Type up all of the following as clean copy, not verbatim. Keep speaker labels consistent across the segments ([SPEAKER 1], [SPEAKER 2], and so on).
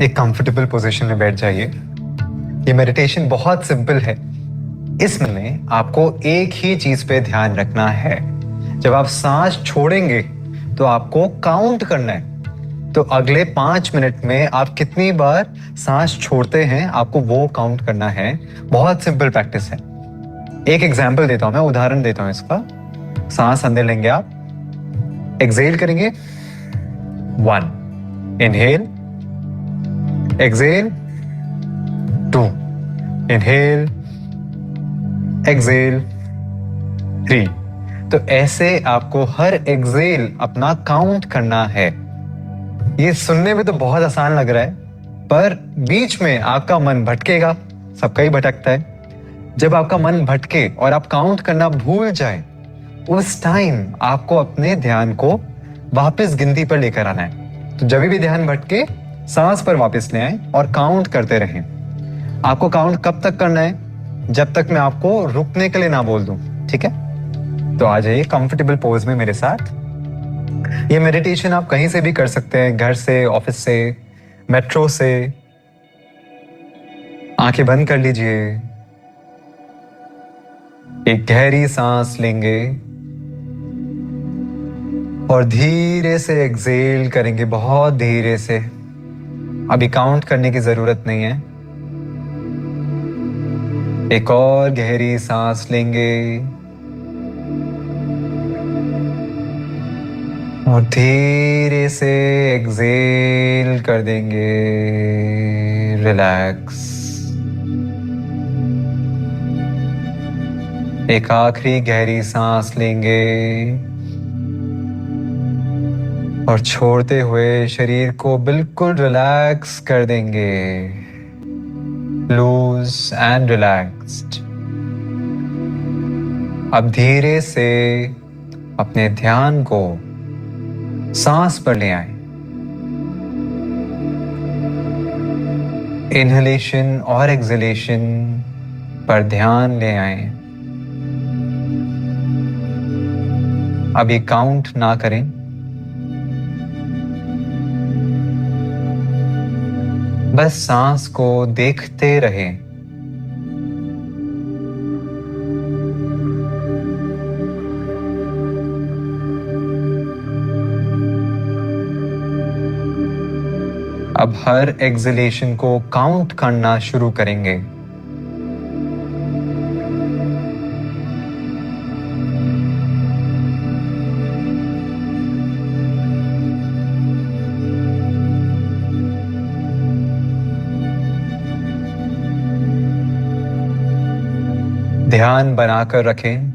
[SPEAKER 1] एक comfortable position में बैठ जाइए। ये मेडिटेशन बहुत सिंपल है। इसमें आपको एक ही चीज पे ध्यान रखना है। जब आप सांस छोड़ेंगे तो आपको काउंट करना है। तो अगले 5 मिनट में आप कितनी बार सांस छोड़ते हैं आपको वो काउंट करना है। बहुत सिंपल प्रैक्टिस है। एक एग्जाम्पल देता हूं, मैं उदाहरण देता हूं इसका। सांस अंदर लेंगे आप, एक्सेल करेंगे 1, इनहेल, एक्सेल 2, इनहेल, एक्सेल 3। तो ऐसे आपको हर एक्सेल अपना काउंट करना है। ये सुनने में तो बहुत आसान लग रहा है, पर बीच में आपका मन भटकेगा। सबका ही भटकता है। जब आपका मन भटके और आप काउंट करना भूल जाए, उस टाइम आपको अपने ध्यान को वापस गिनती पर लेकर आना है। तो जब भी ध्यान भटके, सांस पर वापस ले आए और काउंट करते रहें। आपको काउंट कब तक करना है? जब तक मैं आपको रुकने के लिए ना बोल दूं, ठीक है? तो आ जाइए कंफर्टेबल पोज में मेरे साथ। ये मेडिटेशन आप कहीं से भी कर सकते हैं, घर से, ऑफिस से, मेट्रो से। आंखें बंद कर लीजिए, एक गहरी सांस लेंगे और धीरे से एक्सेल करेंगे, बहुत धीरे से। अभी काउंट करने की जरूरत नहीं है। एक और गहरी सांस लेंगे और धीरे से एक्सेल कर देंगे, रिलैक्स। एक आखिरी गहरी सांस लेंगे और छोड़ते हुए शरीर को बिल्कुल रिलैक्स कर देंगे, लूज एंड रिलैक्स्ड। अब धीरे से अपने ध्यान को सांस पर ले आए। इनहेलेशन और एक्सहेलेशन पर ध्यान ले आए। अभी काउंट ना करें। बस सांस को देखते रहें। अब हर एक्सहेलेशन को काउंट करना शुरू करेंगे। ध्यान बनाकर रखें।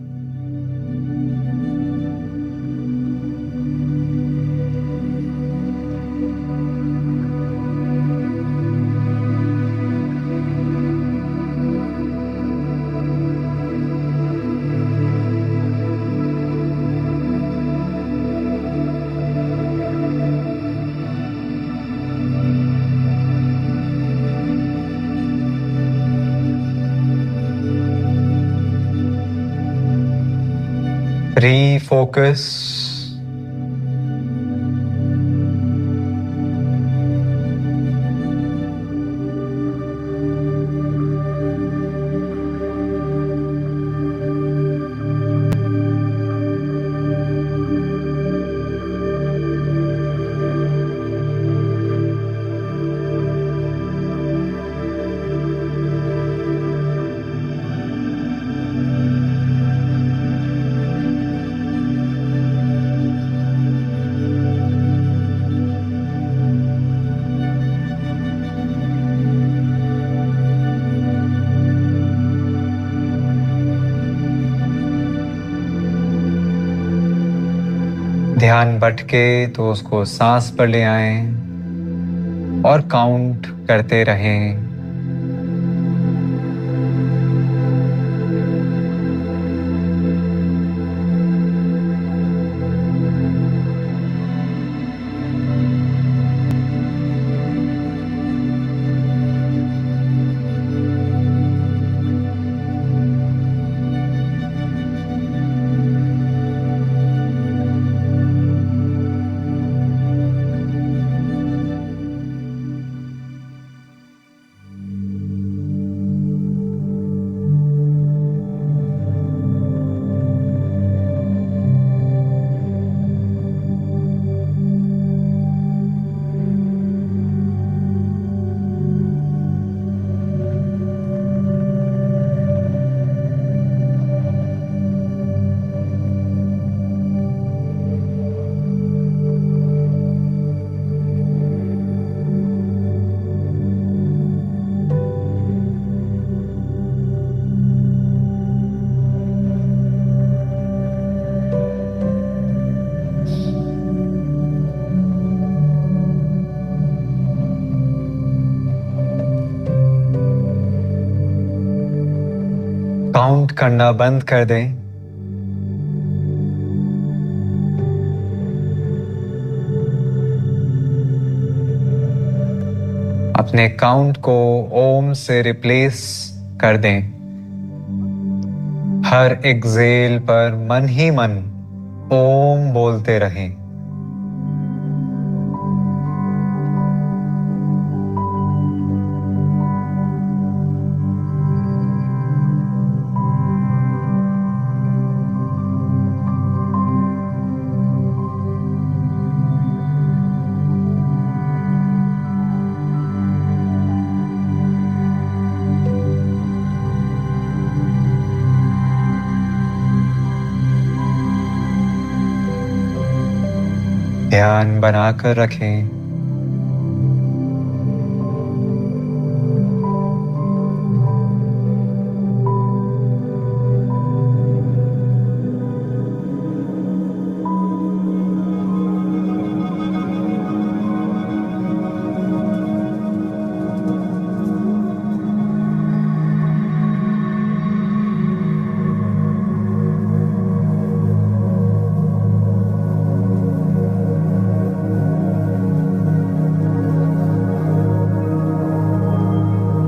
[SPEAKER 1] Refocus. ध्यान भटके तो उसको सांस पर ले आएं और काउंट करते रहें। करना बंद कर दें। अपने काउंट को ओम से रिप्लेस कर दें। हर एक्सेल पर मन ही मन ओम बोलते रहें। ध्यान बनाकर रखें।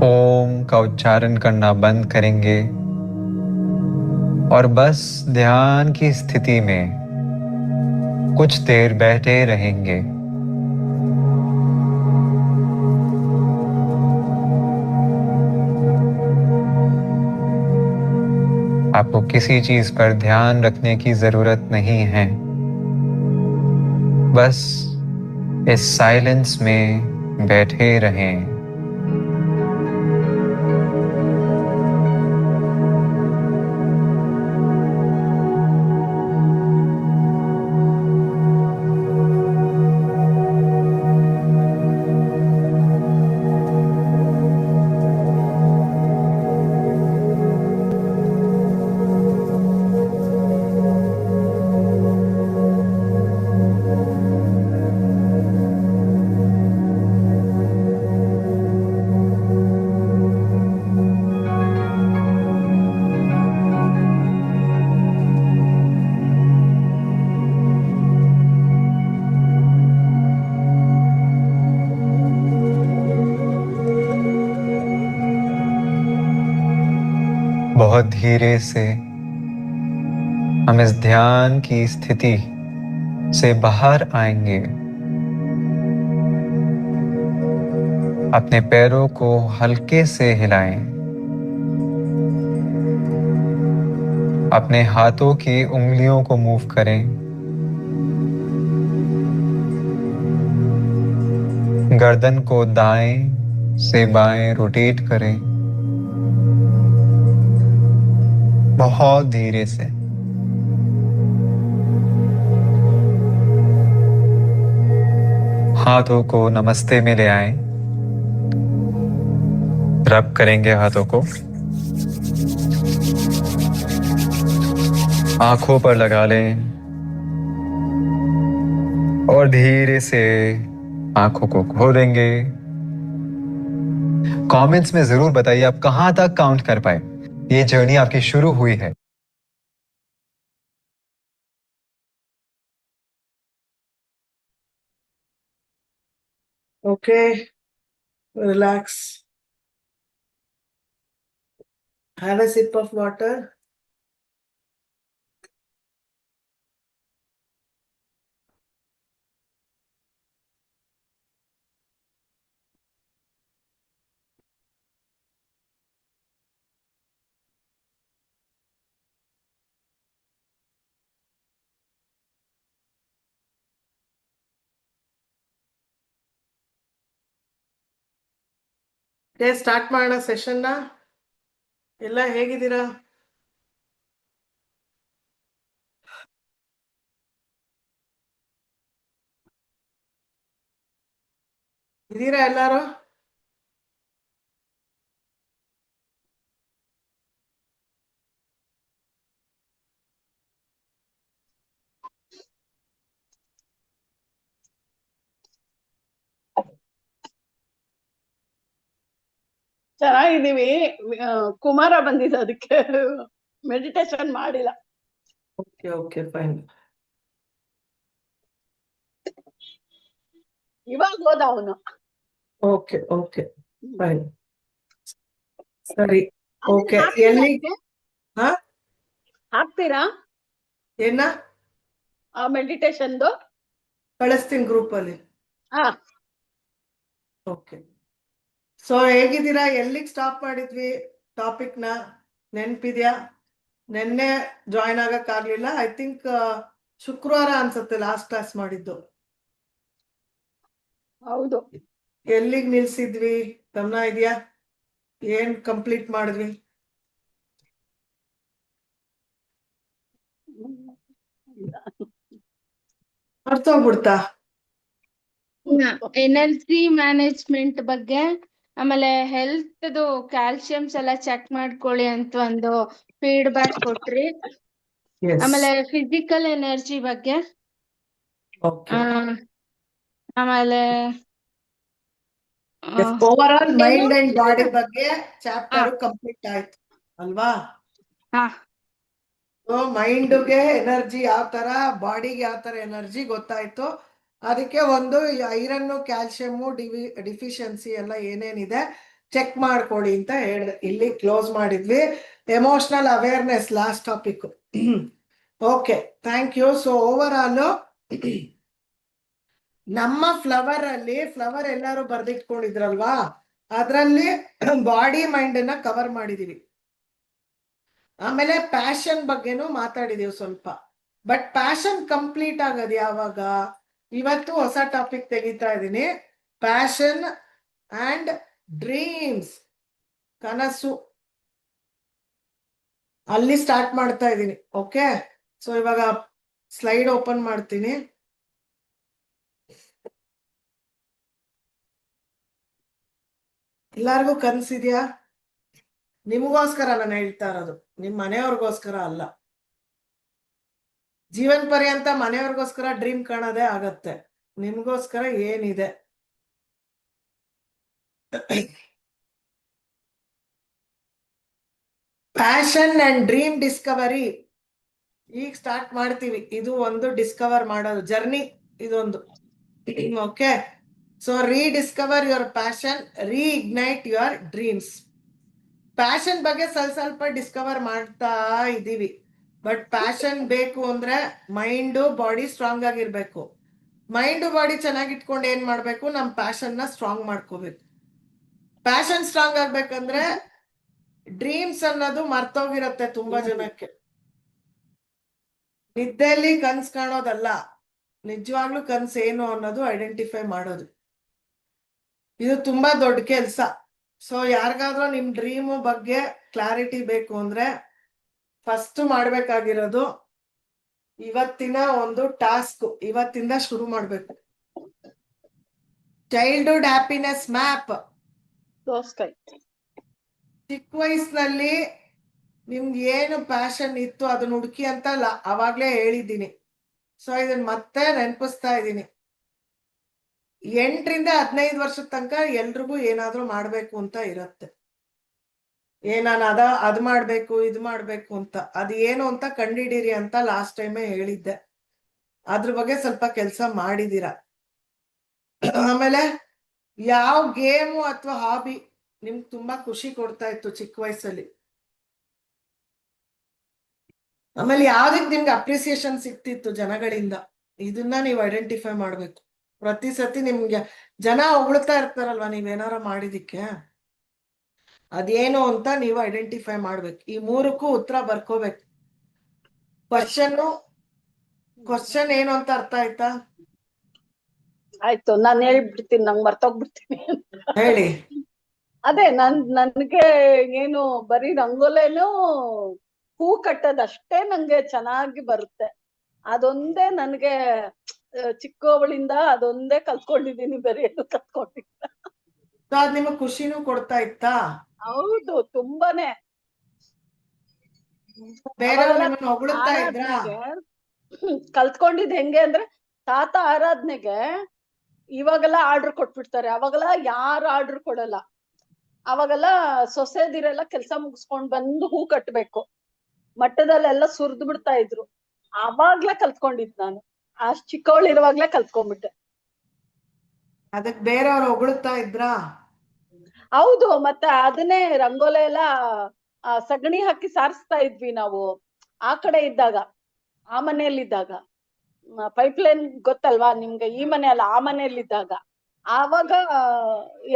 [SPEAKER 1] ओम का उच्चारण करना बंद करेंगे और बस ध्यान की स्थिति में कुछ देर बैठे रहेंगे। आपको किसी चीज पर ध्यान रखने की जरूरत नहीं है। बस इस साइलेंस में बैठे रहें। बहुत धीरे से हम इस ध्यान की स्थिति से बाहर आएंगे। अपने पैरों को हल्के से हिलाएं। अपने हाथों की उंगलियों को मूव करें। गर्दन को दाएं से बाएं रोटेट करें। बहुत धीरे से। हाथों को नमस्ते में ले आएं। रब करेंगे हाथों को। आंखों पर लगा लें और धीरे से आंखों को खोलेंगे। कमेंट्स में जरूर बताइए आप कहां तक काउंट कर पाए। ये जर्नी आपकी शुरू हुई है।
[SPEAKER 2] Okay, relax. Have a sip of water. Start ಮಾಡೋಣ ಸೆಷನ್ನ. ಎಲ್ಲ ಹೇಗಿದ್ದೀರಾ? ಇದ್ದೀರಾ ಎಲ್ಲಾರು?
[SPEAKER 3] ಚೆನ್ನಾಗಿದ್ದೀವಿ. ಕುಮಾರ ಬಂದಿದ್ದ ಅದಕ್ಕೆ ಮೆಡಿಟೇಷನ್ ಮಾಡಿಲ್ಲ.
[SPEAKER 2] Okay okay fine.
[SPEAKER 3] ಇವಾಗ ಹೋದ ಅವನು.
[SPEAKER 2] ಓಕೆ ಓಕೆ ಫೈನ್ ಸರಿ.
[SPEAKER 3] ಅದನ್ನ
[SPEAKER 2] ಓಕೆ
[SPEAKER 3] ಹಾಕ್ತೀರಾ
[SPEAKER 2] ಎಲ್ಲಿ
[SPEAKER 3] ಅದ್ಕೆ?
[SPEAKER 2] ಹಾ
[SPEAKER 3] ಹಾಕ್ತೀರಾ
[SPEAKER 2] ಏನ
[SPEAKER 3] ಆ ಮೆಡಿಟೇಷನ್ದು?
[SPEAKER 2] ಕಳಿಸ್ತೀನಿ ಗ್ರೂಪ್ ಅಲ್ಲಿ.
[SPEAKER 3] ಹಾ
[SPEAKER 2] ಓಕೆ ಸೊ ಹೇಗಿದ್ದೀರಾ? ಎಲ್ಲಿಗೆ ಸ್ಟಾಪ್ ಮಾಡಿದ್ವಿ ಟಾಪಿಕ್ ನ? ನೆನ್ಪಿದ್ಯಾ? ನೆನ್ನೆ ಜಾಯಿನ್ ಆಗಕ್ ಆಗ್ಲಿಲ್ಲ. ಐ ಥಿಂಕ್ ಶುಕ್ರವಾರ ಅನ್ಸುತ್ತೆ ಲಾಸ್ಟ್ ಕ್ಲಾಸ್ ಮಾಡಿದ್ದು.
[SPEAKER 3] ಹೌದು.
[SPEAKER 2] ಎಲ್ಲಿಗ್ ನಿಲ್ಸಿದ್ವಿ ಗಮನ ಇದೆಯಾ? ಏನ್ ಕಂಪ್ಲೀಟ್ ಮಾಡಿದ್ವಿ? ಮರ್ತೋಗ್ಬಿಡ್ತಾ?
[SPEAKER 4] ಎನರ್ಜಿ ಮ್ಯಾನೇಜ್ಮೆಂಟ್ ಬಗ್ಗೆ, ಆಮೇಲೆ ಹೆಲ್ತ್ ಕ್ಯಾಲ್ಸಿಯಮ್ಸ್ ಎಲ್ಲ ಚೆಕ್ ಮಾಡ್ಕೊಳ್ಳಿ ಅಂತ ಒಂದು ಫೀಡ್ಬ್ಯಾಕ್ ಕೊಟ್ರಿ. ಆಮೇಲೆ ಫಿಸಿಕಲ್ ಎನರ್ಜಿ ಬಗ್ಗೆ,
[SPEAKER 2] ಓಕೆ
[SPEAKER 4] ಆಮೇಲೆ
[SPEAKER 2] over all mind and body ಬಗ್ಗೆ ಚಾಪ್ಟರ್ ಕಂಪ್ಲೀಟ್ ಆಯ್ತು ಅಲ್ವಾ?
[SPEAKER 4] ಹಾ
[SPEAKER 2] ಮೈಂಡ್ಗೆ ಎನರ್ಜಿ ಯಾವ ತರ, ಬಾಡಿಗೆ ಯಾವ ತರ ಎನರ್ಜಿ ಗೊತ್ತಾಯ್ತು. ಅದಕ್ಕೆ ಒಂದು ಐರನ್ ಕ್ಯಾಲ್ಸಿಯಮ್ ಡಿಫಿಷಿಯನ್ಸಿ ಎಲ್ಲ ಏನೇನಿದೆ ಚೆಕ್ ಮಾಡ್ಕೊಳ್ಳಿ ಅಂತ ಹೇಳಿದೆ. ಇಲ್ಲಿ ಕ್ಲೋಸ್ ಮಾಡಿದ್ವಿ. Emotional awareness last topic. Okay thank you. So over all ನಮ್ಮ ಫ್ಲವರ್ ಎಲ್ಲರೂ ಬರ್ದಿಟ್ಕೊಂಡಿದ್ರಲ್ವಾ, ಅದರಲ್ಲಿ ಬಾಡಿ ಮೈಂಡ್ ಅನ್ನ ಕವರ್ ಮಾಡಿದೀವಿ. ಆಮೇಲೆ ಪ್ಯಾಷನ್ ಬಗ್ಗೆನೂ ಮಾತಾಡಿದೀವಿ ಸ್ವಲ್ಪ. ಬಟ್ ಪ್ಯಾಷನ್ ಕಂಪ್ಲೀಟ್ ಆಗೋದು ಯಾವಾಗ? ಇವತ್ತು ಹೊಸ ಟಾಪಿಕ್ ತೆಗಿತಾ ಇದ್ದೀನಿ. ಪ್ಯಾಷನ್ ಅಂಡ್ ಡ್ರೀಮ್ಸ್, ಕನಸು, ಅಲ್ಲಿ ಸ್ಟಾರ್ಟ್ ಮಾಡ್ತಾ ಇದ್ದೀನಿ. ಓಕೆ ಸೊ ಇವಾಗ ಸ್ಲೈಡ್ ಓಪನ್ ಮಾಡ್ತೀನಿ. ಎಲ್ಲಾರ್ಗೂ ಕನ್ಸಿದ್ಯಾ? ನಿಮಗೋಸ್ಕರ ನಾನು ಹೇಳ್ತಾ ಇರೋದು, ನಿಮ್ ಮನೆಯವ್ರಿಗೋಸ್ಕರ ಅಲ್ಲ. ಜೀವನ್ ಪರ್ಯಂತ ಮನೆಯವ್ರಿಗೋಸ್ಕರ ಡ್ರೀಮ್ ಕಾಣೋದೇ ಆಗತ್ತೆ. ನಿಮ್ಗೋಸ್ಕರ ಏನಿದೆ? ಪ್ಯಾಷನ್ ಅಂಡ್ ಡ್ರೀಮ್ ಡಿಸ್ಕವರಿ ಈಗ ಸ್ಟಾರ್ಟ್ ಮಾಡ್ತೀವಿ. ಇದು ಒಂದು ಡಿಸ್ಕವರ್ ಮಾಡೋದು ಜರ್ನಿ ಇದೊಂದು. Okay so rediscover your passion, reignite your dreams. Passion ಬಗ್ಗೆ ಸ್ವಲ್ಪ ಡಿಸ್ಕವರ್ ಮಾಡ್ತಾ ಇದ್ದೀವಿ. ಬಟ್ ಪ್ಯಾಷನ್ ಬೇಕು ಅಂದ್ರೆ ಮೈಂಡ್ ಬಾಡಿ ಸ್ಟ್ರಾಂಗ್ ಆಗಿರ್ಬೇಕು. ಮೈಂಡ್ ಬಾಡಿ ಚೆನ್ನಾಗಿಟ್ಕೊಂಡು ಏನ್ ಮಾಡ್ಬೇಕು? ನಮ್ ಪ್ಯಾಷನ್ ನ ಸ್ಟ್ರಾಂಗ್ ಮಾಡ್ಕೋಬೇಕು. ಪ್ಯಾಷನ್ ಸ್ಟ್ರಾಂಗ್ ಆಗ್ಬೇಕಂದ್ರೆ ಡ್ರೀಮ್ಸ್ ಅನ್ನೋದು ಮರ್ತೋಗಿರತ್ತೆ ತುಂಬಾ ಜನಕ್ಕೆ. ನಿದ್ದೆಯಲ್ಲಿ ಕನ್ಸ್ ಕಾಣೋದಲ್ಲ, ನಿಜವಾಗ್ಲೂ ಕನ್ಸ್ ಏನು ಅನ್ನೋದು ಐಡೆಂಟಿಫೈ ಮಾಡೋದು. ಇದು ತುಂಬಾ ದೊಡ್ಡ ಕೆಲ್ಸ. ಸೊ ಯಾರಿಗಾದ್ರೂ ನಿಮ್ ಡ್ರೀಮ್ ಬಗ್ಗೆ ಕ್ಲಾರಿಟಿ ಬೇಕು ಅಂದ್ರೆ ಫಸ್ಟ್ ಮಾಡ್ಬೇಕಾಗಿರೋದು ಇವತ್ತಿನ ಒಂದು ಟಾಸ್ಕ್, ಇವತ್ತಿಂದ ಶುರು ಮಾಡ್ಬೇಕು. Childhood happiness map. ಚಿಕ್ಕ ವಯಸ್ಸಿನಲ್ಲಿ ನಿಮ್ಗೆ ಏನು ಪ್ಯಾಷನ್ ಇತ್ತು ಅದನ್ನ ಹುಡುಕಿ ಅಂತ ಅವಾಗ್ಲೇ ಹೇಳಿದ್ದೀನಿ. ಸೊ ಇದನ್ನ ಮತ್ತೆ ನೆನಪಿಸ್ತಾ ಇದ್ದೀನಿ. 8 ರಿಂದ 15 ವರ್ಷದ ತನಕ ಎಲ್ರಿಗೂ ಏನಾದ್ರೂ ಮಾಡ್ಬೇಕು ಅಂತ ಇರತ್ತೆ. ನಾನು ಅದ್ ಮಾಡ್ಬೇಕು ಇದು ಮಾಡ್ಬೇಕು ಅಂತ. ಅದು ಏನು ಅಂತ ಕಂಡಿಡೀರಿ ಅಂತ ಲಾಸ್ಟ್ ಟೈಮೇ ಹೇಳಿದ್ದೆ. ಅದ್ರ ಬಗ್ಗೆ ಸ್ವಲ್ಪ ಕೆಲಸ ಮಾಡಿದೀರಾ. ಆಮೇಲೆ ಯಾವ ಗೇಮು ಅಥವಾ ಹಾಬಿ ನಿಮ್ಗೆ ತುಂಬಾ ಖುಷಿ ಕೊಡ್ತಾ ಇತ್ತು ಚಿಕ್ಕ ವಯಸ್ಸಲ್ಲಿ? ಆಮೇಲೆ ಯಾವ್ದಕ್ ನಿಮ್ಗೆ ಅಪ್ರಿಸಿಯೇಷನ್ ಸಿಕ್ತಿತ್ತು ಜನಗಳಿಂದ? ಇದನ್ನ ನೀವು ಐಡೆಂಟಿಫೈ ಮಾಡ್ಬೇಕು. ಪ್ರತಿ ಸತಿ ನಿಮ್ಗೆ ಜನ ಹೊಗಳ್ತಾ ಇರ್ತಾರಲ್ವಾ ನೀವೇನಾರ ಮಾಡಿದಿಕ್ಕೆ, ಅದೇನು ಅಂತ ನೀವು ಐಡೆಂಟಿಫೈ ಮಾಡ್ಬೇಕು. ಈ 3ಕ್ಕೂ ಉತ್ತರ ಬರ್ಕೋಬೇಕು. ಕ್ವಶನ್ ಏನು ಅಂತ ಅರ್ಥ ಆಯ್ತಾ?
[SPEAKER 3] ಆಯ್ತು, ನಾನ್ ಹೇಳ್ಬಿಡ್ತೀನಿ, ನಂಗ್ ಮರ್ತೋಗ್ಬಿಡ್ತೀನಿ.
[SPEAKER 2] ಹೇಳಿ.
[SPEAKER 3] ಅದೇ ನನ್ಗೆ ಏನು ಬರೀ ರಂಗೋಲೇನು ಹೂ ಕಟ್ಟೋದಷ್ಟೇ ನಂಗೆ ಚೆನ್ನಾಗಿ ಬರುತ್ತೆ. ಅದೊಂದೇ ನನ್ಗೆ ಚಿಕ್ಕವಳಿಂದ ಅದೊಂದೇ ಕಲ್ತ್ಕೊಂಡಿದೀನಿ, ಬೇರೆ ಏನು ಕಲ್ತ್ಕೊಂಡಿಲ್ಲ.
[SPEAKER 2] ಅದ್ ನಿಮಗ್ ಖುಷಿನೂ ಕೊಡ್ತಾ ಇತ್ತಾ?
[SPEAKER 3] ಹೌದು, ತುಂಬಾನೇ.
[SPEAKER 2] ಬೇರೆಯವ್ರು ನಿಮ್ಮನ್ನ ಹೊಗಳ್ತಾ ಇದ್ರಾ?
[SPEAKER 3] ಕಲ್ತ್ಕೊಂಡಿದ್ ಹೆಂಗೆ ಅಂದ್ರೆ, ತಾತ ಆರಾಧನೆಗೆ ಇವಾಗೆಲ್ಲ ಆರ್ಡರ್ ಕೊಟ್ಬಿಡ್ತಾರೆ. ಅವಾಗೆಲ್ಲ ಯಾರು ಆರ್ಡರ್ ಕೊಡಲ್ಲ. ಅವಾಗೆಲ್ಲ ಸೊಸೆದಿರೆಲ್ಲ ಕೆಲ್ಸ ಮುಗಿಸ್ಕೊಂಡ್ ಬಂದು ಹೂ ಕಟ್ಬೇಕು. ಮಟ್ಟದಲ್ಲೆಲ್ಲ ಸುರ್ದು ಬಿಡ್ತಾ ಇದ್ರು. ಆವಾಗ್ಲೇ ಕಲ್ತ್ಕೊಂಡಿದ್ ನಾನು, ಅಷ್ಟ್ ಚಿಕ್ಕವಳಿರುವಾಗ್ಲೇ ಕಲ್ತ್ಕೊಂಡ್ಬಿಟ್ಟೆ.
[SPEAKER 2] ಅದಕ್ ಬೇರೆಯವ್ರು ಹೊಗಳ್ತಾ ಇದ್ರಾ?
[SPEAKER 3] ಹೌದು, ಮತ್ತೆ ಅದನ್ನೇ ರಂಗೋಲೆ ಎಲ್ಲ ಸಗಣಿ ಹಾಕಿ ಸಾರಿಸ್ತಾ ಇದ್ವಿ ನಾವು ಆ ಕಡೆ ಇದ್ದಾಗ, ಆ ಮನೆಯಲ್ಲಿದ್ದಾಗ. ಪೈಪ್ಲೈನ್ ಗೊತ್ತಲ್ವಾ ನಿಮ್ಗೆ, ಈ ಮನೆ ಅಲ್ಲ ಆ ಮನೆಯಲ್ಲಿದ್ದಾಗ. ಆವಾಗ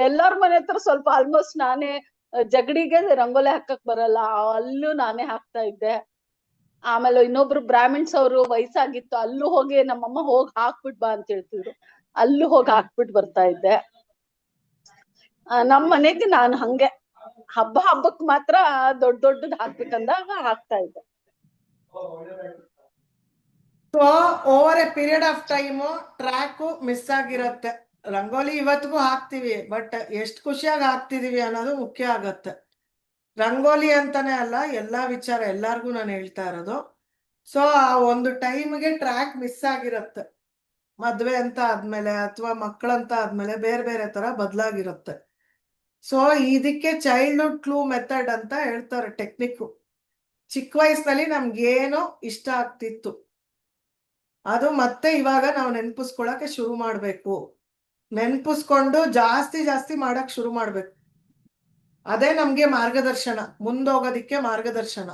[SPEAKER 3] ಎಲ್ಲಾರ್ ಮನೆ ಹತ್ರ ಸ್ವಲ್ಪ ಆಲ್ಮೋಸ್ಟ್ ನಾನೇ ಜಗಡಿಗೆ ರಂಗೋಲೆ ಹಾಕಕ್ ಬರಲ್ಲ, ಅಲ್ಲೂ ನಾನೇ ಹಾಕ್ತಾ ಇದ್ದೆ. ಆಮೇಲೆ ಇನ್ನೊಬ್ರು ಬ್ರಾಹ್ಮಿಣ್ಸ್ ಅವರು ವಯಸ್ಸಾಗಿತ್ತು, ಅಲ್ಲೂ ಹೋಗಿ ನಮ್ಮಮ್ಮ ಹೋಗಿ ಹಾಕ್ಬಿಟ್ ಬಾ ಅಂತ ಹೇಳ್ತಿದ್ರು, ಅಲ್ಲೂ ಹೋಗಿ ಹಾಕ್ಬಿಟ್ ಬರ್ತಾ ಇದ್ದೆ. ನಮ್ ಮನೆಗೆ ನಾನು ಹಂಗೆ ಹಬ್ಬಕ್ ಮಾತ್ರ ದೊಡ್ಡದ್ ಹಾಕ್ಬೇಕಂದಾಗ ಹಾಕ್ತಾ ಇದ್ದೆ.
[SPEAKER 2] So over A period of time track miss ಆಗಿರತ್ತೆ. ರಂಗೋಲಿ ಇವತ್ತಿಗೂ ಹಾಕ್ತಿವಿ, ಬಟ್ ಎಷ್ಟು ಖುಷಿಯಾಗಿ ಹಾಕ್ತಿದೀವಿ ಅನ್ನೋದು ಮುಖ್ಯ ಆಗತ್ತೆ. ರಂಗೋಲಿ ಅಂತಾನೆ ಅಲ್ಲ, ಎಲ್ಲಾ ವಿಚಾರ ಎಲ್ಲಾರ್ಗು ನಾನು ಹೇಳ್ತಾ ಇರೋದು. ಸೊ ಆ ಒಂದು ಟೈಮ್ಗೆ ಟ್ರ್ಯಾಕ್ ಮಿಸ್ ಆಗಿರತ್ತೆ. ಮದ್ವೆ ಅಂತ ಆದ್ಮೇಲೆ ಅಥವಾ ಮಕ್ಕಳಂತ ಆದ್ಮೇಲೆ ಬೇರೆ ಬೇರೆ ತರ ಬದಲಾಗಿರುತ್ತೆ. ಸೊ ಇದಕ್ಕೆ ಚೈಲ್ಡ್ಹುಡ್ ಕ್ಲೂ ಮೆಥಡ್ ಅಂತ ಹೇಳ್ತಾರೆ, ಟೆಕ್ನಿಕ್. ಚಿಕ್ಕ ವಯಸ್ಸಿನಲ್ಲಿ ನಮ್ಗೇನೋ ಇಷ್ಟ ಆಗ್ತಿತ್ತು, ಅದು ಮತ್ತೆ ಇವಾಗ ನಾವು ನೆನ್ಪಿಸ್ಕೊಳಕ್ಕೆ ಶುರು ಮಾಡ್ಬೇಕು. ನೆನ್ಪಿಸ್ಕೊಂಡು ಜಾಸ್ತಿ ಮಾಡಕ್ ಶುರು ಮಾಡ್ಬೇಕು. ಅದೇ ನಮ್ಗೆ ಮಾರ್ಗದರ್ಶನ, ಮುಂದೋಗೋದಿಕ್ಕೆ ಮಾರ್ಗದರ್ಶನ.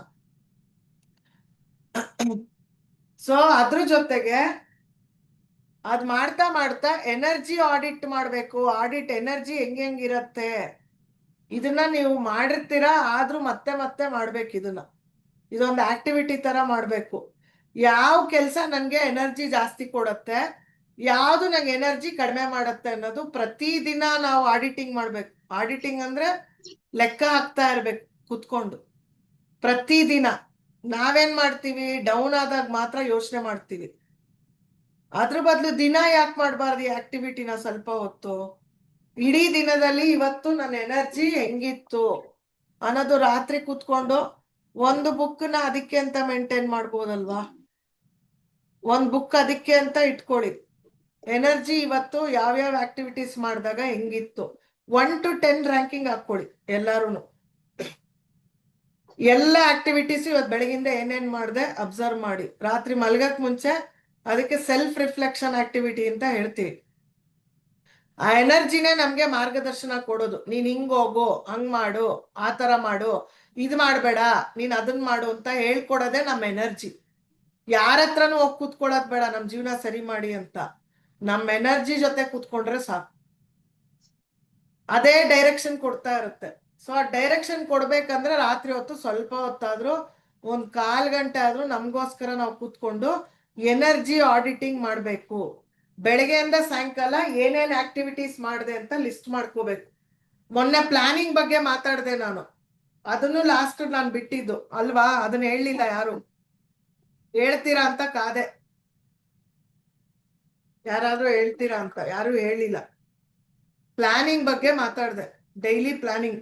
[SPEAKER 2] ಸೊ ಅದ್ರ ಜೊತೆಗೆ ಅದ್ ಮಾಡ್ತಾ ಎನರ್ಜಿ ಆಡಿಟ್ ಮಾಡ್ಬೇಕು. ಆಡಿಟ್ ಎನರ್ಜಿ ಹೆಂಗಿರತ್ತೆ ಇದನ್ನ ನೀವು ಮಾಡಿರ್ತೀರಾ, ಆದ್ರೂ ಮತ್ತೆ ಮಾಡ್ಬೇಕು. ಇದೊಂದು ಆಕ್ಟಿವಿಟಿ ತರ ಮಾಡ್ಬೇಕು. ಯಾವ ಕೆಲಸ ನನ್ಗೆ ಎನರ್ಜಿ ಜಾಸ್ತಿ ಕೊಡತ್ತೆ, ಯಾವ್ದು ನಂಗೆ ಎನರ್ಜಿ ಕಡಿಮೆ ಮಾಡತ್ತೆ ಅನ್ನೋದು ಪ್ರತಿದಿನ ನಾವು ಆಡಿಟಿಂಗ್ ಮಾಡ್ಬೇಕು. ಆಡಿಟಿಂಗ್ ಅಂದ್ರೆ ಲೆಕ್ಕ ಹಾಕ್ತಾ ಇರ್ಬೇಕು ಕುತ್ಕೊಂಡು. ಪ್ರತಿದಿನ ನಾವೇನ್ ಮಾಡ್ತೀವಿ, ಡೌನ್ ಆದಾಗ ಮಾತ್ರ ಯೋಚನೆ ಮಾಡ್ತೀವಿ. ಅದ್ರ ಬದಲು ದಿನ ಯಾಕೆ ಮಾಡ್ಬಾರ್ದು ಈ ಆಕ್ಟಿವಿಟಿನ? ಸ್ವಲ್ಪ ಹೊತ್ತು ಇಡೀ ದಿನದಲ್ಲಿ ಇವತ್ತು ನನ್ನ ಎನರ್ಜಿ ಹೆಂಗಿತ್ತು ಅನ್ನೋದು ರಾತ್ರಿ ಕುತ್ಕೊಂಡು ಒಂದು ಬುಕ್ನ ಅದಕ್ಕೆ ಅಂತ ಮೇಂಟೈನ್ ಮಾಡ್ಬೋದಲ್ವಾ? ಒಂದ್ ಬುಕ್ ಅದಕ್ಕೆ ಅಂತ ಇಟ್ಕೊಳ್ಳಿ. ಎನರ್ಜಿ ಇವತ್ತು ಯಾವ್ಯಾವ ಆಕ್ಟಿವಿಟೀಸ್ ಮಾಡಿದಾಗ ಹೆಂಗಿತ್ತು 1 to 10 ರ್ಯಾಂಕಿಂಗ್ ಹಾಕೊಳ್ಳಿ ಎಲ್ಲಾರು. ಎಲ್ಲ ಆಕ್ಟಿವಿಟೀಸ್ ಇವತ್ತು ಬೆಳಗಿಂದ ಏನೇನ್ ಮಾಡಿದೆ ಅಬ್ಸರ್ವ್ ಮಾಡಿ. ರಾತ್ರಿ ಮಲ್ಗಕ್ ಮುಂಚೆ ಅದಕ್ಕೆ ಸೆಲ್ಫ್ ರಿಫ್ಲೆಕ್ಷನ್ ಆಕ್ಟಿವಿಟಿ ಅಂತ ಹೇಳ್ತೀವಿ. ಆ ಎನರ್ಜಿನೇ ನಮ್ಗೆ ಮಾರ್ಗದರ್ಶನ ಕೊಡೋದು. ನೀನ್ ಹಿಂಗ್ ಹೋಗು, ಹಂಗ್ ಮಾಡು, ಆ ತರ ಮಾಡು, ಇದ್ ಮಾಡ್ಬೇಡ, ನೀನ್ ಅದನ್ ಮಾಡು ಅಂತ ಹೇಳ್ಕೊಡೋದೇ ನಮ್ಮ ಎನರ್ಜಿ. ಯಾರ ಹತ್ರನೂ ಹೋಗಿ ಕೂತ್ಕೊಳ್ಳೋದ್ ಬೇಡ ನಮ್ ಜೀವನ ಸರಿ ಮಾಡಿ ಅಂತ. ನಮ್ ಎನರ್ಜಿ ಜೊತೆ ಕೂತ್ಕೊಂಡ್ರೆ ಸಾಕು, ಅದೇ ಡೈರೆಕ್ಷನ್ ಕೊಡ್ತಾ ಇರುತ್ತೆ. ಸೊ ಆ ಡೈರೆಕ್ಷನ್ ಕೊಡ್ಬೇಕಂದ್ರೆ ರಾತ್ರಿ ಹೊತ್ತು ಸ್ವಲ್ಪ ಹೊತ್ತಾದ್ರೂ 1/4 ಗಂಟೆ ಆದ್ರೂ ನಮ್ಗೋಸ್ಕರ ನಾವು ಕೂತ್ಕೊಂಡು ಎನರ್ಜಿ ಆಡಿಟಿಂಗ್ ಮಾಡ್ಬೇಕು. ಬೆಳಗ್ಗೆಯಿಂದ ಸಾಯಂಕಾಲ ಏನೇನ್ ಆಕ್ಟಿವಿಟೀಸ್ ಮಾಡಿದೆ ಅಂತ ಲಿಸ್ಟ್ ಮಾಡ್ಕೋಬೇಕು. ಮೊನ್ನೆ ಪ್ಲಾನಿಂಗ್ ಬಗ್ಗೆ ಮಾತಾಡ್ದೆ ನಾನು, ಅದನ್ನು ಲಾಸ್ಟ್ ನಾನು ಬಿಟ್ಟಿದ್ದು ಅಲ್ವಾ, ಅದನ್ನ ಹೇಳಲಿಲ್ಲ ಯಾರು. ಹೇಳ್ತೀರಾ ಅಂತ ಕಾದೆ, ಯಾರಾದ್ರೂ ಹೇಳ್ತೀರಾ ಅಂತ, ಯಾರು ಹೇಳಿಲ್ಲ. ಪ್ಲಾನಿಂಗ್ ಬಗ್ಗೆ ಮಾತಾಡ್ದೆ, ಡೈಲಿ ಪ್ಲಾನಿಂಗ್.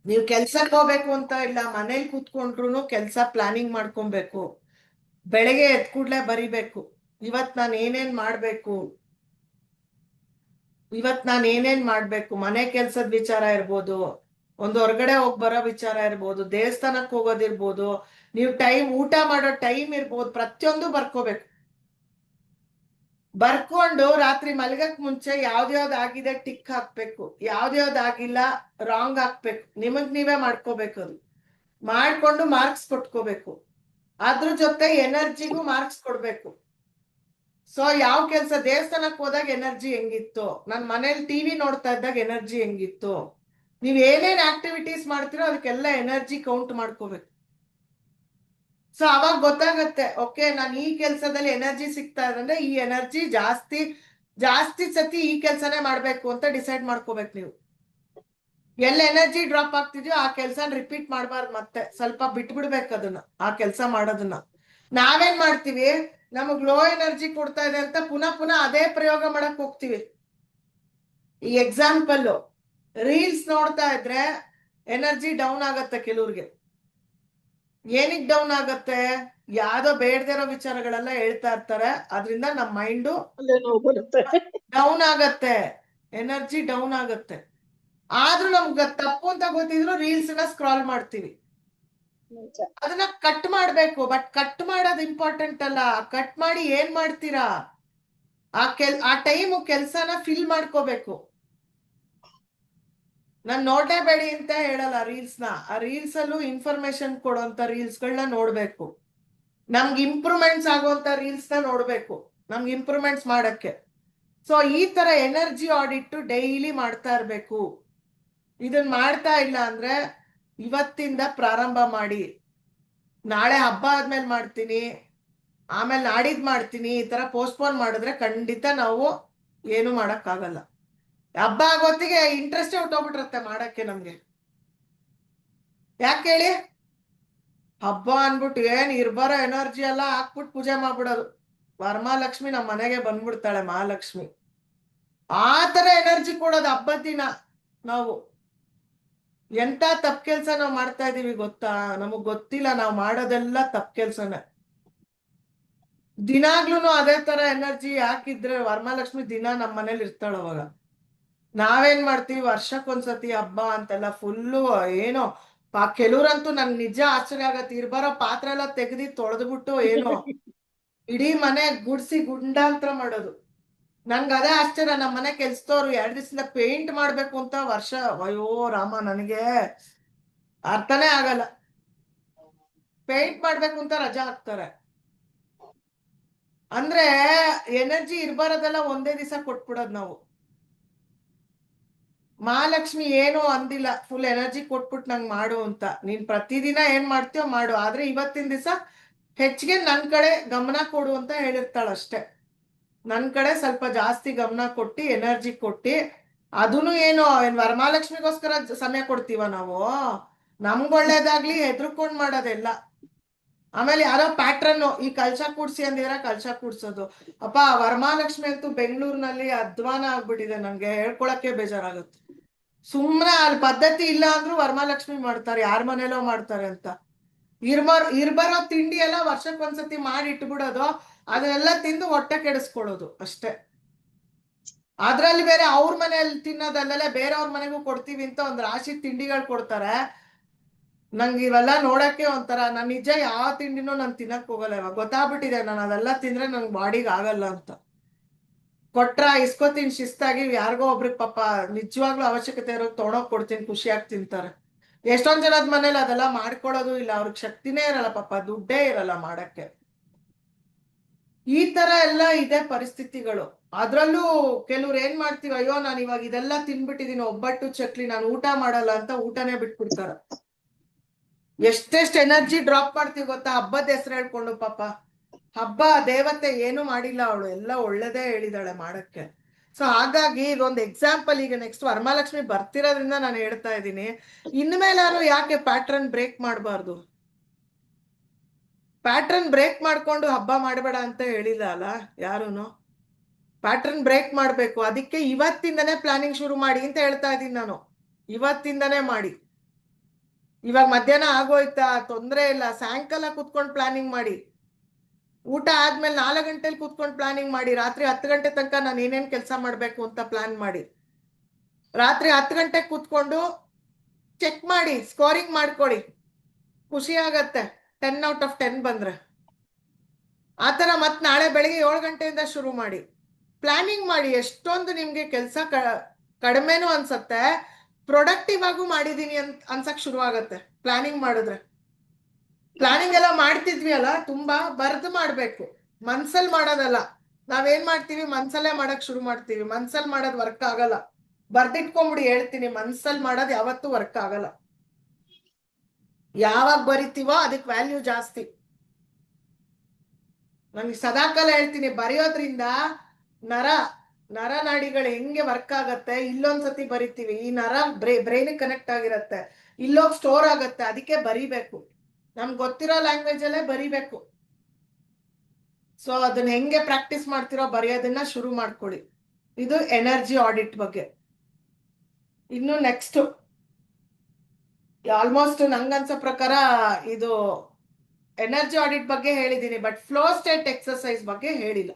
[SPEAKER 2] ನೀವು ಕೆಲ್ಸಕ್ಕೆ ಹೋಗ್ಬೇಕು ಅಂತ ಇಲ್ಲ, ಮನೇಲಿ ಕೂತ್ಕೊಂಡ್ರು ಕೆಲಸ ಪ್ಲಾನಿಂಗ್ ಮಾಡ್ಕೊಬೇಕು. ಬೆಳಗ್ಗೆ ಎದ್ ಕೂಡ್ಲೆ ಬರಿಬೇಕು, ಇವತ್ ನಾನು ಏನೇನ್ ಮಾಡ್ಬೇಕು. ಮನೆ ಕೆಲ್ಸದ ವಿಚಾರ ಇರ್ಬೋದು, ಒಂದು ಹೊರಗಡೆ ಹೋಗಿ ಬರೋ ವಿಚಾರ ಇರ್ಬೋದು, ದೇವಸ್ಥಾನಕ್ಕೆ ಹೋಗೋದಿರ್ಬೋದು, ನೀವು ಊಟ ಮಾಡೋ ಟೈಮ್ ಇರ್ಬೋದು, ಪ್ರತಿಯೊಂದು ಬರ್ಕೋಬೇಕು. ಬರ್ಕೊಂಡು ರಾತ್ರಿ ಮಲ್ಗಕ್ ಮುಂಚೆ ಯಾವ್ದ್ಯಾವ್ದು ಆಗಿದೆ ಟಿಕ್ ಹಾಕ್ಬೇಕು, ಯಾವ್ದ್ಯಾವ್ದು ಆಗಿಲ್ಲ ರಾಂಗ್ ಹಾಕ್ಬೇಕು. ನಿಮಗ್ ನೀವೇ ಮಾಡ್ಕೋಬೇಕು. ಅದು ಮಾಡ್ಕೊಂಡು ಮಾರ್ಕ್ಸ್ ಕೊಟ್ಕೋಬೇಕು. ಅದ್ರ ಜೊತೆ ಎನರ್ಜಿಗೂ ಮಾರ್ಕ್ಸ್ ಕೊಡ್ಬೇಕು. ಸೊ ಯಾವ ಕೆಲ್ಸ, ದೇವಸ್ಥಾನಕ್ಕೆ ಹೋದಾಗ ಎನರ್ಜಿ ಹೆಂಗಿತ್ತು, ನನ್ ಮನೇಲಿ ಟಿವಿ ನೋಡ್ತಾ ಇದ್ದಾಗ ಎನರ್ಜಿ ಹೆಂಗಿತ್ತು, ನೀವ್ ಏನೇನ್ ಆಕ್ಟಿವಿಟೀಸ್ ಮಾಡ್ತಿರೋ ಅದಕ್ಕೆಲ್ಲ ಎನರ್ಜಿ ಕೌಂಟ್ ಮಾಡ್ಕೋಬೇಕು. ಸೊ ಅವಾಗ ಗೊತ್ತಾಗತ್ತೆ, ಓಕೆ ನಾನು ಈ ಕೆಲ್ಸದಲ್ಲಿ ಎನರ್ಜಿ ಸಿಗ್ತಾ ಇದ್ರೆ ಈ ಎನರ್ಜಿ ಜಾಸ್ತಿ ಸತಿ ಈ ಕೆಲ್ಸನೇ ಮಾಡ್ಬೇಕು ಅಂತ ಡಿಸೈಡ್ ಮಾಡ್ಕೋಬೇಕು. ನೀವು ಎಲ್ಲ ಎನರ್ಜಿ ಡ್ರಾಪ್ ಆಗ್ತಿದ್ಯೋ ಆ ಕೆಲ್ಸ ರಿಪೀಟ್ ಮಾಡ್ಬಾರ್ದು, ಮತ್ತೆ ಸ್ವಲ್ಪ ಬಿಟ್ಬಿಡ್ಬೇಕು ಅದನ್ನ, ಆ ಕೆಲ್ಸ ಮಾಡೋದನ್ನ. ನಾವೇನ್ ಮಾಡ್ತೀವಿ, ನಮಗ್ ಲೋ ಎನರ್ಜಿ ಕೊಡ್ತಾ ಇದೆ ಅಂತ ಪುನಃ ಅದೇ ಪ್ರಯೋಗ ಮಾಡಕ್ ಹೋಗ್ತೀವಿ. ಈ ಎಕ್ಸಾಂಪಲ್, ರೀಲ್ಸ್ ನೋಡ್ತಾ ಇದ್ರೆ ಎನರ್ಜಿ ಡೌನ್ ಆಗತ್ತೆ ಕೆಲವ್ರಿಗೆ. ಏನಿಗ್ ಡೌನ್ ಆಗತ್ತೆ, ಯಾವ್ದೋ ಬೇಡದಿರೋ ವಿಚಾರಗಳೆಲ್ಲ ಹೇಳ್ತಾ ಇರ್ತಾರೆ, ಅದ್ರಿಂದ ನಮ್ಮ ಮೈಂಡು ಡೌನ್ ಆಗತ್ತೆ, ಎನರ್ಜಿ ಡೌನ್ ಆಗತ್ತೆ. ಆದ್ರೂ ನಮ್ಗ ತಪ್ಪು ಅಂತ ಗೊತ್ತಿದ್ರು ರೀಲ್ಸ್ ನ ಸ್ಕ್ರಾಲ್ ಮಾಡ್ತೀವಿ.
[SPEAKER 3] ನಿಜ.
[SPEAKER 2] ಅದನ್ನ ಕಟ್ ಮಾಡ್ಬೇಕು. ಬಟ್ ಕಟ್ ಮಾಡೋದು ಇಂಪಾರ್ಟೆಂಟ್ ಅಲ್ಲ. ಕಟ್ ಮಾಡಿ ಏನ್ ಮಾಡ್ತೀರಾ, ಆ ಟೈಮ್ ಕೆಲ್ಸನ ಫಿಲ್ ಮಾಡ್ಕೋಬೇಕು. ನಾನ್ ನೋಡಲೇಬೇಡಿ ಅಂತ ಹೇಳಲ್ಲ ರೀಲ್ಸ್ ನ. ಆ ರೀಲ್ಸ್ ಅಲ್ಲೂ ಇನ್ಫಾರ್ಮೇಶನ್ ಕೊಡುವಂತ ರೀಲ್ಸ್ ಗಳನ್ನ ನೋಡ್ಬೇಕು. ನಮ್ಗೆ ಇಂಪ್ರೂವ್ಮೆಂಟ್ಸ್ ಆಗುವಂತ ರೀಲ್ಸ್ ನ ನೋಡ್ಬೇಕು, ನಮ್ಗೆ ಇಂಪ್ರೂವ್ಮೆಂಟ್ಸ್ ಮಾಡಕ್ಕೆ. ಸೊ ಈ ತರ ಎನರ್ಜಿ ಆಡಿಟ್ ಡೈಲಿ ಮಾಡ್ತಾ ಇರ್ಬೇಕು. ಇದನ್ ಮಾಡ್ತಾ ಇಲ್ಲ ಅಂದ್ರೆ ಇವತ್ತಿಂದ ಪ್ರಾರಂಭ ಮಾಡಿ. ನಾಳೆ ಹಬ್ಬ ಆದ್ಮೇಲೆ ಮಾಡ್ತೀನಿ, ಆಮೇಲೆ ನಾಡಿದ್ ಮಾಡ್ತೀನಿ, ಈ ತರ ಪೋಸ್ಟ್ಪೋನ್ ಮಾಡಿದ್ರೆ ಖಂಡಿತ ನಾವು ಏನು ಮಾಡಕ್ಕಾಗಲ್ಲ. ಹಬ್ಬ ಆಗೋತ್ತಿಗೆ ಇಂಟ್ರೆಸ್ಟ್ ಹೊಟ್ಟೋಗ್ಬಿಟ್ಟಿರುತ್ತೆ ಮಾಡಕ್ಕೆ ನಮ್ಗೆ. ಯಾಕೆ ಹೇಳಿ? ಹಬ್ಬ ಅನ್ಬಿಟ್ಟು ಏನ್ ಇರ್ಬಾರೋ ಎನರ್ಜಿ ಎಲ್ಲ ಹಾಕ್ಬಿಟ್ಟು ಪೂಜೆ ಮಾಡ್ಬಿಡೋದು. ವರಮಹಾಲಕ್ಷ್ಮಿ ನಮ್ಮ ಮನೆಗೆ ಬಂದ್ಬಿಡ್ತಾಳೆ, ಮಹಾಲಕ್ಷ್ಮಿ. ಆ ತರ ಎನರ್ಜಿ ಕೊಡೋದು ಹಬ್ಬದ ದಿನ. ನಾವು ಎಂತ ತಪ್ಪು ಕೆಲ್ಸ ನಾವು ಮಾಡ್ತಾ ಇದೀವಿ ಗೊತ್ತಾ? ನಮಗ್ ಗೊತ್ತಿಲ್ಲ, ನಾವು ಮಾಡೋದೆಲ್ಲ ತಪ್ಪು ಕೆಲ್ಸನೇ. ದಿನಾಗ್ಲೂ ಅದೇ ತರ ಎನರ್ಜಿ ಹಾಕಿದ್ರೆ ವರಮಹಾಲಕ್ಷ್ಮಿ ದಿನ ನಮ್ಮ ಮನೇಲಿ ಇರ್ತಾಳ. ಅವಾಗ ನಾವೇನ್ ಮಾಡ್ತೀವಿ, ವರ್ಷಕ್ಕೊಂದ್ಸತಿ ಹಬ್ಬ ಅಂತೆಲ್ಲ ಫುಲ್ಲು ಏನೋ ಕೆಲವ್ರಂತೂ ನನ್ ನಿಜ ಆಶ್ಚರ್ಯ ಆಗತ್ತೆ, ಇರ್ಬಾರೋ ಪಾತ್ರೆ ಎಲ್ಲ ತೆಗ್ದಿ ತೊಳೆದ್ಬಿಟ್ಟು ಏನೋ ಇಡೀ ಮನೆ ಗುಡ್ಸಿ ಗುಂಡಾಂತರ ಮಾಡೋದು. ನನ್ಗ ಅದೇ ಆಶ್ಚರ್ಯ. ನಮ್ಮ ಮನೆ ಕೆಲ್ಸದವ್ರು 2 ದಿವಸದಿಂದ ಪೇಂಟ್ ಮಾಡ್ಬೇಕು ಅಂತ ವರ್ಷ, ಅಯ್ಯೋ ರಾಮ, ನನಗೆ ಅರ್ಥನೇ ಆಗಲ್ಲ. ಪೇಂಟ್ ಮಾಡ್ಬೇಕು ಅಂತ ರಜಾ ಹಾಕ್ತಾರೆ ಅಂದ್ರೆ ಎನರ್ಜಿ ಇರ್ಬಾರದೆಲ್ಲ ಒಂದೇ ದಿವಸ ಕೊಟ್ಬಿಡೋದು ನಾವು. ಮಹಾಲಕ್ಷ್ಮಿ ಏನು ಅಂದಿಲ್ಲ, ಫುಲ್ ಎನರ್ಜಿ ಕೊಟ್ಬಿಟ್ಟು ನಂಗೆ ಮಾಡು ಅಂತ. ನೀನ್ ಪ್ರತಿದಿನ ಏನ್ ಮಾಡ್ತೀಯೋ ಮಾಡು, ಆದ್ರೆ ಇವತ್ತಿನ ದಿವಸ ಹೆಚ್ಚಿಗೆ ನನ್ ಕಡೆ ಗಮನ ಕೊಡು ಅಂತ ಹೇಳಿರ್ತಾಳ ಅಷ್ಟೇ. ನನ್ ಕಡೆ ಸ್ವಲ್ಪ ಜಾಸ್ತಿ ಗಮನ ಕೊಟ್ಟಿ ಎನರ್ಜಿ ಕೊಟ್ಟಿ, ಅದನ್ನು ಏನು ವರಮಹಾಲಕ್ಷ್ಮಿಗೋಸ್ಕರ ಸಮಯ ಕೊಡ್ತೀವ ನಾವು? ನಮ್ಗ್ ಒಳ್ಳೇದಾಗ್ಲಿ ಹೆದರ್ಕೊಂಡ್ ಮಾಡೋದೆಲ್ಲ. ಆಮೇಲೆ ಯಾರೋ ಪ್ಯಾಟ್ರನ್, ಈ ಕಲ್ಶ ಕೂಡ್ಸಿ ಅಂದಿದ್ರೆ ಕಲ್ಶ ಕೂಡ್ಸೋದು. ಅಪ್ಪ ವರಮಹಾಲಕ್ಷ್ಮಿ ಅಂತೂ ಬೆಂಗಳೂರಿನಲ್ಲಿ ಅಧ್ವಾನ ಆಗ್ಬಿಟ್ಟಿದೆ, ನನ್ಗೆ ಹೇಳ್ಕೊಳಕ್ಕೆ ಬೇಜಾರಾಗುತ್ತೆ. ಸುಮ್ನೆ ಅಲ್ಲಿ ಪದ್ಧತಿ ಇಲ್ಲ ಅಂದ್ರೂ ವರಮಹಾಲಕ್ಷ್ಮಿ ಮಾಡ್ತಾರೆ, ಯಾರ ಮನೇಲೋ ಮಾಡ್ತಾರೆ ಅಂತ. ಇರ್ಬರೋ ತಿಂಡಿ ಎಲ್ಲ ವರ್ಷಕ್ಕೊಂದ್ಸತಿ ಮಾಡಿ ಇಟ್ಬಿಡೋದು, ಅದನ್ನೆಲ್ಲ ತಿಂದು ಹೊಟ್ಟೆ ಕೆಡಿಸ್ಕೊಳ್ಳೋದು ಅಷ್ಟೇ. ಅದ್ರಲ್ಲಿ ಬೇರೆ ಅವ್ರ ಮನೆಯಲ್ಲಿ ತಿನ್ನೋದಲ್ಲೇ ಬೇರೆಯವ್ರ ಮನೆಗೂ ಕೊಡ್ತೀವಿ ಅಂತ ಒಂದ್ ರಾಶಿ ತಿಂಡಿಗಳು ಕೊಡ್ತಾರೆ. ನಂಗೆ ಇವೆಲ್ಲ ನೋಡಕ್ಕೆ ಒಂಥರ, ನಾನ್ ನಿಜ ಯಾವ ತಿಂಡಿನೂ ನಾನು ತಿನ್ನಕ್ ಹೋಗಲ್ಲ. ಇವಾಗ ಗೊತ್ತಾಗ್ಬಿಟ್ಟಿದೆ, ನಾನು ಅದೆಲ್ಲ ತಿಂದ್ರೆ ನನ್ ಬಾಡಿಗೆ ಆಗಲ್ಲ ಅಂತ. ಕೊಟ್ರ ಇಸ್ಕೋತೀನಿ ಶಿಸ್ತಾಗಿ, ಯಾರಿಗೋ ಒಬ್ರಿಗೆ ಪಾಪ ನಿಜವಾಗ್ಲೂ ಅವಶ್ಯಕತೆ ಇರೋ ತೊಗೊಂಡೋಗ್ ಕೊಡ್ತೀನಿ, ಖುಷಿಯಾಗಿ ತಿಂತಾರೆ. ಎಷ್ಟೊಂದ್ ಜನದ ಮನೇಲಿ ಅದೆಲ್ಲ ಮಾಡ್ಕೊಳ್ಳೋದು ಇಲ್ಲ, ಅವ್ರಿಗೆ ಶಕ್ತಿನೇ ಇರಲ್ಲ, ಪಾಪ ದುಡ್ಡೇ ಇರಲ್ಲ ಮಾಡಕ್ಕೆ. ಈ ತರ ಎಲ್ಲ ಇದೆ ಪರಿಸ್ಥಿತಿಗಳು. ಅದ್ರಲ್ಲೂ ಕೆಲವ್ರು ಏನ್ ಮಾಡ್ತೀವಿ, ಅಯ್ಯೋ ನಾನು ಇವಾಗ ಇದೆಲ್ಲ ತಿನ್ಬಿಟ್ಟಿದೀನಿ, ಒಬ್ಬಟ್ಟು ಚಕ್ಲಿ, ನಾನು ಊಟ ಮಾಡಲ್ಲ ಅಂತ ಊಟನೇ ಬಿಟ್ಬಿಡ್ತಾರ. ಎಷ್ಟೆಷ್ಟು ಎನರ್ಜಿ ಡ್ರಾಪ್ ಮಾಡ್ತೀವಿ ಗೊತ್ತಾ ಹಬ್ಬದ ಹೆಸರು ಹೇಳ್ಕೊಂಡು. ಪಾಪ ಹಬ್ಬ ದೇವತೆ ಏನು ಮಾಡಿಲ್ಲ, ಅವಳು ಎಲ್ಲ ಒಳ್ಳೇದೇ ಹೇಳಿದಾಳೆ ಮಾಡಕ್ಕೆ. ಸೊ ಹಾಗಾಗಿ ಇದೊಂದು ಎಕ್ಸಾಂಪಲ್. ಈಗ ನೆಕ್ಸ್ಟ್ ವರಮಹಾಲಕ್ಷ್ಮಿ ಬರ್ತಿರೋದ್ರಿಂದ ನಾನು ಹೇಳ್ತಾ ಇದ್ದೀನಿ, ಇನ್ಮೇಲಾರು ಯಾಕೆ ಪ್ಯಾಟ್ರನ್ ಬ್ರೇಕ್ ಮಾಡಬಾರ್ದು? ಪ್ಯಾಟ್ರನ್ ಬ್ರೇಕ್ ಮಾಡ್ಕೊಂಡು ಹಬ್ಬ ಮಾಡಬೇಡ ಅಂತ ಹೇಳಿಲ್ಲ ಅಲ್ಲ ಯಾರುನು. ಪ್ಯಾಟ್ರನ್ ಬ್ರೇಕ್ ಮಾಡ್ಬೇಕು. ಅದಕ್ಕೆ ಇವತ್ತಿಂದನೇ ಪ್ಲಾನಿಂಗ್ ಶುರು ಮಾಡಿ ಅಂತ ಹೇಳ್ತಾ ಇದ್ದೀನಿ ನಾನು. ಇವತ್ತಿಂದನೇ ಮಾಡಿ. ಇವಾಗ ಮಧ್ಯಾಹ್ನ ಆಗೋಯ್ತಾ, ತೊಂದ್ರೆ ಇಲ್ಲ, ಸಾಯಂಕಾಲ ಕುತ್ಕೊಂಡು ಪ್ಲಾನಿಂಗ್ ಮಾಡಿ. ಊಟ ಆದ್ಮೇಲೆ 4 ಗಂಟೆಲಿ ಕುತ್ಕೊಂಡು ಪ್ಲಾನಿಂಗ್ ಮಾಡಿ. ರಾತ್ರಿ 10 ಗಂಟೆ ತನಕ ನಾನು ಏನೇನ್ ಕೆಲಸ ಮಾಡ್ಬೇಕು ಅಂತ ಪ್ಲಾನ್ ಮಾಡಿ. ರಾತ್ರಿ 10 ಗಂಟೆಗೆ ಕುತ್ಕೊಂಡು ಚೆಕ್ ಮಾಡಿ, ಸ್ಕೋರಿಂಗ್ ಮಾಡ್ಕೊಳ್ಳಿ, ಖುಷಿ ಆಗತ್ತೆ 10 ಔಟ್ ಆಫ್ 10 ಬಂದ್ರೆ. ಆತರ ಮತ್ ನಾಳೆ ಬೆಳಿಗ್ಗೆ 7 ಗಂಟೆಯಿಂದ ಶುರು ಮಾಡಿ ಪ್ಲಾನಿಂಗ್ ಮಾಡಿ. ಎಷ್ಟೊಂದು ನಿಮ್ಗೆ ಕೆಲಸ ಕಡಿಮೆನೂ ಅನ್ಸತ್ತೆ, ಪ್ರೊಡಕ್ಟಿವ್ ಆಗು ಮಾಡಿದೀನಿ ಅಂತ ಅನ್ಸಕ್ ಶುರು ಆಗತ್ತೆ ಪ್ಲಾನಿಂಗ್ ಮಾಡಿದ್ರೆ. ಪ್ಲಾನಿಂಗ್ ಎಲ್ಲ ಮಾಡ್ತಿದ್ವಿ ಅಲ್ಲ, ತುಂಬಾ ಬರ್ದು ಮಾಡ್ಬೇಕು, ಮನ್ಸಲ್ ಮಾಡೋದಲ್ಲ. ನಾವೇನ್ ಮಾಡ್ತೀವಿ, ಮನ್ಸಲ್ಲೇ ಮಾಡಕ್ ಶುರು ಮಾಡ್ತೀವಿ. ಮನ್ಸಲ್ ಮಾಡೋದ್ ವರ್ಕ್ ಆಗಲ್ಲ. ಬರ್ದಿಟ್ಕೊಂಬಿಡಿ, ಹೇಳ್ತೀನಿ, ಮನ್ಸಲ್ ಮಾಡೋದ್ ಯಾವತ್ತೂ ವರ್ಕ್ ಆಗಲ್ಲ. ಯಾವಾಗ ಬರಿತೀವೋ ಅದಕ್ಕೆ ವ್ಯಾಲ್ಯೂ ಜಾಸ್ತಿ. ನನ್ಗೆ ಸದಾಕಾಲ ಹೇಳ್ತೀನಿ, ಬರೆಯೋದ್ರಿಂದ ನರನಾಡಿಗಳು ಹೆಂಗೆ ವರ್ಕ್ ಆಗತ್ತೆ. ಇಲ್ಲೊಂದ್ಸತಿ ಬರಿತೀವಿ, ಈ ನರ ಬ್ರೈನ್ ಕನೆಕ್ಟ್ ಆಗಿರತ್ತೆ, ಇಲ್ಲೋಗ್ ಸ್ಟೋರ್ ಆಗತ್ತೆ. ಅದಕ್ಕೆ ಬರಿಬೇಕು, ನಮ್ಗೆ ಗೊತ್ತಿರೋ ಲ್ಯಾಂಗ್ವೇಜ್ ಅಲ್ಲೇ ಬರಿಬೇಕು. ಸೊ ಅದನ್ನ ಹೆಂಗೆ ಪ್ರಾಕ್ಟೀಸ್ ಮಾಡ್ತಿರೋ ಬರೆಯೋದನ್ನ ಶುರು ಮಾಡ್ಕೊಳ್ಳಿ. ಇದು ಎನರ್ಜಿ ಆಡಿಟ್ ಬಗ್ಗೆ. ಇನ್ನು ನೆಕ್ಸ್ಟ್ ಆಲ್ಮೋಸ್ಟ್ ನಂಗನ್ಸೋ ಪ್ರಕಾರ ಇದು ಎನರ್ಜಿ ಆಡಿಟ್ ಬಗ್ಗೆ ಹೇಳಿದೀನಿ, ಬಟ್ ಫ್ಲೋ ಸ್ಟೇಟ್ ಎಕ್ಸರ್ಸೈಸ್ ಬಗ್ಗೆ ಹೇಳಿಲ್ಲ.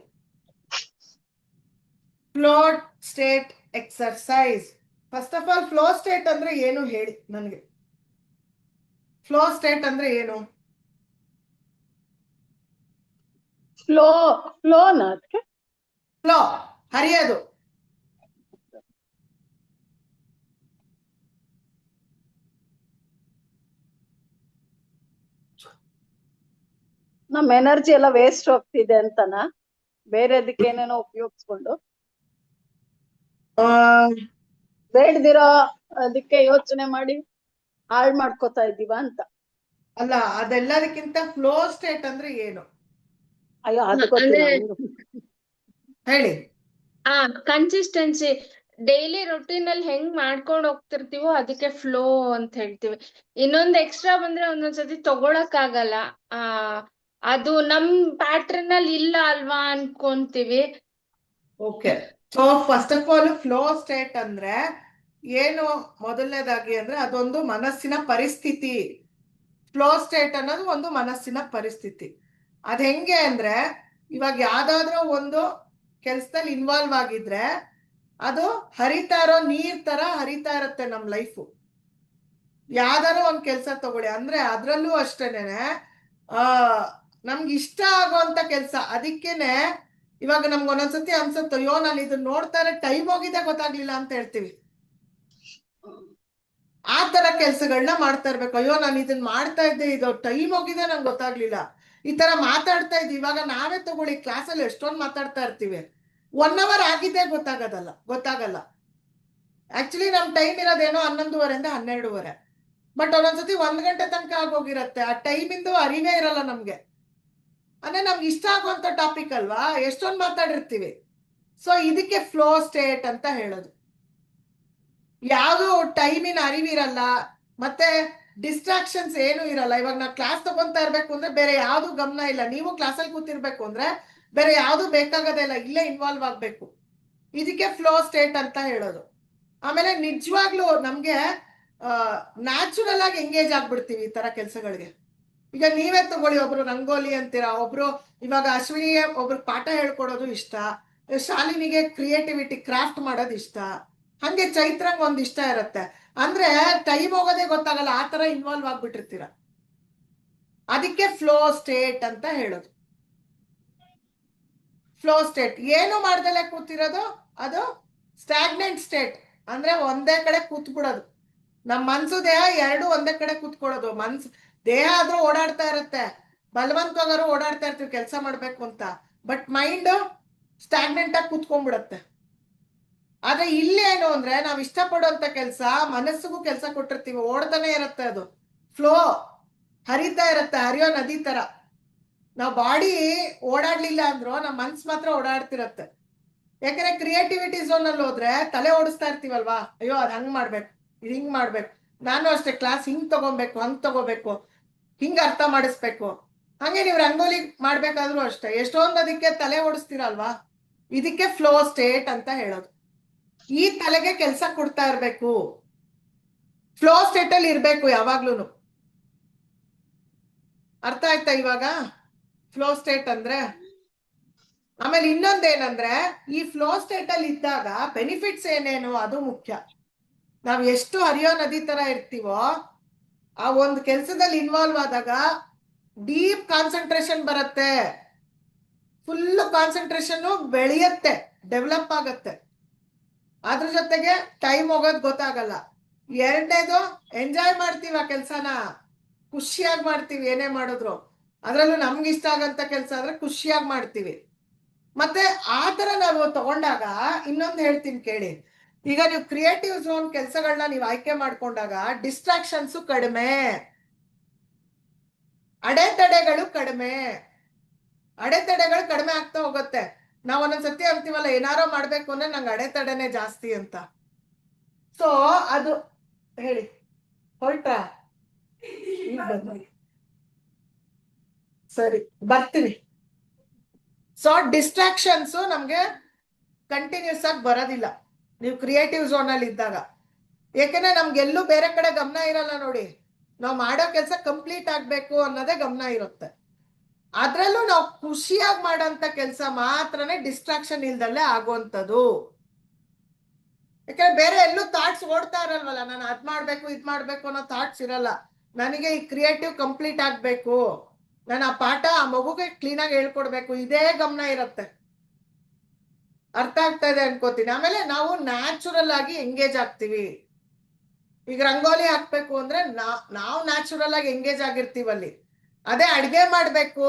[SPEAKER 2] Flow state exercise, first of all flow state ಅಂದ್ರೆ ಏನು ಹೇಳಿ ನನಗೆ. ಫ್ಲೋ ಸ್ಟೇಟ್ ಅಂದ್ರೆ ಏನು?
[SPEAKER 3] ಫ್ಲೋನಾ ಅದಕ್ಕೆ?
[SPEAKER 2] ಫ್ಲೋ ಹರಿಯೋದು.
[SPEAKER 3] ನಮ್ ಎನರ್ಜಿ ಎಲ್ಲ ವೇಸ್ಟ್ ಹೋಗ್ತಿದೆ ಅಂತನಾ? ಬೇರೆದಕ್ಕೆ ಏನೇನೋ ಉಪಯೋಗಿಸ್ಕೊಂಡು
[SPEAKER 2] ಆ,
[SPEAKER 3] ಬೇಡದಿರೋ ಅದಕ್ಕೆ ಯೋಚನೆ ಮಾಡಿ ಹಾಳ್ ಮಾಡ್ಕೋತಾ ಇದೀವ ಅಂತ.
[SPEAKER 2] ಅಲ್ಲ, ಅದೆಲ್ಲದಕ್ಕಿಂತ ಫ್ಲೋ ಸ್ಟೇಟ್ ಅಂದ್ರೆ ಏನು
[SPEAKER 3] ಅಯ್ಯೋ ಅದು ಗೊತ್ತಿಲ್ಲ ನಂಗೆ.
[SPEAKER 2] ಹೇಳಿ.
[SPEAKER 4] ಕನ್ಸಿಸ್ಟೆನ್ಸಿ ಡೈಲಿ ರೊಟೀನ್ ಅಲ್ಲಿ ಹೆಂಗ್ ಮಾಡ್ಕೊಂಡು ಹೋಗ್ತಿರ್ತೀವೋ ಅದಕ್ಕೆ ಫ್ಲೋ ಅಂತ ಹೇಳ್ತೀವಿ. ಇನ್ನೊಂದ್ ಎಕ್ಸ್ಟ್ರಾ ಬಂದ್ರೆ ಒಂದೊಂದ್ಸತಿ ತಗೊಳಕ್ ಆಗಲ್ಲ. ಆ ಅದು ನಮ್ ಪ್ಯಾಟ್ರನ್ ಅಲ್ಲಿ ಇಲ್ಲ ಅಲ್ವಾ ಅನ್ಕೊಂತೀವಿ.
[SPEAKER 2] Okay, so first of all flow state ಅಂದ್ರೆ ಏನು? ಮೊದಲನೇದಾಗಿ ಅಂದ್ರೆ ಅದೊಂದು ಮನಸ್ಸಿನ ಪರಿಸ್ಥಿತಿ. ಫ್ಲೋ ಸ್ಟೇಟ್ ಅನ್ನೋದು ಒಂದು ಮನಸ್ಸಿನ ಪರಿಸ್ಥಿತಿ. ಅದ್ ಹೆಂಗೆ ಅಂದ್ರೆ, ಇವಾಗ ಯಾವ್ದಾದ್ರೂ ಒಂದು ಕೆಲ್ಸದಲ್ಲಿ ಇನ್ವಾಲ್ವ್ ಆಗಿದ್ರೆ ಅದು ಹರಿತಾ ಇರೋ ನೀರ್ ತರ ಹರಿತಾ ಇರುತ್ತೆ ನಮ್ ಲೈಫು. ಯಾವ್ದಾರು ಒಂದ್ ಕೆಲ್ಸ ತಗೊಳ್ಳಿ, ಅಂದ್ರೆ ಅದ್ರಲ್ಲೂ ಅಷ್ಟೇನೆ ನಮ್ಗೆ ಇಷ್ಟ ಆಗುವಂತ ಕೆಲ್ಸ. ಅದಕ್ಕೇನೆ ಇವಾಗ ನಮ್ಗೆ ಒಂದೊಂದ್ಸತಿ ಅನ್ಸುತ್ತೆ, ಅಯ್ಯೋ ನಾನು ಇದನ್ನ ನೋಡ್ತಾರೆ ಟೈಮ್ ಹೋಗಿದೆ ಗೊತ್ತಾಗ್ಲಿಲ್ಲ ಅಂತ ಹೇಳ್ತೀವಿ. ಆ ತರ ಕೆಲ್ಸಗಳನ್ನ ಮಾಡ್ತಾ ಇರ್ಬೇಕು. ಅಯ್ಯೋ ನಾನು ಇದನ್ನ ಮಾಡ್ತಾ ಇದ್ದೆ, ಇದು ಟೈಮ್ ಹೋಗಿದೆ ನಂಗೆ ಗೊತ್ತಾಗ್ಲಿಲ್ಲ. ಈ ತರ ಮಾತಾಡ್ತಾ ಇದ್ವಿ. ಇವಾಗ ನಾವೇ ತಗೊಳ್ಳಿ, ಕ್ಲಾಸಲ್ಲಿ ಎಷ್ಟೊಂದು ಮಾತಾಡ್ತಾ ಇರ್ತೀವಿ, 1 hour ಆಗಿದೆ ಗೊತ್ತಾಗಲ್ಲ. ಆಕ್ಚುಲಿ ನಮ್ ಟೈಮ್ ಇರೋದೇನೋ 11:30 12:30, ಬಟ್ ಒಂದೊಂದ್ಸತಿ 1 ಗಂಟೆ ತನಕ ಆಗೋಗಿರತ್ತೆ. ಆ ಟೈಮಿಂದು ಅರಿವೇ ಇರಲ್ಲ ನಮ್ಗೆ. ಅಂದ್ರೆ ನಮ್ಗೆ ಇಷ್ಟ ಆಗುವಂತ ಟಾಪಿಕ್ ಅಲ್ವಾ, ಎಷ್ಟೊಂದು ಮಾತಾಡಿರ್ತೀವಿ. ಸೊ ಇದಕ್ಕೆ ಫ್ಲೋ ಸ್ಟೇಟ್ ಅಂತ ಹೇಳೋದು. ಯಾವುದು ಟೈಮಿನ ಅರಿವಿರಲ್ಲ, ಮತ್ತೆ ಡಿಸ್ಟ್ರಾಕ್ಷನ್ಸ್ ಏನು ಇರಲ್ಲ. ಇವಾಗ ನಾವು ಕ್ಲಾಸ್ ತಗೊಂತಾ ಇರ್ಬೇಕು ಅಂದ್ರೆ ಬೇರೆ ಯಾವ್ದು ಗಮನ ಇಲ್ಲ. ನೀವು ಕ್ಲಾಸಲ್ಲಿ ಕೂತಿರ್ಬೇಕು ಅಂದ್ರೆ ಬೇರೆ ಯಾವ್ದು ಬೇಕಾಗದೇ ಇಲ್ಲ, ಇಲ್ಲೇ ಇನ್ವಾಲ್ವ್ ಆಗ್ಬೇಕು. ಇದಕ್ಕೆ ಫ್ಲೋ ಸ್ಟೇಟ್ ಅಂತ ಹೇಳೋದು. ಆಮೇಲೆ ನಿಜವಾಗ್ಲೂ ನಮ್ಗೆ ನ್ಯಾಚುರಲ್ ಆಗಿ ಎಂಗೇಜ್ ಆಗ್ಬಿಡ್ತೀವಿ ಈ ತರ ಕೆಲ್ಸಗಳಿಗೆ. ಈಗ ನೀವೇ ತಗೊಳ್ಳಿ, ಒಬ್ರು ರಂಗೋಲಿ ಅಂತೀರಾ, ಒಬ್ರು ಇವಾಗ ಅಶ್ವಿನಿಗೆ ಒಬ್ರು ಪಾಠ ಹೇಳ್ಕೊಡೋದು ಇಷ್ಟ, ಶಾಲಿನಿಗೆ ಕ್ರಿಯೇಟಿವಿಟಿ ಕ್ರಾಫ್ಟ್ ಮಾಡೋದು ಇಷ್ಟ, ಹಂಗೆ ಚೈತ್ರಂಗ್ ಒಂದ್ ಇಷ್ಟ ಇರುತ್ತೆ. ಅಂದ್ರೆ ಟೈಮ್ ಹೋಗೋದೇ ಗೊತ್ತಾಗಲ್ಲ, ಆ ತರ ಇನ್ವಾಲ್ವ್ ಆಗ್ಬಿಟ್ಟಿರ್ತೀರ. ಅದಕ್ಕೆ ಫ್ಲೋ ಸ್ಟೇಟ್ ಅಂತ ಹೇಳೋದು. ಫ್ಲೋ ಸ್ಟೇಟ್ ಏನು ಮಾಡ್ದಲೆ ಕೂತಿರೋದು, ಅದು ಸ್ಟಾಗ್ನೆಂಟ್ ಸ್ಟೇಟ್. ಅಂದ್ರೆ ಒಂದೇ ಕಡೆ ಕೂತ್ಬಿಡೋದು. ನಮ್ ಮನ್ಸು ದೇಹ ಎರಡು ಒಂದೇ ಕಡೆ ಕೂತ್ಕೊಳ್ಳೋದು. ದೇಹ ಆದ್ರೂ ಓಡಾಡ್ತಾ ಇರುತ್ತೆ, ಬಲವಂತವಾಗಾರು ಓಡಾಡ್ತಾ ಇರ್ತೀವಿ ಕೆಲಸ ಮಾಡ್ಬೇಕು ಅಂತ, ಬಟ್ ಮೈಂಡ್ ಸ್ಟಾಗ್ನೆಂಟ್ ಆಗಿ ಕೂತ್ಕೊಂಡ್ಬಿಡತ್ತೆ. ಆದ್ರೆ ಇಲ್ಲೇನು ಅಂದ್ರೆ ನಾವ್ ಇಷ್ಟಪಡುವಂತ ಕೆಲ್ಸ, ಮನಸ್ಸಿಗೂ ಕೆಲ್ಸ ಕೊಟ್ಟಿರ್ತೀವಿ, ಓಡ್ತಾನೆ ಇರುತ್ತೆ. ಅದು ಫ್ಲೋ ಹರಿತಾ ಇರುತ್ತೆ, ಹರಿಯೋ ನದಿ ತರ. ನಾವ್ ಬಾಡಿ ಓಡಾಡ್ಲಿಲ್ಲ ಅಂದ್ರೂ ನಮ್ ಮನ್ಸ್ ಮಾತ್ರ ಓಡಾಡ್ತಿರತ್ತೆ. ಯಾಕಂದ್ರೆ ಕ್ರಿಯೇಟಿವಿಟಿ ಝೋನ್ ಅಲ್ಲಿ ಹೋದ್ರೆ ತಲೆ ಓಡಿಸ್ತಾ ಇರ್ತೀವಲ್ವಾ, ಅಯ್ಯೋ ಅದ್ ಹಂಗ್ ಮಾಡ್ಬೇಕು, ಇದು ಹಿಂಗ್ ಮಾಡ್ಬೇಕು, ನಾನು ಅಷ್ಟೇ ಕ್ಲಾಸ್ ಹಿಂಗ್ ತಗೋಬೇಕು, ಹಂಗ್ ತಗೋಬೇಕು, ಹಿಂಗ್ ಅರ್ಥ ಮಾಡಿಸ್ಬೇಕು. ಹಂಗೆ ನೀವು ರಂಗೋಲಿ ಮಾಡ್ಬೇಕಾದ್ರೂ ಅಷ್ಟೇ ಎಷ್ಟೊಂದು ಅದಕ್ಕೆ ತಲೆ ಓಡಿಸ್ತೀರಲ್ವಾ. ಇದಕ್ಕೆ ಫ್ಲೋ ಸ್ಟೇಟ್ ಅಂತ ಹೇಳೋದು. ಈ ತಲೆಗೆ ಕೆಲಸ ಕೊಡ್ತಾ ಇರ್ಬೇಕು, ಫ್ಲೋ ಸ್ಟೇಟ್ ಅಲ್ಲಿ ಇರ್ಬೇಕು ಯಾವಾಗ್ಲೂನು. ಅರ್ಥ ಆಯ್ತಾ ಇವಾಗ ಫ್ಲೋ ಸ್ಟೇಟ್ ಅಂದ್ರೆ? ಆಮೇಲೆ ಇನ್ನೊಂದೇನಂದ್ರೆ, ಈ ಫ್ಲೋ ಸ್ಟೇಟ್ ಅಲ್ಲಿ ಇದ್ದಾಗ ಬೆನಿಫಿಟ್ಸ್ ಏನೇನು ಅದು ಮುಖ್ಯ. ನಾವ್ ಎಷ್ಟು ಹರಿಯೋ ನದಿ ತರ ಇರ್ತೀವೋ, ಆ ಒಂದು ಕೆಲ್ಸದಲ್ಲಿ ಇನ್ವಾಲ್ವ್ ಆದಾಗ ಡೀಪ್ ಕಾನ್ಸಂಟ್ರೇಷನ್ ಬರುತ್ತೆ, ಫುಲ್ ಕಾನ್ಸಂಟ್ರೇಷನ್ ಬೆಳೆಯತ್ತೆ, ಡೆವಲಪ್ ಆಗತ್ತೆ. ಅದ್ರ ಜೊತೆಗೆ ಟೈಮ್ ಹೋಗೋದ್ ಗೊತ್ತಾಗಲ್ಲ. ಎರಡನೇದು, ಎಂಜಾಯ್ ಮಾಡ್ತೀವಿ ಆ ಕೆಲ್ಸನ, ಖುಷಿಯಾಗಿ ಮಾಡ್ತೀವಿ ಏನೇ ಮಾಡಿದ್ರು. ಅದ್ರಲ್ಲೂ ನಮ್ಗೆ ಇಷ್ಟ ಆಗಂತ ಕೆಲ್ಸ ಆದ್ರೆ ಖುಷಿಯಾಗಿ ಮಾಡ್ತೀವಿ. ಮತ್ತೆ ಆ ತರ ನಾವು ತಗೊಂಡಾಗ ಇನ್ನೊಂದು ಹೇಳ್ತೀನಿ ಕೇಳಿ. ಈಗ ನೀವು ಕ್ರಿಯೇಟಿವ್ ಝೋನ್ ಕೆಲ್ಸಗಳನ್ನ ನೀವು ಆಯ್ಕೆ ಮಾಡ್ಕೊಂಡಾಗ ಡಿಸ್ಟ್ರಾಕ್ಷನ್ಸ್ ಕಡಿಮೆ, ಅಡೆತಡೆಗಳು ಕಡಿಮೆ ಆಗ್ತಾ ಹೋಗುತ್ತೆ. ನಾವ್ ಒಂದೊಂದ್ಸತಿ ಅಂತೀವಲ್ಲ, ಏನಾರೋ ಮಾಡ್ಬೇಕು ಅಂದ್ರೆ ನಂಗೆ ಅಡೆತಡೆನೆ ಜಾಸ್ತಿ ಅಂತ. ಸೊ ಅದು ಹೇಳಿ ಹೊರಟ್ರಾ? ಸರಿ, ಬರ್ತೀನಿ. ಸೊ ಡಿಸ್ಟ್ರಾಕ್ಷನ್ಸ್ ನಮ್ಗೆ ಕಂಟಿನ್ಯೂಸ್ ಆಗಿ ಬರೋದಿಲ್ಲ ನೀವು ಕ್ರಿಯೇಟಿವ್ ಝೋನ್ ಅಲ್ಲಿ ಇದ್ದಾಗ. ಯಾಕಂದ್ರೆ ನಮ್ಗೆಲ್ಲೂ ಬೇರೆ ಕಡೆ ಗಮನ ಇರಲ್ಲ ನೋಡಿ, ನಾವು ಮಾಡೋ ಕೆಲಸ ಕಂಪ್ಲೀಟ್ ಆಗ್ಬೇಕು ಅನ್ನೋದೇ ಗಮನ ಇರುತ್ತೆ. ಅದ್ರಲ್ಲೂ ನಾವು ಖುಷಿಯಾಗಿ ಮಾಡೋಂಥ ಕೆಲಸ ಮಾತ್ರನೇ ಡಿಸ್ಟ್ರಾಕ್ಷನ್ ಇಲ್ದಲ್ಲೇ ಆಗುವಂಥದ್ದು. ಯಾಕಂದ್ರೆ ಬೇರೆ ಎಲ್ಲೂ ಥಾಟ್ಸ್ ಓಡ್ತಾ ಇರಲ್ವಲ್ಲ, ನಾನು ಅದ್ ಮಾಡ್ಬೇಕು ಇದ್ ಮಾಡ್ಬೇಕು ಅನ್ನೋ ಥಾಟ್ಸ್ ಇರಲ್ಲ. ನನಗೆ ಈ ಕ್ರಿಯೇಟಿವ್ ಕಂಪ್ಲೀಟ್ ಆಗ್ಬೇಕು, ನಾನು ಆ ಪಾಠ ಆ ಮಗುಗೆ ಕ್ಲೀನಾಗಿ ಹೇಳ್ಕೊಡ್ಬೇಕು, ಇದೇ ಗಮನ ಇರುತ್ತೆ. ಅರ್ಥ ಆಗ್ತಾ ಇದೆ ಅನ್ಕೋತೀನಿ. ಆಮೇಲೆ ನಾವು ನ್ಯಾಚುರಲ್ ಆಗಿ ಎಂಗೇಜ್ ಆಗ್ತೀವಿ. ಈಗ ರಂಗೋಲಿ ಹಾಕ್ಬೇಕು ಅಂದ್ರೆ ನಾವು ನ್ಯಾಚುರಲ್ ಆಗಿ ಎಂಗೇಜ್ ಆಗಿರ್ತೀವಲ್ಲಿ. ಅದೇ ಅಡ್ಗೆ ಮಾಡ್ಬೇಕು,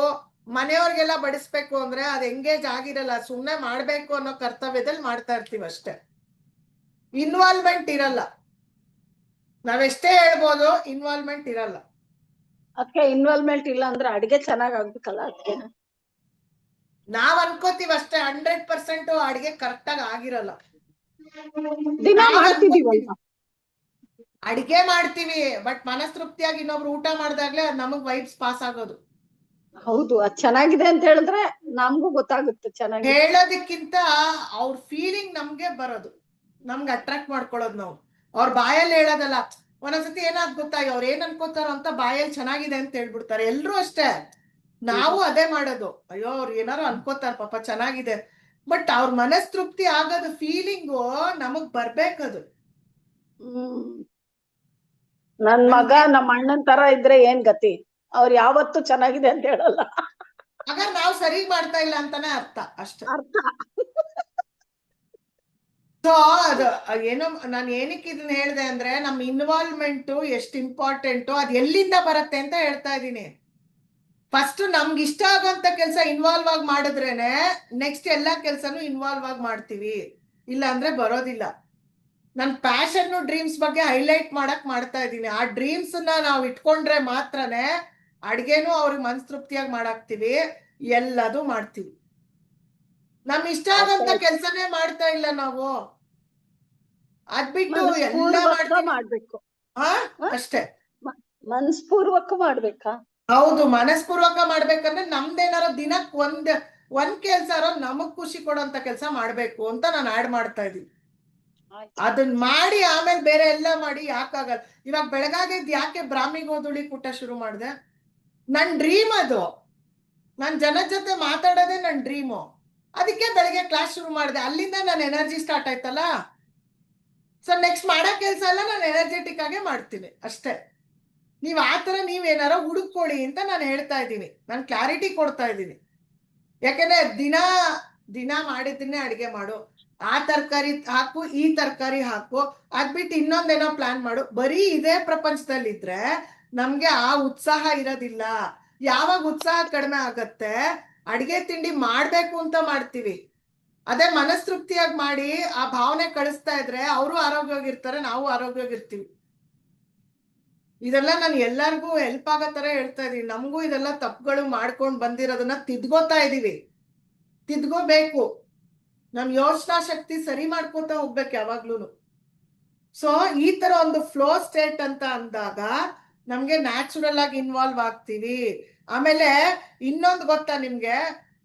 [SPEAKER 2] ಮನೆಯವ್ರಿಗೆಲ್ಲ ಬಡಿಸ್ಬೇಕು ಅಂದ್ರೆ ಅದು ಎಂಗೇಜ್ ಆಗಿರಲ್ಲ, ಸುಮ್ನೆ ಮಾಡ್ಬೇಕು ಅನ್ನೋ ಕರ್ತವ್ಯದಲ್ಲಿ ಮಾಡ್ತಾ ಇರ್ತೀವಿ ಅಷ್ಟೇ. ಇನ್ವಾಲ್ವ್ಮೆಂಟ್ ಇರಲ್ಲ. ನಾವೆಷ್ಟೇ ಹೇಳ್ಬೋದು, ಇನ್ವಾಲ್ವ್ಮೆಂಟ್ ಇರಲ್ಲ.
[SPEAKER 3] ಅದಕ್ಕೆ ಇನ್ವಾಲ್ವ್ಮೆಂಟ್ ಇಲ್ಲ ಅಂದ್ರೆ ಅಡಿಗೆ ಚೆನ್ನಾಗ್ ಆಗ್ಬೇಕಲ್ಲ ಅದಕ್ಕೆ.
[SPEAKER 2] ನಾವ್ ಅನ್ಕೋತೀವಿ ಅಷ್ಟೇ, 100% ಅಡಿಗೆ ಕರೆಕ್ಟ್ ಆಗಿ ಆಗಿರಲ್ಲ.
[SPEAKER 3] ದಿನ
[SPEAKER 2] ನಾವ್
[SPEAKER 3] ಮಾಡ್ತಿದೀವಲ್ಲ.
[SPEAKER 2] ಅಡಿಗೆ ಮಾಡ್ತೀವಿ, ಬಟ್ ಮನಸ್ತೃಪ್ತಿಯಾಗಿ ಇನ್ನೊಬ್ರು ಊಟ ಮಾಡ್ದಾಗ್ಲೇ ನಮಗ್ ವೈಬ್ಸ್ ಪಾಸ್ ಆಗೋದು.
[SPEAKER 3] ಹೌದು, ಅದ್ ಚೆನ್ನಾಗಿದೆ ಅಂತ ಹೇಳಿದ್ರೆ ನಮ್ಗೂ ಗೊತ್ತಾಗುತ್ತೆ ಚೆನ್ನಾಗಿ.
[SPEAKER 2] ಹೇಳೋದಕ್ಕಿಂತ ಅವ್ರ ಫೀಲಿಂಗ್ ನಮ್ಗೆ ಬರೋದು, ನಮ್ಗೆ ಅಟ್ರಾಕ್ಟ್ ಮಾಡ್ಕೊಳ್ಳೋದು ನಾವು. ಅವ್ರ ಬಾಯಲ್ಲಿ ಹೇಳೋದಲ್ಲ. ಒಂದೊಂದ್ಸತಿ ಏನಾದ್ ಗೊತ್ತಾ, ಅವ್ರ ಏನ್ ಅನ್ಕೋತಾರೋ ಅಂತ ಬಾಯಲ್ಲಿ ಚೆನ್ನಾಗಿದೆ ಅಂತ ಹೇಳ್ಬಿಡ್ತಾರೆ. ಎಲ್ರು ಅಷ್ಟೇ, ನಾವು ಅದೇ ಮಾಡೋದು. ಅಯ್ಯೋ ಅವ್ರು ಏನಾರು ಅನ್ಕೋತಾರ ಪಾಪ ಚೆನ್ನಾಗಿದೆ, ಬಟ್ ಅವ್ರ ಮನಸ್ತೃಪ್ತಿ ಆಗೋದು ಫೀಲಿಂಗು ನಮಗ್ ಬರ್ಬೇಕದು.
[SPEAKER 3] ನನ್ ಮಗ ನಮ್ಮ ಅಣ್ಣನ್ ತರ ಇದ್ರೆ ಏನ್ ಗತಿ, ಅವ್ರು ಯಾವತ್ತೂ ಚೆನ್ನಾಗಿದೆ ಅಂತ ಹೇಳಲ್ಲ.
[SPEAKER 2] ಆಗ ನಾವು ಸರಿ ಮಾಡ್ತಾ ಇಲ್ಲ ಅಂತಾನೆ ಅರ್ಥ ಅಷ್ಟೇ.
[SPEAKER 3] ಅರ್ಥ.
[SPEAKER 2] ಸೊ ಅದು ಏನೋ ನಾನು ಏನಕ್ಕೆ ಇದನ್ನ ಹೇಳ್ದೆ ಅಂದ್ರೆ, ನಮ್ ಇನ್ವಾಲ್ವ್ಮೆಂಟ್ ಎಷ್ಟು ಇಂಪಾರ್ಟೆಂಟ್, ಅದ್ ಎಲ್ಲಿಂದ ಬರುತ್ತೆ ಅಂತ ಹೇಳ್ತಾ ಇದ್ದೀನಿ. ಫಸ್ಟ್ ನಮ್ಗೆ ಇಷ್ಟ ಆಗೋಂತ ಕೆಲಸ ಇನ್ವಾಲ್ವ್ ಆಗಿ ಮಾಡಿದ್ರೇನೆ ನೆಕ್ಸ್ಟ್ ಎಲ್ಲಾ ಕೆಲ್ಸನೂ ಇನ್ವಾಲ್ವ್ ಆಗಿ ಮಾಡ್ತೀವಿ, ಇಲ್ಲ ಅಂದ್ರೆ ಬರೋದಿಲ್ಲ. ನನ್ ಪ್ಯಾಷನ್ ಡ್ರೀಮ್ಸ್ ಬಗ್ಗೆ ಹೈಲೈಟ್ ಮಾಡ್ತಾ ಇದ್ದೀನಿ. ಆ ಡ್ರೀಮ್ಸ್ ನಾವು ಇಟ್ಕೊಂಡ್ರೆ ಮಾತ್ರನೇ ಅಡ್ಗೆನೂ ಅವ್ರಿಗೆ ಮನಸ್ತೃಪ್ತಿಯಾಗಿ ಮಾಡಾಕ್ತಿವಿ, ಎಲ್ಲದೂ ಮಾಡ್ತೀವಿ. ನಮ್ ಇಷ್ಟ ಆಗಂತ ಕೆಲ್ಸನೇ ಮಾಡ್ತಾ ಇಲ್ಲ ನಾವು, ಅದ್ಬಿಟ್ಟು ಎಲ್ಲ
[SPEAKER 3] ಮಾಡ್ಬೇಕು.
[SPEAKER 2] ಅಷ್ಟೇ.
[SPEAKER 3] ಮನಸ್ಪೂರ್ವಕ ಮಾಡ್ಬೇಕಾ?
[SPEAKER 2] ಹೌದು, ಮನಸ್ಪೂರ್ವಕ ಮಾಡ್ಬೇಕಂದ್ರೆ ನಮ್ದೇನಾರೋ ದಿನಕ್ ಒಂದ್ ಕೆಲ್ಸ ನಮಗ್ ಖುಷಿ ಕೊಡೋಂತ ಕೆಲ್ಸ ಮಾಡ್ಬೇಕು ಅಂತ ನಾನು ಆಡ್ ಮಾಡ್ತಾ ಇದೀನಿ. ಅದನ್ನ ಮಾಡಿ ಆಮೇಲೆ ಬೇರೆ ಎಲ್ಲ ಮಾಡಿ ಯಾಕಾಗಲ್ಲ. ಇವಾಗ ಬೆಳಗಾಗಿದ್ ಯಾಕೆ ಬ್ರಾಹ್ಮಿ ಗೋಧುಳಿ ಕೂಟ ಶುರು ಮಾಡಿದೆ? ನನ್ ಡ್ರೀಮ್ ಅದು. ನನ್ ಜನದ ಜೊತೆ ಮಾತಾಡೋದೇ ನನ್ ಡ್ರೀಮು. ಅದಕ್ಕೆ ಬೆಳಗ್ಗೆ ಕ್ಲಾಸ್ ಶುರು ಮಾಡಿದೆ, ಅಲ್ಲಿಂದ ನನ್ನ ಎನರ್ಜಿ ಸ್ಟಾರ್ಟ್ ಆಯ್ತಲ್ಲ. ಸೊ ನೆಕ್ಸ್ಟ್ ಮಾಡೋ ಕೆಲ್ಸ ಎಲ್ಲ ನಾನು ಎನರ್ಜೆಟಿಕ್ ಆಗೇ ಮಾಡ್ತೀನಿ ಅಷ್ಟೇ. ನೀವ್ ಆತರ ನೀವೇನಾರೋ ಹುಡುಕೊಳ್ಳಿ ಅಂತ ನಾನು ಹೇಳ್ತಾ ಇದ್ದೀನಿ, ನಾನು ಕ್ಲಾರಿಟಿ ಕೊಡ್ತಾ ಇದ್ದೀನಿ. ಯಾಕಂದ್ರೆ ದಿನ ಮಾಡಿದ್ದನ್ನೇ ಅಡಿಗೆ ಮಾಡು, ಆ ತರಕಾರಿ ಹಾಕು, ಈ ತರಕಾರಿ ಹಾಕು, ಅದ್ಬಿಟ್ಟು ಇನ್ನೊಂದೇನೋ ಪ್ಲಾನ್ ಮಾಡು, ಬರೀ ಇದೇ ಪ್ರಪಂಚದಲ್ಲಿ ಇದ್ರೆ ನಮ್ಗೆ ಆ ಉತ್ಸಾಹ ಇರೋದಿಲ್ಲ. ಯಾವಾಗ ಉತ್ಸಾಹ ಕಡಿಮೆ ಆಗತ್ತೆ, ಅಡಿಗೆ ತಿಂಡಿ ಮಾಡ್ಬೇಕು ಅಂತ ಮಾಡ್ತೀವಿ, ಅದೇ ಮನಸ್ತೃಪ್ತಿಯಾಗಿ ಮಾಡಿ ಆ ಭಾವನೆ ಕಳಿಸ್ತಾ ಇದ್ರೆ ಅವರು ಆರೋಗ್ಯವಾಗಿರ್ತಾರೆ, ನಾವು ಆರೋಗ್ಯವಾಗಿರ್ತೀವಿ. ಇದೆಲ್ಲ ನಾನು ಎಲ್ಲರಿಗೂ ಹೆಲ್ಪ್ ಆಗೋ ತರ ಹೇಳ್ತಾ ಇದೀನಿ. ನಮಗೂ ಇದೆಲ್ಲ ತಪ್ಪುಗಳು ಮಾಡ್ಕೊಂಡು ಬಂದಿರೋದನ್ನ ತಿದ್ಕೋತಾ ಇದೀವಿ, ತಿದ್ಕೋಬೇಕು. ನಮ್ ಯೋಚನಾ ಶಕ್ತಿ ಸರಿ ಮಾಡ್ಕೋತಾ ಹೋಗ್ಬೇಕು ಯಾವಾಗ್ಲೂ. ಸೊ ಈ ತರ ಒಂದು ಫ್ಲೋ ಸ್ಟೇಟ್ ಅಂತ ಅಂದಾಗ ನಮ್ಗೆ ನ್ಯಾಚುರಲ್ ಆಗಿ ಇನ್ವಾಲ್ವ್ ಆಗ್ತೀವಿ. ಆಮೇಲೆ ಇನ್ನೊಂದು ಗೊತ್ತಾ ನಿಮ್ಗೆ,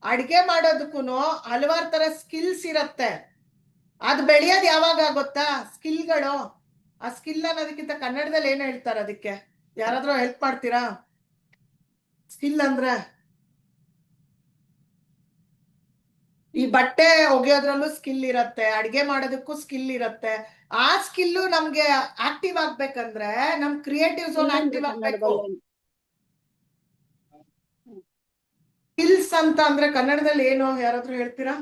[SPEAKER 2] ಅಡ್ಗೆ ಮಾಡೋದಕ್ಕೂ ಹಲವಾರು ತರ ಸ್ಕಿಲ್ಸ್ ಇರತ್ತೆ. ಅದು ಬೆಳೆಯೋದು ಯಾವಾಗ ಗೊತ್ತಾ? ಸ್ಕಿಲ್ಗಳು. ಆ ಸ್ಕಿಲ್ ಅನ್ನೋದಕ್ಕಿಂತ ಕನ್ನಡದಲ್ಲಿ ಏನ್ ಹೇಳ್ತಾರೆ ಅದಕ್ಕೆ? ಯಾರಾದ್ರೂ ಹೆಲ್ಪ್ ಮಾಡ್ತೀರಾ? ಸ್ಕಿಲ್ ಅಂದ್ರೆ ಈ ಬಟ್ಟೆ ಒಗೆಯೋದ್ರಲ್ಲೂ ಸ್ಕಿಲ್ ಇರತ್ತೆ, ಅಡ್ಗೆ ಮಾಡೋದಕ್ಕೂ ಸ್ಕಿಲ್ ಇರತ್ತೆ. ಆ ಸ್ಕಿಲ್ಲು ನಮ್ಗೆ ಆಕ್ಟಿವ್ ಆಗ್ಬೇಕಂದ್ರೆ ನಮ್ ಕ್ರಿಯೇಟಿವ್ ಝೋನ್ ಆಕ್ಟಿವ್ ಆಗ್ಬೇಕು. ಸ್ಕಿಲ್ಸ್ ಅಂತ ಅಂದ್ರೆ ಕನ್ನಡದಲ್ಲಿ ಏನು, ಯಾರಾದ್ರೂ ಹೇಳ್ತೀರಾ?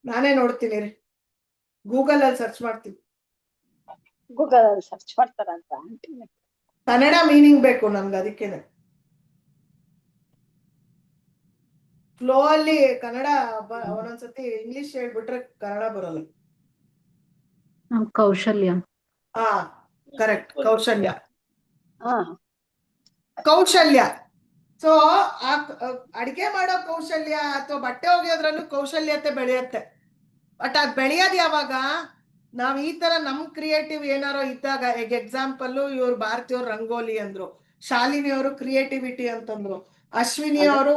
[SPEAKER 2] ನಾನೇ ನೋಡ್ತೀನಿ ರೀ, ಗೂಗಲ್ ಅಲ್ಲಿ ಸರ್ಚ್ ಮಾಡ್ತೀನಿ.
[SPEAKER 3] ಗೂಗಲ್ ಅಲ್ಲಿ ಸರ್ಚ್ ಮಾಡ್ತಾರಂತ
[SPEAKER 2] ಕನ್ನಡ ಮೀನಿಂಗ್ ಬೇಕು ನಮ್ಗೆ, ಅದಕ್ಕೇನೆ ಫ್ಲೋ ಅಲ್ಲಿ ಕನ್ನಡ ಒಂದೊಂದ್ಸತಿ ಇಂಗ್ಲಿಷ್ ಹೇಳ್ಬಿಟ್ರೆ ಕನ್ನಡ ಬರಲ್ಲ.
[SPEAKER 5] ಕೌಶಲ್ಯ.
[SPEAKER 2] ಹಾ ಕರೆಕ್ಟ್, ಕೌಶಲ್ಯ.
[SPEAKER 3] ಹಾ,
[SPEAKER 2] ಕೌಶಲ್ಯ. ಸೊ ಅಡಿಗೆ ಮಾಡೋ ಕೌಶಲ್ಯ ಅಥವಾ ಬಟ್ಟೆ ಒಗೆಯೋದ್ರಲ್ಲೂ ಕೌಶಲ್ಯತೆ ಬೆಳೆಯುತ್ತೆ. ಬಟ್ ಅದ್ ಬೆಳೆಯೋದು ಯಾವಾಗ? ನಾವ್ ಈ ತರ ನಮ್ ಕ್ರಿಯೇಟಿವ್ ಏನಾರೋ ಇದ್ದಾಗ. ಈಗ ಎಕ್ಸಾಂಪಲ್, ಇವ್ರು ಭಾರತೀಯವ್ರು ರಂಗೋಲಿ ಅಂದ್ರು, ಶಾಲಿನಿ ಅವರು ಕ್ರಿಯೇಟಿವಿಟಿ ಅಂತಂದ್ರು, ಅಶ್ವಿನಿ ಅವರು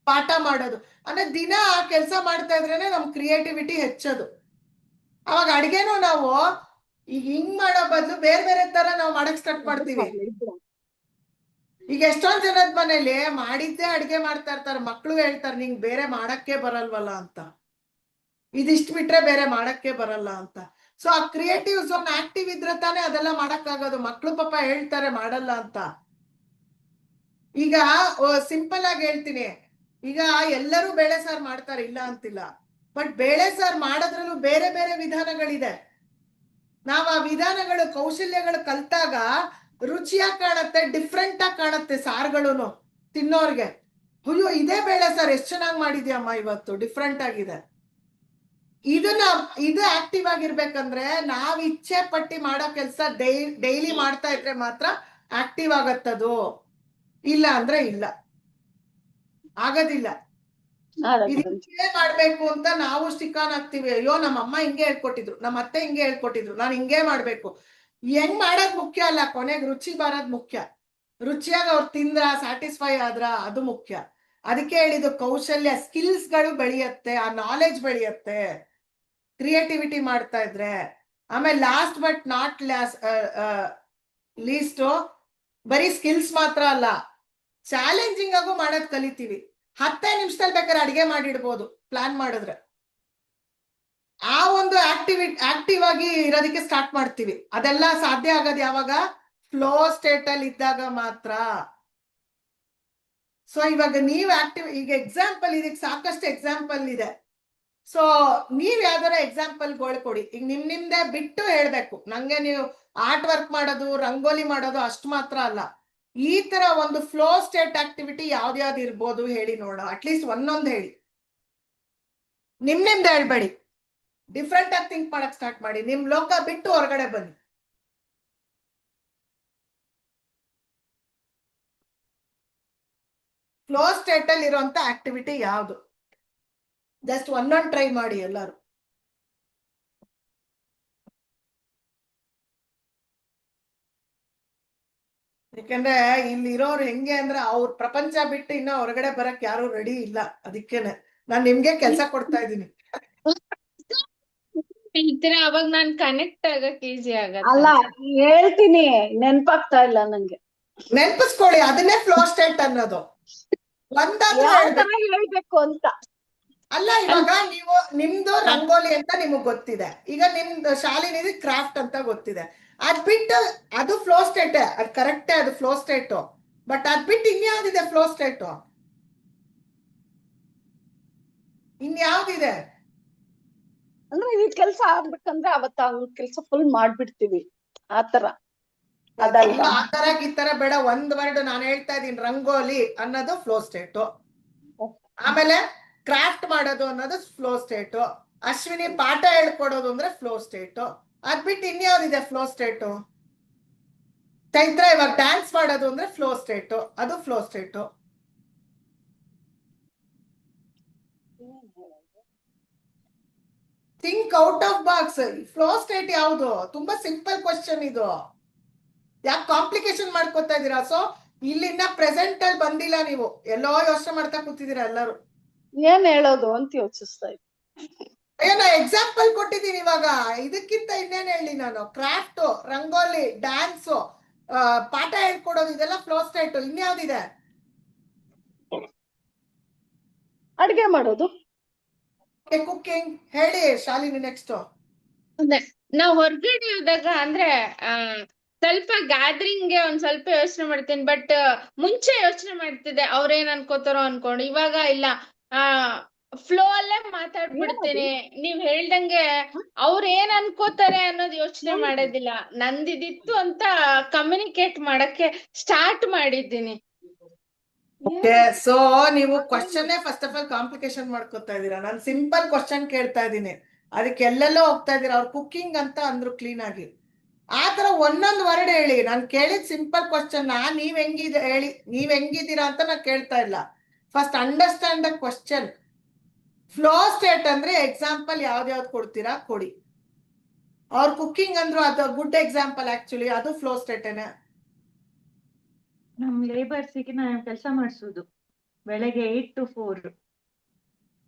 [SPEAKER 2] ಪಾಠ ಮಾಡೋದು. ಅಂದ್ರೆ ದಿನ ಆ ಕೆಲಸ ಮಾಡ್ತಾ ಇದ್ರೇನೆ ನಮ್ ಕ್ರಿಯೇಟಿವಿಟಿ ಹೆಚ್ಚೋದು. ಅವಾಗ ಅಡ್ಗೆನೂ ನಾವು ಈಗ ಹಿಂಗ್ ಮಾಡೋ ಬದಲು ಬೇರೆ ಬೇರೆ ತರ ನಾವು ಮಾಡಕ್ ಸ್ಟಾರ್ಟ್ ಮಾಡ್ತೀವಿ. ಈಗ ಎಷ್ಟೊಂದ್ ಜನದ ಮನೇಲಿ ಮಾಡಿದ್ದೇ ಅಡ್ಗೆ ಮಾಡ್ತಾ ಇರ್ತಾರೆ, ಮಕ್ಳು ಹೇಳ್ತಾರೆ ನಿಂಗ್ ಬೇರೆ ಮಾಡಕ್ಕೆ ಬರಲ್ವಲ್ಲ ಅಂತ. ಇದಿಷ್ಟು ಬಿಟ್ರೆ ಬೇರೆ ಮಾಡಕ್ಕೆ ಬರಲ್ಲ ಅಂತ. ಸೊ ಆ ಕ್ರಿಯೇಟಿವ್ ಝೋನ್ ಆಕ್ಟಿವ್ ಇದ್ರೆ ತಾನೇ ಅದೆಲ್ಲ ಮಾಡಕ್ಕಾಗೋದು. ಮಕ್ಳು ಪಾಪ ಹೇಳ್ತಾರೆ ಮಾಡಲ್ಲ ಅಂತ. ಈಗ ಸಿಂಪಲ್ ಆಗಿ ಹೇಳ್ತೀನಿ, ಈಗ ಎಲ್ಲರೂ ಬೇಳೆ ಸಾರು ಮಾಡ್ತಾರೆ ಇಲ್ಲ ಅಂತಿಲ್ಲ, ಬಟ್ ಬೇಳೆ ಸಾರು ಮಾಡೋದ್ರಲ್ಲೂ ಬೇರೆ ಬೇರೆ ವಿಧಾನಗಳಿದೆ. ನಾವ್ ಆ ವಿಧಾನಗಳು ಕೌಶಲ್ಯಗಳು ಕಲ್ತಾಗ ರುಚಿಯಾಗಿ ಕಾಣತ್ತೆ, ಡಿಫ್ರೆಂಟ್ ಆಗಿ ಕಾಣತ್ತೆ ಸಾರುಗಳು ತಿನ್ನೋರ್ಗೆ. ಅಯ್ಯೋ ಇದೇ ಬೇಳೆ ಸಾರು ಎಷ್ಟ್ ಚೆನ್ನಾಗಿ ಮಾಡಿದ್ಯಮ್ಮ ಇವತ್ತು, ಡಿಫ್ರೆಂಟ್ ಆಗಿದೆ. ಇದು ಆಕ್ಟಿವ್ ಆಗಿರ್ಬೇಕಂದ್ರೆ ನಾವ್ ಇಚ್ಛೆ ಪಟ್ಟಿ ಮಾಡೋ ಕೆಲಸ ಡೈಲಿ ಮಾಡ್ತಾ ಇದ್ರೆ ಮಾತ್ರ ಆಕ್ಟಿವ್ ಆಗತ್ತದು, ಇಲ್ಲ ಅಂದ್ರೆ ಇಲ್ಲ, ಆಗೋದಿಲ್ಲ. ಇದೇ ಮಾಡ್ಬೇಕು ಅಂತ ನಾವು ಸ್ಟಿಕ್ ಆನ್ ಆಗ್ತೀವಿ. ಅಯ್ಯೋ ನಮ್ಮ ಅಮ್ಮ ಹಿಂಗೆ ಹೇಳ್ಕೊಟ್ಟಿದ್ರು, ನಮ್ಮ ಅತ್ತೆ ಹಿಂಗೆ ಹೇಳ್ಕೊಟ್ಟಿದ್ರು, ನಾನು ಹಿಂಗೆ ಮಾಡ್ಬೇಕು. ಹೆಂಗ್ ಮಾಡೋದ್ ಮುಖ್ಯ ಅಲ್ಲ, ಕೊನೆಗೆ ರುಚಿ ಬರೋದ್ ಮುಖ್ಯ. ರುಚಿಯಾಗಿ ಅವ್ರು ತಿಂದ್ರ, ಸ್ಯಾಟಿಸ್ಫೈ ಆದ್ರ ಅದು ಮುಖ್ಯ. ಅದಕ್ಕೆ ಹೇಳಿದ್ದು ಕೌಶಲ್ಯ, ಸ್ಕಿಲ್ಸ್ ಗಳು ಬೆಳೆಯತ್ತೆ, ಆ ನಾಲೆಜ್ ಬೆಳೆಯತ್ತೆ ಕ್ರಿಯೇಟಿವಿಟಿ ಮಾಡ್ತಾ ಇದ್ರೆ. ಆಮೇಲೆ ಲಾಸ್ಟ್ ಬಟ್ ನಾಟ್ ಲೀಸ್ಟ್, ಬರೀ ಸ್ಕಿಲ್ಸ್ ಮಾತ್ರ ಅಲ್ಲ, ಚಾಲೆಂಜಿಂಗ್ ಆಗು ಮಾಡೋದ್ ಕಲಿತೀವಿ. 10 ನಿಮಿಷದಲ್ಲಿ ಬೇಕಾದ್ರೆ ಅಡಿಗೆ ಮಾಡಿಡ್ಬೋದು ಪ್ಲಾನ್ ಮಾಡಿದ್ರೆ. ಆ ಒಂದು ಆಕ್ಟಿವ್ ಆಗಿ ಇರೋದಕ್ಕೆ ಸ್ಟಾರ್ಟ್ ಮಾಡ್ತೀವಿ. ಅದೆಲ್ಲ ಸಾಧ್ಯ ಆಗೋದು ಯಾವಾಗ? ಫ್ಲೋ ಸ್ಟೇಟ್ ಅಲ್ಲಿ ಇದ್ದಾಗ ಮಾತ್ರ. ಸೊ ಇವಾಗ ನೀವ್ ಆಕ್ಟಿವ್, ಈಗ ಎಕ್ಸಾಂಪಲ್ ಇದಕ್ಕೆ ಸಾಕಷ್ಟು ಎಕ್ಸಾಂಪಲ್ ಇದೆ. ಸೊ ನೀವ್ ಯಾವ್ದಾರ ಎಕ್ಸಾಂಪಲ್ಗಳು ಕೊಡಿ. ಈಗ ನಿಮ್ದೇ ಬಿಟ್ಟು ಹೇಳ್ಬೇಕು. ನಂಗೆ ನೀವು ಆರ್ಟ್ ವರ್ಕ್ ಮಾಡೋದು, ರಂಗೋಲಿ ಮಾಡೋದು ಅಷ್ಟು ಮಾತ್ರ ಅಲ್ಲ, ಈ ತರ ಒಂದು ಫ್ಲೋ ಸ್ಟೇಟ್ ಆಕ್ಟಿವಿಟಿ ಯಾವ್ದು ಇರ್ಬೋದು ಹೇಳಿ ನೋಡ. ಅಟ್ಲೀಸ್ಟ್ ಒಂದೊಂದು ಹೇಳಿ, ನಿಮ್ದೇ ಹೇಳ್ಬೇಡಿ, ಡಿಫ್ರೆಂಟ್ ಆಗಿ ಥಿಂಕ್ ಮಾಡಕ್ ಸ್ಟಾರ್ಟ್ ಮಾಡಿ. ನಿಮ್ ಲೋಕ ಬಿಟ್ಟು ಹೊರಗಡೆ ಬನ್ನಿ. ಫ್ಲೋ ಸ್ಟೇಟ್ ಅಲ್ಲಿ ಇರುವಂತ ಆಕ್ಟಿವಿಟಿ ಯಾವುದು? ಜಸ್ಟ್ ಒಂದೊಂದು ಟ್ರೈ ಮಾಡಿ ಎಲ್ಲರೂ. ಯಾಕಂದ್ರೆ ಇಲ್ಲಿ ಇರೋರು ಹೆಂಗೆ ಅಂದ್ರೆ ಅವ್ರ ಪ್ರಪಂಚ ಬಿಟ್ಟು ಇನ್ನ ಹೊರಗಡೆ ಬರಕ್ ಯಾರು ರೆಡಿ ಇಲ್ಲ. ಅದಕ್ಕೇನೆ ನಾನ್ ನಿಮ್ಗೆ ಕೆಲ್ಸ ಕೊಡ್ತಾ ಇದ್ದೀನಿ.
[SPEAKER 4] ಅವಾಗ ನಾನ್ ಕನೆಕ್ಟ್ ಆಗಕ್ ಈಸಿ ಆಗತ್ತೆ.
[SPEAKER 3] ಅಲ್ಲ ಹೇಳ್ತೀನಿ, ನೆನ್ಪಾಗ್ತಾ ಇಲ್ಲ ನಂಗೆ.
[SPEAKER 2] ನೆನ್ಪಿಸ್ಕೊಳ್ಳಿ, ಅದನ್ನೇ ಫ್ಲೋ ಸ್ಟೇಟ್ ಅನ್ನೋದು. ಒಂದಾದ್ರೂ
[SPEAKER 3] ಹೇಳ್ಬೇಕು ಅಂತ
[SPEAKER 2] ಅಲ್ಲ. ಇವಾಗ ನೀವು ನಿಮ್ದು ರಂಗೋಲಿ ಅಂತ ನಿಮಗ್ ಗೊತ್ತಿದೆ, ಈಗ ನಿಮ್ದು ಶಾಲಿನಿದು ಕ್ರಾಫ್ಟ್ ಅಂತ ಗೊತ್ತಿದೆ. ಅದ್ ಬಿಟ್ಟು ಅದು ಫ್ಲೋ ಸ್ಟೇಟ್, ಅದ್ ಕರೆಕ್ಟೇ, ಅದು ಫ್ಲೋ ಸ್ಟೇಟ್. ಬಟ್ ಅದ್ ಬಿಟ್ಟು ಇನ್ಯಾವ್ದಿದೆ ಫ್ಲೋ ಸ್ಟೇಟ್? ಇನ್ಯಾವ್ದಿದೆ?
[SPEAKER 3] ಅಂದ್ರೆ ಈ ಕೆಲ್ಸ ಆಗ್ಬೇಕಂದ್ರೆ ಅವತ್ತ ಕೆಲ್ಸ ಫುಲ್ ಮಾಡ್ಬಿಡ್ತೀವಿ ಆತರ. ಅದಲ್ಲ
[SPEAKER 2] ಆ ತರ ಈ ತರ ಬೇಡ. ಒಂದ್ ವರ್ಡ್ ನಾನು ಹೇಳ್ತಾ ಇದೀನಿ, ರಂಗೋಲಿ ಅನ್ನೋದು ಫ್ಲೋ ಸ್ಟೇಟ್. ಆಮೇಲೆ ಕ್ರಾಫ್ಟ್ ಮಾಡೋದು ಅನ್ನೋದು ಫ್ಲೋ ಸ್ಟೇಟ್. ಅಶ್ವಿನಿ ಪಾಠ ಹೇಳ್ಕೊಡೋದು ಅಂದ್ರೆ ಫ್ಲೋ ಸ್ಟೇಟ್. ಅದ್ ಬಿಟ್ಟು ಇನ್ಯಾವ್ದಿದೆ ಫ್ಲೋ ಸ್ಟೇಟ್? ಚೈತ್ರ ಇವಾಗ ಡ್ಯಾನ್ಸ್ ಮಾಡೋದು ಅಂದ್ರೆ ಫ್ಲೋ ಸ್ಟೇಟ್, ಅದು flow state. Think out of box. Flow state ಯಾವುದು? ತುಂಬಾ ಸಿಂಪಲ್ ಕ್ವಶನ್ ಇದು, ಯಾಕೆ ಕಾಂಪ್ಲಿಕೇಶನ್ ಮಾಡ್ಕೊತಾ ಇದೀರಾ? ಸೊ ಇಲ್ಲಿಂದ ಪ್ರೆಸೆಂಟ್ ಅಲ್ಲಿ ಬಂದಿಲ್ಲ, ನೀವು ಎಲ್ಲೋ ಯೋಚನೆ ಮಾಡ್ತಾ ಕೂತಿದ್ದೀರಾ ಎಲ್ಲರೂ.
[SPEAKER 3] ಏನ್ ಹೇಳೋದು ಅಂತ ಯೋಚಿಸ್ತಾ ಇದ್ದೆ.
[SPEAKER 2] ಏನೋ ಎಕ್ಸಾಂಪಲ್ ಕೊಟ್ಟಿದ್ದೀನಿ ಇವಾಗ, ಇದಕ್ಕಿಂತ ಇನ್ನೇನ್ ಹೇಳಿ ನಾನು? ಕ್ರಾಫ್ಟ್, ರಂಗೋಲಿ, ಡ್ಯಾನ್ಸ್, ಪಾಠ ಹೇಳ್ಕೊಡೋದು, ಇದೆಲ್ಲ ಫ್ಲೋ ಸ್ಟೇಟ್. ಇನ್ಯಾವ್ದಿದೆ?
[SPEAKER 3] ಅಡ್ಗೆ ಮಾಡೋದು,
[SPEAKER 2] ಕುಕಿಂಗ್. ಹೇಳಿ ಶಾಲಿನಿ ನೆಕ್ಸ್ಟ್.
[SPEAKER 4] ನಾವ್ ಹೊರಗಡೆ ಹೋದಾಗ ಅಂದ್ರೆ ಸ್ವಲ್ಪ ಗ್ಯಾದರಿಂಗ್ ಗೆ ಒಂದ್ ಸ್ವಲ್ಪ ಯೋಚನೆ ಮಾಡ್ತೀನಿ, ಬಟ್ ಮುಂಚೆ ಯೋಚನೆ ಮಾಡ್ತಿದ್ದೆ ಅವ್ರೇನ್ ಅನ್ಕೋತಾರೋ ಅನ್ಕೊಂಡು. ಇವಾಗ ಇಲ್ಲ, ಫ್ಲೋ ಅಲ್ಲೇ ಮಾತಾಡ್ಬಿಡ್ತೀನಿ. ನೀವ್ ಹೇಳ್ದಂಗೆ ಅವ್ರ ಏನ್ ಅನ್ಕೋತಾರೆ ಅನ್ನೋದು ಯೋಚನೆ ಮಾಡೋದಿಲ್ಲ. ನಂದಿದಿತ್ತು ಅಂತ ಕಮ್ಯುನಿಕೇಟ್ ಮಾಡಕ್ಕೆ ಸ್ಟಾರ್ಟ್ ಮಾಡಿದ್ದೀನಿ.
[SPEAKER 2] ಸೊ ನೀವು question first of all complication ಮಾಡ್ಕೊತಾ ಇದೀರಾ. ನಾನು ಸಿಂಪಲ್ ಕ್ವಶನ್ ಕೇಳ್ತಾ ಇದ್ದೀನಿ, ಅದಕ್ಕೆ ಎಲ್ಲೆಲ್ಲೋ ಹೋಗ್ತಾ ಇದೀರಾ. ಅವ್ರು ಕುಕಿಂಗ್ ಅಂತ ಅಂದ್ರು ಕ್ಲೀನ್ ಆಗಿ. ಆತರ ಒಂದೊಂದು ವರ್ಡ್ ಹೇಳಿ. ನಾನು ಕೇಳಿದ್ ಸಿಂಪಲ್ ಕ್ವಶನ್, ನೀವ್ ಹೇಳಿ, ನೀವ್ ಹೆಂಗಿದ್ದೀರಾ ಅಂತ ನಾನು ಕೇಳ್ತಾ ಇಲ್ಲ. First understand the question. Flow state ಅಂದ್ರೆ ಎಕ್ಸಾಂಪಲ್ ಯಾವ್ದು ಕೊಡ್ತೀರಾ ಕೊಡಿ. ಅವ್ರ ಕುಕಿಂಗ್ ಅಂದ್ರು ಅದು ಗುಡ್ ಎಕ್ಸಾಂಪಲ್. ಆಕ್ಚುಲಿ ಅದು ಫ್ಲೋ ಸ್ಟೇಟೇನೆ.
[SPEAKER 5] ನಮ್ ಲೇಬರ್ಸಿಗೆ ನಾನು ಕೆಲಸ ಮಾಡಿಸೋದು ಬೆಳಗ್ಗೆ 8 to 4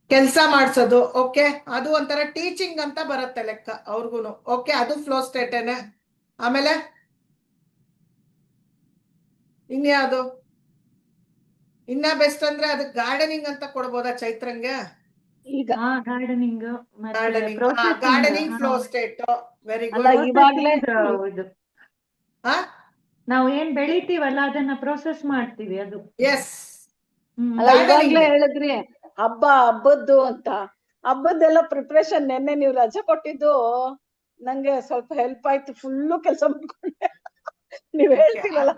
[SPEAKER 2] ಕೆಲಸ ಮಾಡಿಸೋದು. ಓಕೆ, ಅದು ಒಂಥರ ಟೀಚಿಂಗ್ ಅಂತ ಬರುತ್ತೆ ಲೆಕ್ಕ ಅವ್ರಿಗೂನು. ಓಕೆ, ಅದು ಫ್ಲೋ ಸ್ಟೇಟೇನೆ. ಆಮೇಲೆ ಇನ್ಯಾವುದು? ಇನ್ನ ಬೆಸ್ಟ್ ಅಂದ್ರೆ ಅದಕ್ಕೆ ಗಾರ್ಡನಿಂಗ್ ಅಂತ ಕೊಡ್ಬೋದಾ ಚೈತ್ರಂಗೆ?
[SPEAKER 3] ಈಗ
[SPEAKER 5] ಗಾರ್ಡನಿಂಗ್ ಮತ್ತೆ
[SPEAKER 2] gardening
[SPEAKER 5] processing,
[SPEAKER 2] gardening flow state very
[SPEAKER 3] ಅಲ್ಲ,
[SPEAKER 2] ಗುಡ್.
[SPEAKER 3] ಇವಾಗ್ಲೇ
[SPEAKER 5] ಇದು
[SPEAKER 2] ಹಾ
[SPEAKER 5] ನಾವು ಏನ್ ಬೆಳಿತೀವಲ್ಲ ಅದನ್ನ ಪ್ರೊಸೆಸ್ ಮಾಡ್ತೀವಿ ಅದು.
[SPEAKER 2] ಎಸ್
[SPEAKER 3] ಅಲ್ಲ,
[SPEAKER 2] gardening.
[SPEAKER 3] ಇವಾಗ್ಲೇ ಹೇಳಿದ್ರಿ ಹಬ್ಬದ್ದು ಅಂತ. ಹಬ್ಬದ್ದೆಲ್ಲ ಪ್ರಿಪ್ರೇಷನ್ ನೆನ್ನೆ ನೀವು ರಜೆ ಕೊಟ್ಟಿದ್ದು ನಂಗೆ ಸ್ವಲ್ಪ ಹೆಲ್ಪ್ ಆಯ್ತು. ಫುಲ್ಲು ಕೆಲಸ ಮಾಡ್ಕೊಂಡೆ. ನೀವ್ ಹೇಳ್ತೀರಲ್ಲ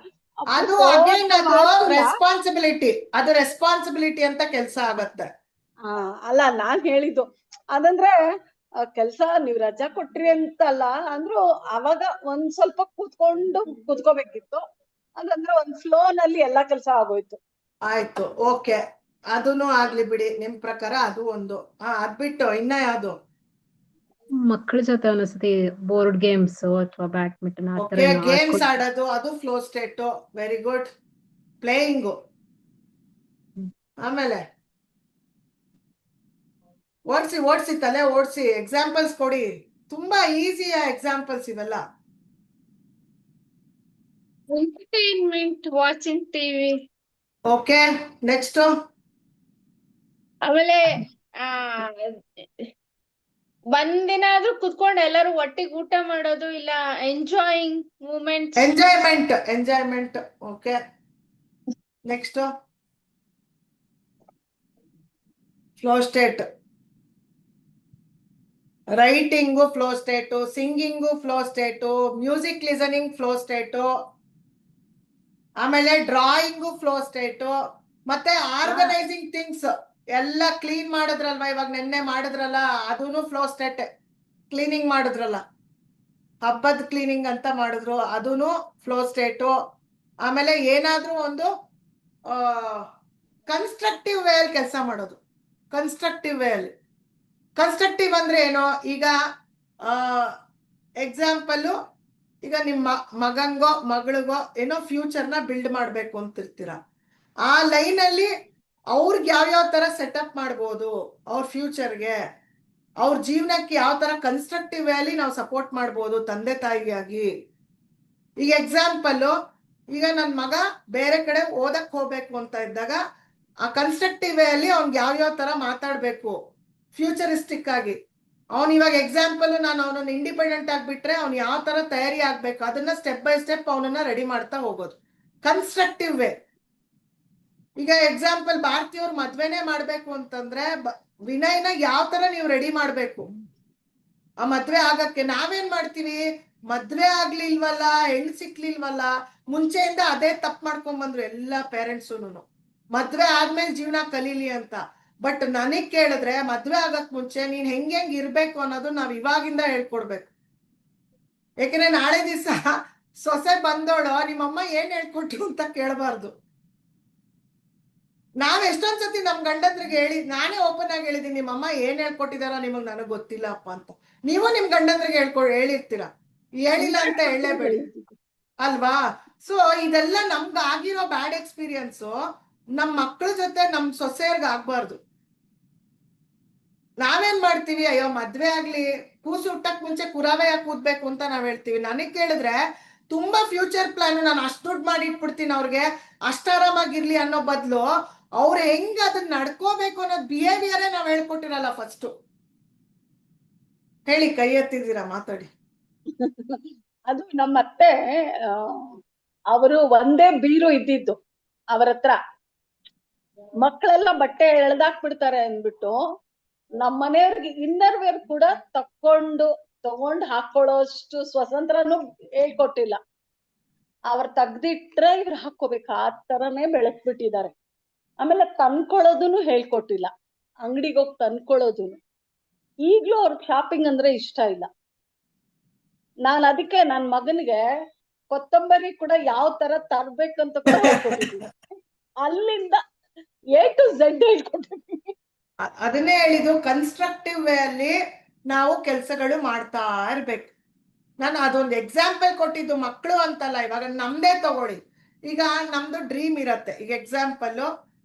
[SPEAKER 2] ಅದು ಅಗೇನ್ ಅದು ರೆಸ್ಪಾನ್ಸಿಬಿಲಿಟಿ, ಅದು ರೆಸ್ಪಾನ್ಸಿಬಿಲಿಟಿ ಅಂತ ಕೆಲಸ ಆಗತ್ತೆ.
[SPEAKER 3] ಅಲ್ಲ, ನಾನ್ ಹೇಳಿದ್ದು ಅದಂದ್ರೆ ಕೆಲ್ಸ ನೀವ್ ರಜಾ ಕೊಟ್ರಿ ಅಂತಲ್ಲ, ಅಂದ್ರು ಅವಾಗ ಒಂದ್ ಸ್ವಲ್ಪ ಕೂತ್ಕೋಬೇಕಿತ್ತು. ಅದಂದ್ರೆ ಒಂದ್ ಫ್ಲೋ ನಲ್ಲಿ ಎಲ್ಲಾ ಕೆಲ್ಸ ಆಗೋಯ್ತು.
[SPEAKER 2] ಆಯ್ತು, ಓಕೆ, ಅದೂನು ಆಗ್ಲಿ ಬಿಡಿ. ನಿಮ್ ಪ್ರಕಾರ ಅದು ಒಂದು. ಅದ್ಬಿಟ್ಟು ಇನ್ನ ಯಾವ್ದು?
[SPEAKER 6] ಮಕ್ಕಳ ಜೊತೆ ಒಂದೊಂದ್ಸತಿ ಬೋರ್ಡ್ ಗೇಮ್ಸ್ ಅಥವಾ ಬ್ಯಾಡ್ಮಿಂಟನ್ ಆ ತರ
[SPEAKER 2] ಓಕೆ, ಗೇಮ್ಸ್ ಆಡೋದು, ಅದು flow state. Very good. Playing. ಆಮೇಲೆ ಓಡ್ಸಿ ತಲೆ ಓಡ್ಸಿ. ಎಕ್ಸಾಂಪಲ್ಸ್ ಕೊಡಿ, ತುಂಬಾ ಈಸಿಯ ಎಕ್ಸಾಂಪಲ್ಸ್ ಇವೆಲ್ಲ.
[SPEAKER 4] Entertainment, watching TV.
[SPEAKER 2] Okay, next.
[SPEAKER 4] ಆಮೇಲೆ ಒಂದಿನ ಆದ್ರೂ ಕುತ್ಕೊಂಡು ಎಲ್ಲರೂ ಒಟ್ಟಿಗೆ ಊಟ ಮಾಡೋದು, ಇಲ್ಲ enjoying moments.
[SPEAKER 2] Enjoyment. Okay, next. Flow state. Writing flow state, singing flow state, music listening flow state, ಆಮೇಲೆ ಡ್ರಾಯಿಂಗು ಫ್ಲೋ ಸ್ಟೇಟು, ಮತ್ತೆ ಆರ್ಗನೈಸಿಂಗ್ ಥಿಂಗ್ಸ್ ಎಲ್ಲ ಕ್ಲೀನ್ ಮಾಡಿದ್ರಲ್ವಾ, ಇವಾಗ ನೆನ್ನೆ ಮಾಡಿದ್ರಲ್ಲ, ಅದೂನು ಫ್ಲೋ ಸ್ಟೇಟ್. ಕ್ಲೀನಿಂಗ್ ಮಾಡಿದ್ರಲ್ಲ, ಹಬ್ಬದ ಕ್ಲೀನಿಂಗ್ ಅಂತ ಮಾಡಿದ್ರು, ಅದೂನು ಫ್ಲೋ ಸ್ಟೇಟು. ಆಮೇಲೆ ಏನಾದ್ರೂ ಒಂದು ಕನ್ಸ್ಟ್ರಕ್ಟಿವ್ ವೇ ಅಲ್ಲಿ ಕೆಲಸ ಮಾಡೋದು. ಕನ್ಸ್ಟ್ರಕ್ಟಿವ್ ವೇ ಅಲ್ಲಿ. ಕನ್ಸ್ಟ್ರಕ್ಟಿವ್ ಅಂದ್ರೆ ಏನೋ, ಈಗ ಎಕ್ಸಾಂಪಲ್, ಈಗ ನಿಮ್ಮ ಮಗಂಗೋ ಮಗಳಿಗೋ ಏನೋ ಫ್ಯೂಚರ್ನ ಬಿಲ್ಡ್ ಮಾಡ್ಬೇಕು ಅಂತಿರ್ತೀರ. ಆ ಲೈನ್ ಅಲ್ಲಿ ಅವ್ರಿಗೆ ಯಾವ್ಯಾವ ತರ ಸೆಟಪ್ ಮಾಡ್ಬೋದು, ಅವ್ರ ಫ್ಯೂಚರ್ಗೆ, ಅವ್ರ ಜೀವನಕ್ಕೆ ಯಾವ ತರ ಕನ್ಸ್ಟ್ರಕ್ಟಿವ್ ವೇ ಅಲ್ಲಿ ನಾವು ಸಪೋರ್ಟ್ ಮಾಡ್ಬೋದು ತಂದೆ ತಾಯಿಯಾಗಿ. ಈಗ ಎಕ್ಸಾಂಪಲ್, ಈಗ ನನ್ನ ಮಗ ಬೇರೆ ಕಡೆ ಓದಕ್ ಹೋಗ್ಬೇಕು ಅಂತ ಇದ್ದಾಗ ಆ ಕನ್ಸ್ಟ್ರಕ್ಟಿವ್ ವೇ ಅಲ್ಲಿ ಅವ್ನಿಗೆ ಯಾವ್ಯಾವ ತರ ಮಾತಾಡ್ಬೇಕು ಫ್ಯೂಚರಿಸ್ಟಿಕ್ ಆಗಿ. ಅವ್ನು ಇವಾಗ ಎಕ್ಸಾಂಪಲ್, ನಾನು ಅವನನ್ನ ಇಂಡಿಪೆಂಡೆಂಟ್ ಆಗಿಬಿಟ್ರೆ ಅವ್ನು ಯಾವ ತರ ತಯಾರಿ ಆಗ್ಬೇಕು ಅದನ್ನ ಸ್ಟೆಪ್ ಬೈ ಸ್ಟೆಪ್ ಅವನನ್ನ ರೆಡಿ ಮಾಡ್ತಾ ಹೋಗೋದು ಕನ್ಸ್ಟ್ರಕ್ಟಿವ್ ವೇ. ಈಗ ಎಕ್ಸಾಂಪಲ್, ಭಾರತೀಯವ್ರು ಮದ್ವೆನೇ ಮಾಡ್ಬೇಕು ಅಂತಂದ್ರೆ ವಿನಯ್ನ ಯಾವ ತರ ನೀವು ರೆಡಿ ಮಾಡ್ಬೇಕು ಆ ಮದ್ವೆ ಆಗಕ್ಕೆ. ನಾವೇನ್ ಮಾಡ್ತೀವಿ, ಮದ್ವೆ ಆಗ್ಲಿಲ್ವಲ್ಲ, ಹೆಣ್ಣು ಸಿಕ್ಲಿಲ್ವಲ್ಲ, ಮುಂಚೆಯಿಂದ ಅದೇ ತಪ್ಪು ಮಾಡ್ಕೊಂಡ್ ಬಂದ್ರು ಎಲ್ಲಾ ಪೇರೆಂಟ್ಸುನು, ಮದ್ವೆ ಆದ್ಮೇಲೆ ಜೀವನ ಕಲೀಲಿ ಅಂತ. ಬಟ್ ನನಗ್ ಕೇಳಿದ್ರೆ ಮದ್ವೆ ಆಗಕ್ ಮುಂಚೆ ನೀನ್ ಹೆಂಗ್ ಇರ್ಬೇಕು ಅನ್ನೋದು ನಾವ್ ಇವಾಗಿಂದ ಹೇಳ್ಕೊಡ್ಬೇಕು. ಯಾಕಂದ್ರೆ ನಾಳೆ ದಿವಸ ಸೊಸೆ ಬಂದೋಳು ನಿಮ್ಮಮ್ಮ ಏನ್ ಹೇಳ್ಕೊಟ್ರು ಅಂತ ಕೇಳಬಾರ್ದು. ನಾವ್ ಎಷ್ಟೊಂದ್ಸತಿ ನಮ್ ಗಂಡಂದ್ರಿಗೆ ನಾನೇ ಓಪನ್ ಆಗಿ ಹೇಳಿದೀನಿ, ನಿಮ್ಮಮ್ಮ ಏನ್ ಹೇಳ್ಕೊಟ್ಟಿದಾರೋ ನಿಮಗ್ ನನಗ್ ಗೊತ್ತಿಲ್ಲಪ್ಪ ಅಂತ. ನೀವು ನಿಮ್ ಗಂಡಂದ್ರಿಗೆ ಹೇಳಿರ್ತೀರ, ಹೇಳಿಲ್ಲ ಅಂತ ಹೇಳಲೇಬೇಡಿ ಅಲ್ವಾ. ಸೊ ಇದೆಲ್ಲ ನಮ್ಗ ಆಗಿರೋ ಬ್ಯಾಡ್ ಎಕ್ಸ್ಪೀರಿಯನ್ಸ್ ನಮ್ ಮಕ್ಳ ಜೊತೆ ನಮ್ ಸೊಸೆಯರ್ಗ ಆಗ್ಬಾರ್ದು. ನಾವೇನ್ ಮಾಡ್ತೀವಿ, ಅಯ್ಯೋ ಮದ್ವೆ ಆಗ್ಲಿ, ಕೂಸು ಹುಟ್ಟಕ್ ಮುಂಚೆ ಕುರಾವೆ ಕೂದ್ಬೇಕು ಅಂತ ನಾವ್ ಹೇಳ್ತೀವಿ. ನನಗ್ ಕೇಳಿದ್ರೆ ತುಂಬಾ ಫ್ಯೂಚರ್ ಪ್ಲಾನ್, ನಾನು ಅಷ್ಟ್ ದುಡ್ಡು ಮಾಡಿ ಇಟ್ಬಿಡ್ತೀನಿ ಅವ್ರಿಗೆ, ಅಷ್ಟ ಆರಾಮಾಗಿರ್ಲಿ ಅನ್ನೋ ಬದ್ಲು ಅವ್ರು ಹೆಂಗ್ ಅದನ್ನ ನಡ್ಕೋಬೇಕು ಅನ್ನೋದು ಬಿಹೇವಿಯರೇ ನಾವ್ ಹೇಳ್ಕೊಟ್ಟಿರಲ್ಲ ಫಸ್ಟ್. ಹೇಳಿ, ಕೈ ಎತ್ತಿದ್ದೀರಾ, ಮಾತಾಡಿ.
[SPEAKER 3] ಅದು ನಮ್ಮ ಅತ್ತೆ, ಅವರು ಒಂದೇ ಬೀರು ಇದ್ದಿದ್ದು ಅವರ ಹತ್ರ. ಮಕ್ಕಳೆಲ್ಲ ಬಟ್ಟೆ ಎಳ್ದಾಕ್ಬಿಡ್ತಾರೆ ಅಂದ್ಬಿಟ್ಟು ನಮ್ಮ ಮನೆಯವ್ರಿಗೆ ಇನ್ನರ್ ವೇರ್ ಕೂಡ ತಗೊಂಡ್ ಹಾಕೊಳ್ಳೋಷ್ಟು ಸ್ವತಂತ್ರನು ಹೇಳ್ಕೊಟ್ಟಿಲ್ಲ. ಅವ್ರ ತೆಗ್ದಿಟ್ರೆ ಇವ್ರು ಹಾಕೋಬೇಕು, ಆ ತರನೇ ಬೆಳೆಸ್ಬಿಟ್ಟಿದ್ದಾರೆ. ಆಮೇಲೆ ತಂದ್ಕೊಳ್ಳೋದನ್ನು ಹೇಳ್ಕೊಟ್ಟಿಲ್ಲ, ಅಂಗಡಿಗೆ ಹೋಗಿ ತಂದ್ಕೊಳ್ಳೋದನ್ನು. ಈಗ್ಲೂ ಅವ್ರಿಗೆ ಶಾಪಿಂಗ್ ಅಂದ್ರೆ ಇಷ್ಟ ಇಲ್ಲ. ನಾನ್ ಅದಕ್ಕೆ ನನ್ ಮಗನಿಗೆ ಕೊತ್ತಂಬರಿ ಕೂಡ ಯಾವ ತರ ತರ್ಬೇಕಂತ ಕೂಡ ಹೇಳ್ಕೊಟ್ಟಿದ್ದೀನಿ. ಅಲ್ಲಿಂದ A to Z ಹೇಳ್ಕೊಟ್ಟಿದ್ದೀನಿ.
[SPEAKER 2] ಅದನ್ನೇ ಹೇಳಿದ್ದು, ಕನ್ಸ್ಟ್ರಕ್ಟಿವ್ ವೇ ಅಲ್ಲಿ ನಾವು ಕೆಲಸಗಳು ಮಾಡ್ತಾ ಇರ್ಬೇಕು. ನಾನು ಅದೊಂದು ಎಕ್ಸಾಂಪಲ್ ಕೊಟ್ಟಿದ್ದು, ಮಕ್ಕಳು ಅಂತಲ್ಲ. ಇವಾಗ ನಮ್ದೇ ತಗೊಳ್ಳಿ, ಈಗ ನಮ್ದು ಡ್ರೀಮ್ ಇರತ್ತೆ. ಈಗ ಎಕ್ಸಾಂಪಲ್,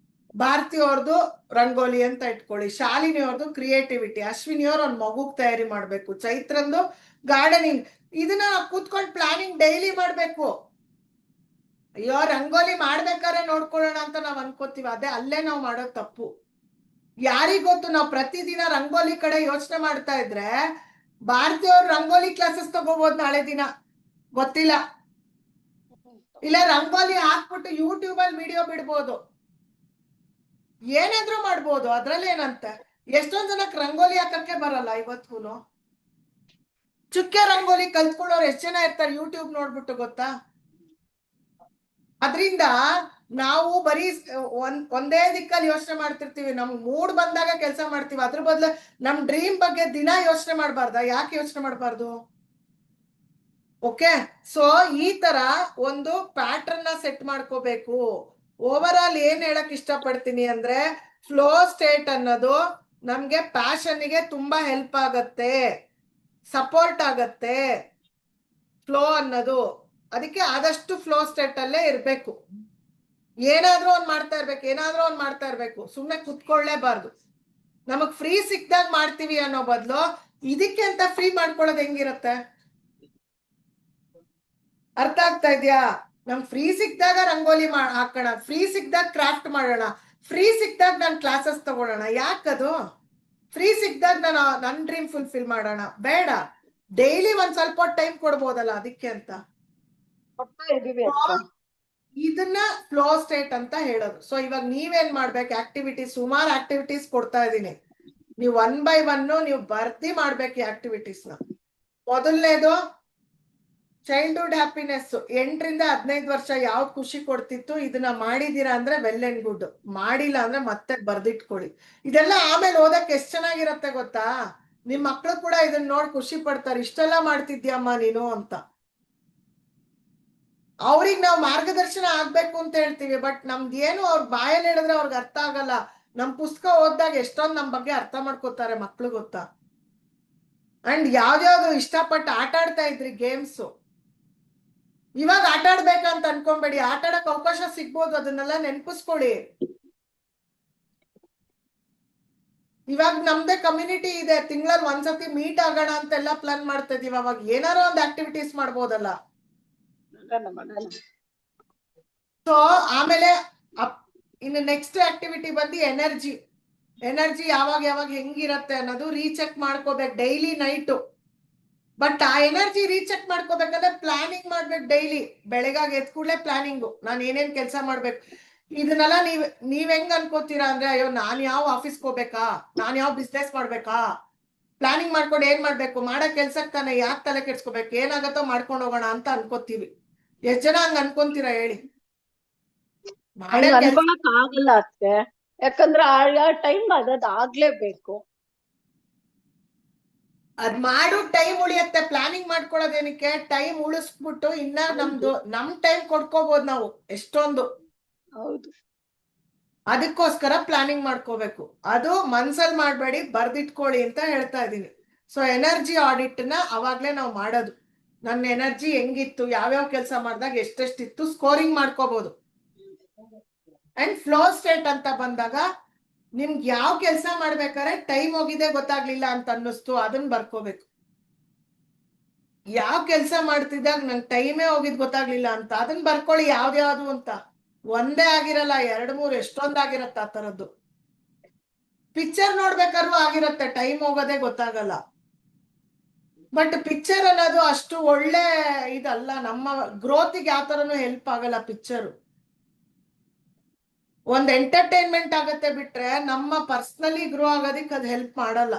[SPEAKER 2] ಭಾರತಿ ಅವ್ರದ್ದು ರಂಗೋಲಿ ಅಂತ ಇಟ್ಕೊಳ್ಳಿ, ಶಾಲಿನಿ ಅವ್ರದ್ದು ಕ್ರಿಯೇಟಿವಿಟಿ, ಅಶ್ವಿನಿ ಅವ್ರ ಒಂದ್ ಮಗುಗ್ ತಯಾರಿ ಮಾಡ್ಬೇಕು, ಚೈತ್ರಂದು ಗಾರ್ಡನಿಂಗ್. ಇದನ್ನ ಕೂತ್ಕೊಂಡು ಪ್ಲಾನಿಂಗ್ ಡೈಲಿ ಮಾಡ್ಬೇಕು. ಅಯ್ಯೋ ರಂಗೋಲಿ ಮಾಡ್ಬೇಕಾದ್ರೆ ನೋಡ್ಕೊಳ್ಳೋಣ ಅಂತ ನಾವ್ ಅನ್ಕೋತೀವಿ, ಅಲ್ಲೇ ನಾವ್ ಮಾಡೋ ತಪ್ಪು. ಯಾರಿಗ್ ಗೊತ್ತು, ನಾವು ಪ್ರತಿದಿನ ರಂಗೋಲಿ ಕಡೆ ಯೋಚನೆ ಮಾಡ್ತಾ ಇದ್ರೆ ಭಾರತೀಯವ್ರು ರಂಗೋಲಿ ಕ್ಲಾಸಸ್ ತಗೋಬಹುದು ನಾಳೆ ದಿನ, ಗೊತ್ತಿಲ್ಲ. ಇಲ್ಲ ರಂಗೋಲಿ ಹಾಕ್ಬಿಟ್ಟು ಯೂಟ್ಯೂಬ್ ಅಲ್ಲಿ ವಿಡಿಯೋ ಬಿಡ್ಬೋದು, ಏನಾದ್ರೂ ಮಾಡ್ಬೋದು, ಅದ್ರಲ್ಲಿ ಏನಂತೆ. ಎಷ್ಟೊಂದ್ ಜನಕ್ಕೆ ರಂಗೋಲಿ ಹಾಕಕ್ಕೆ ಬರಲ್ಲ ಇವತ್ಗೂ. ಚುಕ್ಕೆ ರಂಗೋಲಿ ಕಲ್ತ್ಕೊಳ್ಳೋರು ಎಷ್ಟ್ ಜನ ಇರ್ತಾರೆ ಯೂಟ್ಯೂಬ್ ನೋಡ್ಬಿಟ್ಟು, ಗೊತ್ತಾ. ಅದ್ರಿಂದ ನಾವು ಬರೀ ಒಂದೇ ದಿಕ್ಕಲ್ಲಿ ಯೋಚನೆ ಮಾಡ್ತಿರ್ತೀವಿ, ನಮ್ಗ್ ಮೂಡ್ ಬಂದಾಗ ಕೆಲಸ ಮಾಡ್ತೀವಿ. ಅದ್ರ ಬದಲು ನಮ್ ಡ್ರೀಮ್ ಬಗ್ಗೆ ದಿನ ಯೋಚನೆ ಮಾಡ್ಬಾರ್ದ? ಯಾಕೆ ಯೋಚನೆ ಮಾಡ್ಬಾರ್ದು? ಓಕೆ, ಸೊ ಈ ತರ ಒಂದು ಪ್ಯಾಟರ್ನ್ ನ ಸೆಟ್ ಮಾಡ್ಕೋಬೇಕು. ಓವರ್ ಆಲ್ ಏನ್ ಹೇಳಕ್ ಇಷ್ಟಪಡ್ತೀನಿ ಅಂದ್ರೆ, ಫ್ಲೋ ಸ್ಟೇಟ್ ಅನ್ನೋದು ನಮ್ಗೆ ಪ್ಯಾಷನ್ಗೆ ತುಂಬಾ ಹೆಲ್ಪ್ ಆಗತ್ತೆ, ಸಪೋರ್ಟ್ ಆಗತ್ತೆ ಫ್ಲೋ ಅನ್ನೋದು. ಅದಕ್ಕೆ ಆದಷ್ಟು ಫ್ಲೋ ಸ್ಟೇಟ್ ಅಲ್ಲೇ ಇರ್ಬೇಕು. ಏನಾದ್ರೂ ಒಂದ್ ಮಾಡ್ತಾ ಇರ್ಬೇಕು, ಸುಮ್ನೆ ಕುತ್ಕೊಳ್ಳೇಬಾರ್ದು. ನಮಗ್ ಫ್ರೀ ಸಿಕ್ದಾಗ ಮಾಡ್ತೀವಿ ಅನ್ನೋ ಬದಲು ಇದಕ್ಕೆ ಅಂತ ಫ್ರೀ ಮಾಡ್ಕೊಳ್ಳೋದು ಹೆಂಗಿರತ್ತೆ? ಅರ್ಥ ಆಗ್ತಾ ಇದ್ಯಾ? ನಮ್ ಫ್ರೀ ಸಿಕ್ದಾಗ ರಂಗೋಲಿ ಹಾಕೋಣ, ಫ್ರೀ ಸಿಕ್ದಾಗ ಕ್ರಾಫ್ಟ್ ಮಾಡೋಣ, ಫ್ರೀ ಸಿಕ್ದಾಗ ನಾನು ಕ್ಲಾಸಸ್ ತಗೊಳ್ಳೋಣ. ಯಾಕದು? ಫ್ರೀ ಸಿಕ್ದಾಗ ನಾನು ನನ್ ಡ್ರೀಮ್ ಫುಲ್ಫಿಲ್ ಮಾಡೋಣ ಬೇಡ. ಡೈಲಿ ಒಂದ್ ಸ್ವಲ್ಪ ಟೈಮ್ ಕೊಡ್ಬೋದಲ್ಲ ಅದಕ್ಕೆ ಅಂತ. ಇದನ್ನ ಫ್ಲೋ ಸ್ಟೇಟ್ ಅಂತ ಹೇಳೋದು. ಸೊ ಇವಾಗ ನೀವೇನ್ ಮಾಡ್ಬೇಕು, ಆಕ್ಟಿವಿಟೀಸ್, ಸುಮಾರು ಆಕ್ಟಿವಿಟೀಸ್ ಕೊಡ್ತಾ ಇದೀನಿ, ನೀವು 1 by 1 ನೀವು ಬರ್ತಿ ಮಾಡ್ಬೇಕು ಈ ಆಕ್ಟಿವಿಟೀಸ್ ನ. ಮೊದಲನೇದು ಚೈಲ್ಡ್ಹುಡ್ ಹ್ಯಾಪಿನೆಸ್. 8 ರಿಂದ 15 ವರ್ಷ ಯಾವ್ದು ಖುಷಿ ಕೊಡ್ತಿತ್ತು, ಇದನ್ನ ಮಾಡಿದೀರಾ ಅಂದ್ರೆ ವೆಲ್ ಅಂಡ್ ಗುಡ್, ಮಾಡಿಲ್ಲ ಅಂದ್ರೆ ಮತ್ತೆ ಬರ್ದಿಟ್ಕೊಳ್ಳಿ. ಇದೆಲ್ಲ ಆಮೇಲೆ ಓದಕ್ ಎಷ್ಟ್ ಚೆನ್ನಾಗಿರತ್ತೆ ಗೊತ್ತಾ. ನಿಮ್ ಮಕ್ಳು ಕೂಡ ಇದನ್ನ ನೋಡ್ ಖುಷಿ ಪಡ್ತಾರೆ, ಇಷ್ಟೆಲ್ಲ ಮಾಡ್ತಿದ್ಯಮ್ಮ ನೀನು ಅಂತ. ಅವ್ರಿಗೆ ನಾವು ಮಾರ್ಗದರ್ಶನ ಆಗ್ಬೇಕು ಅಂತ ಹೇಳ್ತೀವಿ, ಬಟ್ ನಮ್ದು ಏನು ಅವ್ರ ಬಾಯಲ್ಲಿ ಹೇಳಿದ್ರೆ ಅವ್ರಿಗೆ ಅರ್ಥ ಆಗಲ್ಲ. ನಮ್ ಪುಸ್ತಕ ಓದಿದಾಗ ಎಷ್ಟೊಂದು ನಮ್ ಬಗ್ಗೆ ಅರ್ಥ ಮಾಡ್ಕೋತಾರೆ ಮಕ್ಳು, ಗೊತ್ತಾ. ಅಂಡ್ ಯಾವ್ದ್ಯಾವ್ದು ಇಷ್ಟಪಟ್ಟು ಆಟ ಆಡ್ತಾ ಇದ್ರಿ ಗೇಮ್ಸ್, ಇವಾಗ ಆಟ ಆಡ್ಬೇಕಂತ ಅನ್ಕೊಂಬೇಡಿ, ಆಟ ಆಡಕ್ ಅವಕಾಶ ಸಿಗ್ಬೋದು, ಅದನ್ನೆಲ್ಲ ನೆನ್ಪಿಸ್ಕೊಳ್ಳಿ. ಇವಾಗ ನಮ್ದೇ ಕಮ್ಯುನಿಟಿ ಇದೆ, ತಿಂಗಳಲ್ಲಿ ಒಂದ್ಸತಿ ಮೀಟ್ ಆಗೋಣ ಅಂತೆಲ್ಲ ಪ್ಲಾನ್ ಮಾಡ್ತಾ ಇದೀವಿ. ಅವಾಗ ಏನಾರೋ ಒಂದು ಆಕ್ಟಿವಿಟೀಸ್ ಮಾಡ್ಬೋದಲ್ಲ. ಸೊ ಆಮೇಲೆ ಇನ್ನು ನೆಕ್ಸ್ಟ್ ಆಕ್ಟಿವಿಟಿ ಬಂದು ಎನರ್ಜಿ ಯಾವಾಗ ಹೆಂಗಿರತ್ತೆ ಅನ್ನೋದು ರೀಚೆಕ್ ಮಾಡ್ಕೋಬೇಕು ಡೈಲಿ ನೈಟ್. ಬಟ್ ಆ ಎನರ್ಜಿ ರೀಚೆಕ್ ಮಾಡ್ಕೋಬೇಕಂದ್ರೆ ಪ್ಲಾನಿಂಗ್ ಮಾಡ್ಬೇಕು ಡೈಲಿ. ಬೆಳಗಾಗಿ ಎದ್ ಕೂಡಲೇ ಪ್ಲಾನಿಂಗು, ನಾನು ಏನೇನ್ ಕೆಲಸ ಮಾಡ್ಬೇಕು. ಇದನ್ನೆಲ್ಲ ನೀವ್ ಹೆಂಗ್ ಅನ್ಕೋತೀರಾ ಅಂದ್ರೆ, ಅಯ್ಯೋ ನಾನ್ ಯಾವ ಆಫೀಸ್ಗೆ ಹೋಗ್ಬೇಕಾ, ನಾನ್ ಯಾವ ಬಿಸ್ನೆಸ್ ಮಾಡ್ಬೇಕಾ, ಪ್ಲಾನಿಂಗ್ ಮಾಡ್ಕೊಂಡು ಏನ್ ಮಾಡ್ಬೇಕು, ಮಾಡೋ ಕೆಲ್ಸಕ್ಕೆ ತಾನೆ, ಯಾಕೆ ತಲೆ ಕೆಡ್ಸ್ಕೋಬೇಕು, ಏನಾಗತ್ತೋ ಮಾಡ್ಕೊಂಡು ಹೋಗೋಣ ಅಂತ ಅನ್ಕೋತೀವಿ. ಎಷ್ಟ್ ಜನ ಹಂಗ ಅನ್ಕೊಂತೀರಾ ಹೇಳಿ?
[SPEAKER 3] ಅನ್ಕೊಳಕ್ ಆಗಲ್ಲ ಅಷ್ಟೇ, ಯಾಕಂದ್ರೆ ಆ ಟೈಮ್ ಆಗ್ಲೇಬೇಕು.
[SPEAKER 2] ಅದ್ ಮಾಡು ಟೈಮ್ ಉಳಿಯತ್ತೆ. ಪ್ಲಾನಿಂಗ್ ಮಾಡ್ಕೊಳ್ಳೋದೇನಕ್ಕೆ, ಟೈಮ್ ಉಳಿಸ್ಬಿಟ್ಟು ಇನ್ನ ನಮ್ ಟೈಮ್ ಕೊಡ್ಕೋಬಹುದು ನಾವು ಎಷ್ಟೊಂದು.
[SPEAKER 3] ಹೌದು,
[SPEAKER 2] ಅದಕ್ಕೋಸ್ಕರ ಪ್ಲಾನಿಂಗ್ ಮಾಡ್ಕೋಬೇಕು. ಅದು ಮನ್ಸಲ್ಲಿ ಮಾಡ್ಬೇಡಿ, ಬರ್ದಿಟ್ಕೊಳ್ಳಿ ಅಂತ ಹೇಳ್ತಾ ಇದೀನಿ. ಸೊ ಎನರ್ಜಿ ಆಡಿಟ್ ನ ಅವಾಗ್ಲೇ ನಾವು ಮಾಡೋದು. ನನ್ನ ಎನರ್ಜಿ ಹೆಂಗಿತ್ತು, ಯಾವ್ಯಾವ ಕೆಲಸ ಮಾಡಿದಾಗ ಎಷ್ಟೆಷ್ಟಿತ್ತು, ಸ್ಕೋರಿಂಗ್ ಮಾಡ್ಕೋಬಹುದು. ಅಂಡ್ ಫ್ಲೋ ಸ್ಟೇಟ್ ಅಂತ ಬಂದಾಗ ನಿಮ್ಗೆ ಯಾವ ಕೆಲಸ ಮಾಡ್ಬೇಕಾದ್ರೆ ಟೈಮ್ ಹೋಗಿದೆ ಗೊತ್ತಾಗ್ಲಿಲ್ಲ ಅಂತ ಅನ್ನಿಸ್ತು, ಅದನ್ನ ಬರ್ಕೋಬೇಕು. ಯಾವ ಕೆಲಸ ಮಾಡ್ತಿದ್ದಾಗ ನಂಗೆ ಟೈಮೇ ಹೋಗಿದ್ ಗೊತ್ತಾಗ್ಲಿಲ್ಲ ಅಂತ ಅದನ್ನ ಬರ್ಕೊಳ್ಳಿ. ಯಾವ್ದ್ಯಾವ್ದು ಅಂತ ಒಂದೇ ಆಗಿರಲ್ಲ, 2-3 ಎಷ್ಟೊಂದಾಗಿರತ್ತೆ ಆ ತರದ್ದು. ಪಿಕ್ಚರ್ ನೋಡ್ಬೇಕಾದ್ರೂ ಆಗಿರತ್ತೆ, ಟೈಮ್ ಹೋಗೋದೇ ಗೊತ್ತಾಗಲ್ಲ. ಬಟ್ ಪಿಕ್ಚರ್ ಅನ್ನೋದು ಅಷ್ಟು ಒಳ್ಳೆ ಇದಲ್ಲ, ನಮ್ಮ ಗ್ರೋತಿಗೆ ಯಾವ ತರನು ಹೆಲ್ಪ್ ಆಗಲ್ಲ ಪಿಕ್ಚರ್. ಒಂದ್ ಎಂಟರ್ಟೈನ್ಮೆಂಟ್ ಆಗತ್ತೆ ಬಿಟ್ರೆ ನಮ್ಮ ಪರ್ಸನಲಿ ಗ್ರೋ ಆಗೋದಿಕ್ ಅದು ಹೆಲ್ಪ್ ಮಾಡಲ್ಲ.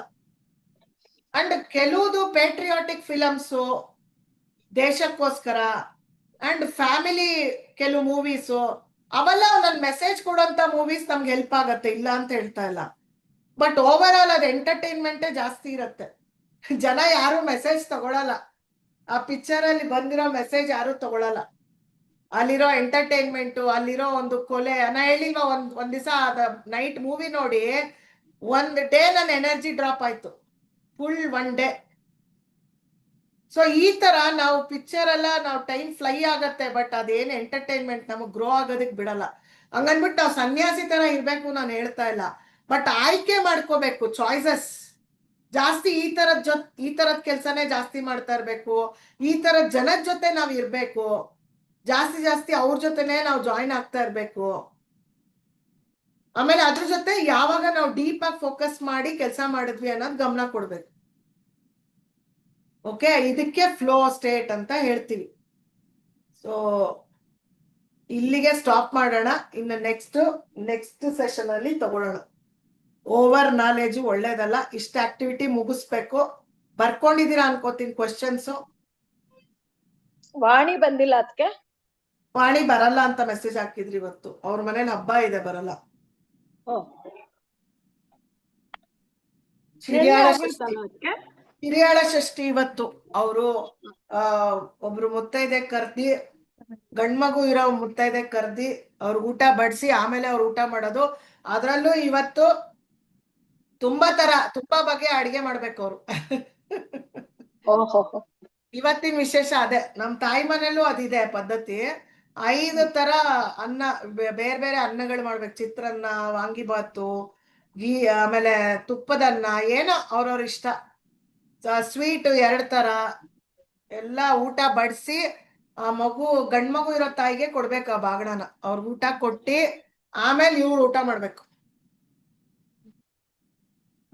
[SPEAKER 2] ಅಂಡ್ ಕೆಲವುದು ಪೇಟ್ರಿಯಾಟಿಕ್ ಫಿಲಮ್ಸ್ ದೇಶಕ್ಕೋಸ್ಕರ, ಅಂಡ್ ಫ್ಯಾಮಿಲಿ ಕೆಲವು ಮೂವೀಸು, ಅವೆಲ್ಲ ಒಂದೊಂದು ಮೆಸೇಜ್ ಕೊಡುವಂತ ಮೂವೀಸ್ ನಮ್ಗೆ ಹೆಲ್ಪ್ ಆಗತ್ತೆ, ಇಲ್ಲ ಅಂತ ಹೇಳ್ತಾ ಇಲ್ಲ. ಬಟ್ ಓವರ್ ಆಲ್ ಅದು ಎಂಟರ್ಟೈನ್ಮೆಂಟೇ ಜಾಸ್ತಿ ಇರತ್ತೆ. ಜನ ಯಾರು ಮೆಸೇಜ್ ತಗೊಳಲ್ಲ, ಆ ಪಿಕ್ಚರ್ ಅಲ್ಲಿ ಬಂದಿರೋ ಮೆಸೇಜ್ ಯಾರು ತಗೊಳಲ್ಲ. ಅಲ್ಲಿರೋ ಎಂಟರ್ಟೈನ್ಮೆಂಟ್, ಅಲ್ಲಿರೋ ಒಂದು ಕೊಲೆ. ನಾ ಹೇಳಿಲ್ವಾ, ಒಂದ್ ದಿವಸ ನೈಟ್ ಮೂವಿ ನೋಡಿ 1 ಡೇ ನನ್ನ ಎನರ್ಜಿ ಡ್ರಾಪ್ ಆಯ್ತು, ಫುಲ್ 1 ಡೇ. ಸೊ ಈ ತರ ನಾವು ಪಿಕ್ಚರ್ ಎಲ್ಲ ನಾವು ಟೈಮ್ ಫ್ಲೈ ಆಗತ್ತೆ, ಬಟ್ ಅದೇನು ಎಂಟರ್ಟೈನ್ಮೆಂಟ್ ನಮಗ್ ಗ್ರೋ ಆಗೋದಕ್ ಬಿಡಲ್ಲ. ಹಂಗನ್ಬಿಟ್ಟು ನಾವು ಸನ್ಯಾಸಿ ತರ ಇರ್ಬೇಕು ನಾನು ಹೇಳ್ತಾ ಇಲ್ಲ, ಬಟ್ ಆಯ್ಕೆ ಮಾಡ್ಕೋಬೇಕು, ಚಾಯ್ಸಸ್ ಜಾಸ್ತಿ. ಈ ತರದ್ ಕೆಲ್ಸನೇ ಜಾಸ್ತಿ ಮಾಡ್ತಾ ಇರ್ಬೇಕು, ಈ ತರದ್ ಜನದ ಜೊತೆ ನಾವ್ ಇರ್ಬೇಕು, ಜಾಸ್ತಿ ಅವ್ರ ಜೊತೆನೆ ನಾವು ಜಾಯಿನ್ ಆಗ್ತಾ ಇರ್ಬೇಕು. ಆಮೇಲೆ ಅದ್ರ ಜೊತೆ ಯಾವಾಗ ನಾವು ಡೀಪ್ ಆಗಿ ಫೋಕಸ್ ಮಾಡಿ ಕೆಲಸ ಮಾಡಿದ್ವಿ ಅನ್ನೋದು ಗಮನ ಕೊಡ್ಬೇಕು. ಓಕೆ, ಇದಕ್ಕೆ ಫ್ಲೋ ಸ್ಟೇಟ್ ಅಂತ ಹೇಳ್ತೀವಿ. ಸೊ ಇಲ್ಲಿಗೆ ಸ್ಟಾಪ್ ಮಾಡೋಣ. ಇನ್ನು ನೆಕ್ಸ್ಟ್ ಸೆಷನ್ ಅಲ್ಲಿ ತಗೊಳ್ಳೋಣ. ಓವರ್ ನಾಲೆಜ್ ಒಳ್ಳೇದಲ್ಲ. ಇಷ್ಟ ಆಕ್ಟಿವಿಟಿ ಮುಗಿಸ್ಬೇಕು. ಬರ್ಕೊಂಡಿದ್ದೀರಾ ಅನ್ಕೋತೀನಿ ಕ್ವಶನ್ಸ್.
[SPEAKER 3] ವಾಣಿ ಬಂದಿಲ್ಲ ಅದಕ್ಕೆ.
[SPEAKER 2] ವಾಣಿ ಬರಲ್ಲ ಅಂತ ಮೆಸೇಜ್ ಹಾಕಿದ್ರಿ ಇವತ್ತು. ಅವ್ರ ಮನೇಲಿ ಹಬ್ಬ ಇದೆ, ಬರಲ್ಲ. ಹಿರಿಯಾಳ ಷಷ್ಠಿ ಇವತ್ತು. ಅವರು ಒಬ್ರು ಮುತ್ತೈದೆ ಕರ್ದಿ, ಗಂಡ್ಮಗು ಇರೋ ಮುತ್ತೈದೆ ಕರ್ದಿ ಅವ್ರ ಊಟ ಬಡಿಸಿ ಆಮೇಲೆ ಅವ್ರು ಊಟ ಮಾಡೋದು. ಅದ್ರಲ್ಲೂ ಇವತ್ತು ತುಂಬಾ ಬಗೆ ಅಡಿಗೆ ಮಾಡ್ಬೇಕು ಅವ್ರು. ಇವತ್ತಿನ ವಿಶೇಷ ಅದೇ. ನಮ್ ತಾಯಿ ಮನೇಲೂ ಅದಿದೆ ಪದ್ಧತಿ. 5 ತರ ಅನ್ನ, ಬೇರೆ ಬೇರೆ ಅನ್ನಗಳು ಮಾಡ್ಬೇಕು. ಚಿತ್ರಾನ್ನ, ವಾಂಗಿಬಾತು, ಆಮೇಲೆ ತುಪ್ಪದನ್ನ, ಏನೋ ಅವ್ರವ್ರ ಇಷ್ಟ. ಸ್ವೀಟ್ 2 ತರ ಎಲ್ಲ ಊಟ ಬಡಿಸಿ ಆ ಗಂಡ್ ಮಗು ಇರೋ ತಾಯಿಗೆ ಕೊಡ್ಬೇಕು ಆ ಬಾಗಣನ. ಅವ್ರ ಊಟ ಕೊಟ್ಟಿ ಆಮೇಲೆ ಇವ್ರು ಊಟ ಮಾಡ್ಬೇಕು.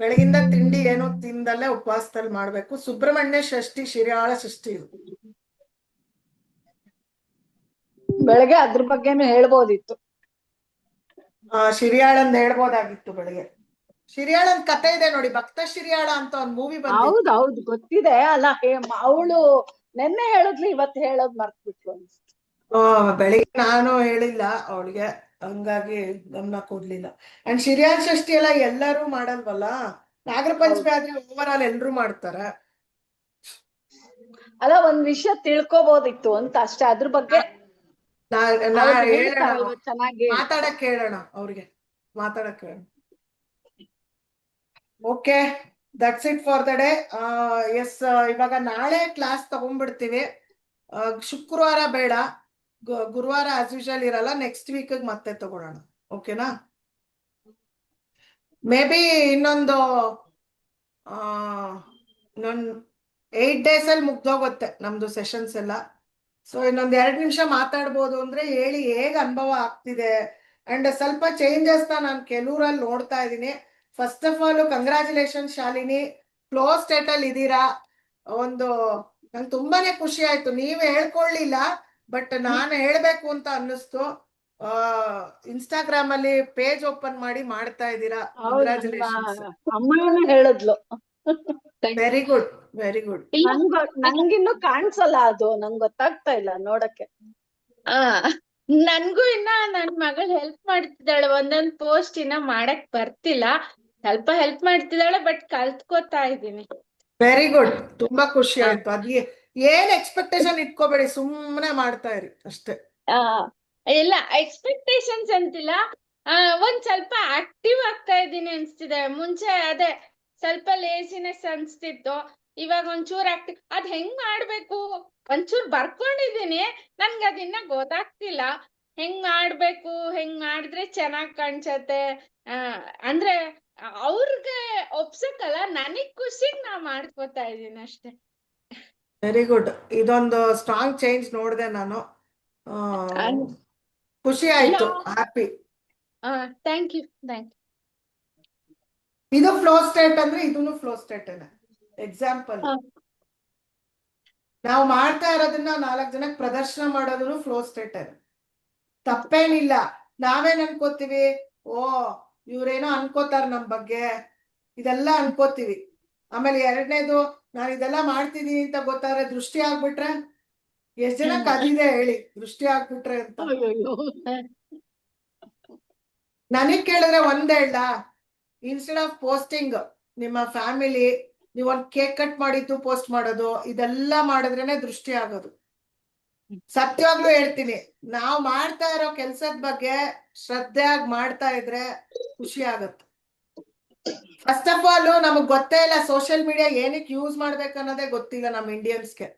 [SPEAKER 2] ಬೆಳಗಿಂದ ತಿಂಡಿ ಏನೋ ತಿಂದಲ್ಲೇ ಉಪವಾಸದಲ್ಲಿ ಮಾಡ್ಬೇಕು. ಸುಬ್ರಹ್ಮಣ್ಯ ಷಷ್ಠಿ, ಶಿರ್ಯಾಳ ಷಷ್ಠಿ ಇದು.
[SPEAKER 3] ಬೆಳಗ್ಗೆ ಅದ್ರ ಬಗ್ಗೆನೂ ಹೇಳ್ಬೋದಿತ್ತು.
[SPEAKER 2] ಶಿರ್ಯಾಳಂದ್ ಹೇಳ್ಬೋದಾಗಿತ್ತು ಬೆಳಗ್ಗೆ. ಶಿರ್ಯಾಳಂದ್ ಕತೆ ಇದೆ ನೋಡಿ, ಭಕ್ತ ಶಿರ್ಯಾಳ ಅಂತ ಒಂದ್ ಮೂವಿ ಬಂದಿದೆ.
[SPEAKER 3] ಹೌದು ಗೊತ್ತಿದೆ. ಅಲ್ಲ ಅವಳು ನೆನ್ನೆ ಹೇಳಿದ್ಲಿ, ಇವತ್ತು ಹೇಳೋದ್ ಮರ್ತ್ಬಿಟ್ಲು ಅನ್ಸುತ್ತೆ.
[SPEAKER 2] ಬೆಳಿಗ್ಗೆ ನಾನು ಹೇಳಿಲ್ಲ ಅವಳಿಗೆ, ಹಂಗಾಗಿ ಗಮನ ಕೊಡ್ಲಿಲ್ಲ. ಅಂಡ್ ಶಿರ್ಯಾಳ ಷಷ್ಠಿ ಎಲ್ಲ ಎಲ್ಲರೂ ಮಾಡಲ್ವಲ್ಲ. ನಾಗರ ಪಂಚಮಿ ಆದ್ರೆ ಓವರ್ ಆಲ್ ಎಲ್ರು ಮಾಡ್ತಾರೆ.
[SPEAKER 3] ಅಲ್ಲ, ಒಂದ್ ವಿಷಯ ತಿಳ್ಕೊಬೋದಿತ್ತು ಅಂತ ಅಷ್ಟೇ. ಅದ್ರ ಬಗ್ಗೆ ಚೆನ್ನಾಗಿ
[SPEAKER 2] ಮಾತಾಡಕ್ ಹೇಳೋಣ ಅವ್ರಿಗೆ, ಮಾತಾಡಕ್ ಹೇಳೋಣ. Okay, that's it for the day. Yes, ಇವಾಗ ನಾಳೆ ಕ್ಲಾಸ್ ತಗೊಂಡ್ಬಿಡ್ತೀವಿ. ಶುಕ್ರವಾರ ಬೇಡ, ಗುರುವಾರ ಆಸ್ ಯೂಶುವಲ್ ಇರಲ್ಲ. ನೆಕ್ಸ್ಟ್ ವೀಕ್ ಮತ್ತೆ ತಗೊಳ್ಳೋಣ. ಓಕೆನಾ? ಮೇ ಬಿ ಇನ್ನೊಂದು 8 days ಅಲ್ಲಿ ಮುಗ್ದೋಗುತ್ತೆ ನಮ್ದು ಸೆಷನ್ಸ್ ಎಲ್ಲ. ಸೊ ಇನ್ನೊಂದ್ 2 ನಿಮಿಷ ಮಾತಾಡ್ಬೋದು ಅಂದ್ರೆ ಹೇಳಿ, ಹೇಗ್ ಅನುಭವ ಆಗ್ತಿದೆ. ಅಂಡ್ ಸ್ವಲ್ಪ ಚೇಂಜಸ್ ನಾನು ಕೆಲವ್ರಲ್ಲಿ ನೋಡ್ತಾ ಇದ್ದೀನಿ. First of all congratulation Shalini, flow state ಅಲ್ಲಿ ಇದ್ದೀರಾ. ನಂಗೆ ತುಂಬಾನೇ ಖುಷಿ ಆಯ್ತು. ನೀವ್ ಹೇಳ್ಕೊಳ್ಳಿಲ್ಲ, ಬಟ್ ನಾನು ಹೇಳ್ಬೇಕು ಅಂತ ಅನ್ನಿಸ್ತು. ಇನ್ಸ್ಟಾಗ್ರಾಮ್ ಅಲ್ಲಿ ಪೇಜ್ ಓಪನ್ ಮಾಡಿ ಮಾಡ್ತಾ ಇದ್ದೀರಾ. ಕಂಗ್ರಾಚುಲೇಷನ್ಸ್.
[SPEAKER 3] ಅಮ್ಮನ ಹೇಳಿದ್ಲು.
[SPEAKER 2] Very good, very good.
[SPEAKER 3] ನಂಗಿನ್ನು ಕಾಣಿಸಲ್ಲ ಅದು, ನಂಗೆ ಗೊತ್ತಾಗ್ತಾ ಇಲ್ಲ ನೋಡಕ್ಕೆ.
[SPEAKER 4] ನನ್ಗೂ ಇನ್ನ ನನ್ ಮಗಳು ಹೆಲ್ಪ್ ಮಾಡ್ತಿದ್ದಾಳೆ. ಒಂದೊಂದ್ ಪೋಸ್ಟ್ ಇನ್ನ ಮಾಡಕ್ ಬರ್ತಿಲ್ಲ, ಸ್ವಲ್ಪ ಹೆಲ್ಪ್ ಮಾಡ್ತಿದ್ದಾಳೆ, ಬಟ್ ಕಲ್ತ್ಕೋತಾ ಇದ್ದೀನಿ.
[SPEAKER 2] ವೆರಿ ಗುಡ್, ತುಂಬಾ ಖುಷಿ ಆಯ್ತು. ಅದ್ಗೆ ಏನ್ ಎಕ್ಸ್ಪೆಕ್ಟೇಷನ್ ಇಟ್ಕೋಬೇಡಿ, ಸುಮ್ಮನೆ ಮಾಡ್ತಾ ಇರಿ ಅಷ್ಟೇ.
[SPEAKER 4] ಇಲ್ಲ ಎಕ್ಸ್ಪೆಕ್ಟೇಷನ್ಸ್ ಅಂತಿಲ್ಲ, ಒಂದ್ ಸ್ವಲ್ಪ ಆಕ್ಟಿವ್ ಆಗ್ತಾ ಇದ್ದೀನಿ ಅನ್ಸ್ತಿದೆ. ಮುಂಚೆ ಅದೇ ಸ್ವಲ್ಪ ಲೇಸಿನೆಸ್ ಅನ್ಸ್ತಿತ್ತು, ಇವಾಗ ಒಂಚೂರ್ ಆಕ್ಟಿವ್. ಅದ್ ಹೆಂಗ್ ಮಾಡ್ಬೇಕು ಒಂಚೂರ್ ಬರ್ಕೊಂಡಿದೀನಿ, ನನ್ಗೆ ಅದಿನ್ನ ಗೊತ್ತಾಗ್ತಿಲ್ಲ. ಹೆಂಗ್ ಮಾಡ್ಬೇಕು, ಹೆಂಗ್ ಮಾಡಿದ್ರೆ ಚೆನ್ನಾಗ್ ಕಾಣ್ಸತ್ತೆ. ಅಂದ್ರೆ ಅವ್ರಿಗೆ ಒಪ್ಸಕ್ಕಲ್ಲ, ನನಗ್ ಖುಷಿಗ್ ನಾ ಮಾಡ್ಕೋತಾ ಇದೀನಿ ಅಷ್ಟೇ.
[SPEAKER 2] Very good. ಇದೊಂದು ಸ್ಟ್ರಾಂಗ್ ಚೇಂಜ್ ನೋಡಿದೆ ನಾನು. ಖುಷಿ ಆಯ್ತು, ಹ್ಯಾಪಿ.
[SPEAKER 4] Thank you.
[SPEAKER 2] ಇದು ಫ್ಲೋ ಸ್ಟೇಟ್ ಅಂದ್ರೆ ಇದನ್ನು ಫ್ಲೋ ಸ್ಟೇಟ್ ಎಕ್ಸಾಂಪಲ್. ನಾವು ಮಾಡ್ತಾ ಇರೋದನ್ನ 4 ಜನಕ್ಕೆ ಪ್ರದರ್ಶನ ಮಾಡೋದನ್ನು ಫ್ಲೋ ಸ್ಟೇಟ್. ತಪ್ಪೇನಿಲ್ಲ. ನಾವೇನ್ ಅನ್ಕೋತೀವಿ, ಇವ್ರೇನೋ ಅನ್ಕೋತಾರ ನಮ್ ಬಗ್ಗೆ, ಇದೆಲ್ಲ ಅನ್ಕೋತೀವಿ. ಆಮೇಲೆ 2ನೇದು, ನಾನು ಇದೆಲ್ಲ ಮಾಡ್ತಿದೀನಿ ಅಂತ ಗೊತ್ತಾದ್ರೆ ದೃಷ್ಟಿ ಆಗ್ಬಿಟ್ರೆ, ಎಷ್ಟ್ ಜನಕ್ಕೆ ಅದಿದೆ ಹೇಳಿ, ದೃಷ್ಟಿ ಆಗ್ಬಿಟ್ರೆ ಅಂತ. ನನಗ್ ಕೇಳಿದ್ರೆ ಒಂದೇ ಹೇಳ, ಇನ್ಸ್ಟೆಡ್ ಆಫ್ ಪೋಸ್ಟಿಂಗ್ ನಿಮ್ಮ ಫ್ಯಾಮಿಲಿ, ನೀವೊಂದ್ ಕೇಕ್ ಕಟ್ ಮಾಡಿದ್ದು ಪೋಸ್ಟ್ ಮಾಡೋದು, ಇದೆಲ್ಲ ಮಾಡಿದ್ರೇನೆ ದೃಷ್ಟಿ ಆಗೋದು. ಸತ್ಯವಾಗ್ಲೂ ಹೇಳ್ತೀನಿ, ನಾವು ಮಾಡ್ತಾ ಇರೋ ಕೆಲ್ಸದ ಬಗ್ಗೆ ಶ್ರದ್ಧೆಯಾಗಿ ಮಾಡ್ತಾ ಇದ್ರೆ ಖುಷಿ ಆಗತ್ತೆ. ಫಸ್ಟ್ ಆಫ್ ಆಲ್ ನಮಗ್ ಗೊತ್ತೇ ಇಲ್ಲ ಸೋಷಿಯಲ್ ಮೀಡಿಯಾ ಏನಕ್ಕೆ ಯೂಸ್ ಮಾಡ್ಬೇಕು ಅನ್ನೋದೇ ಗೊತ್ತಿಲ್ಲ ನಮ್ ಇಂಡಿಯನ್ಸ್ಗೆ.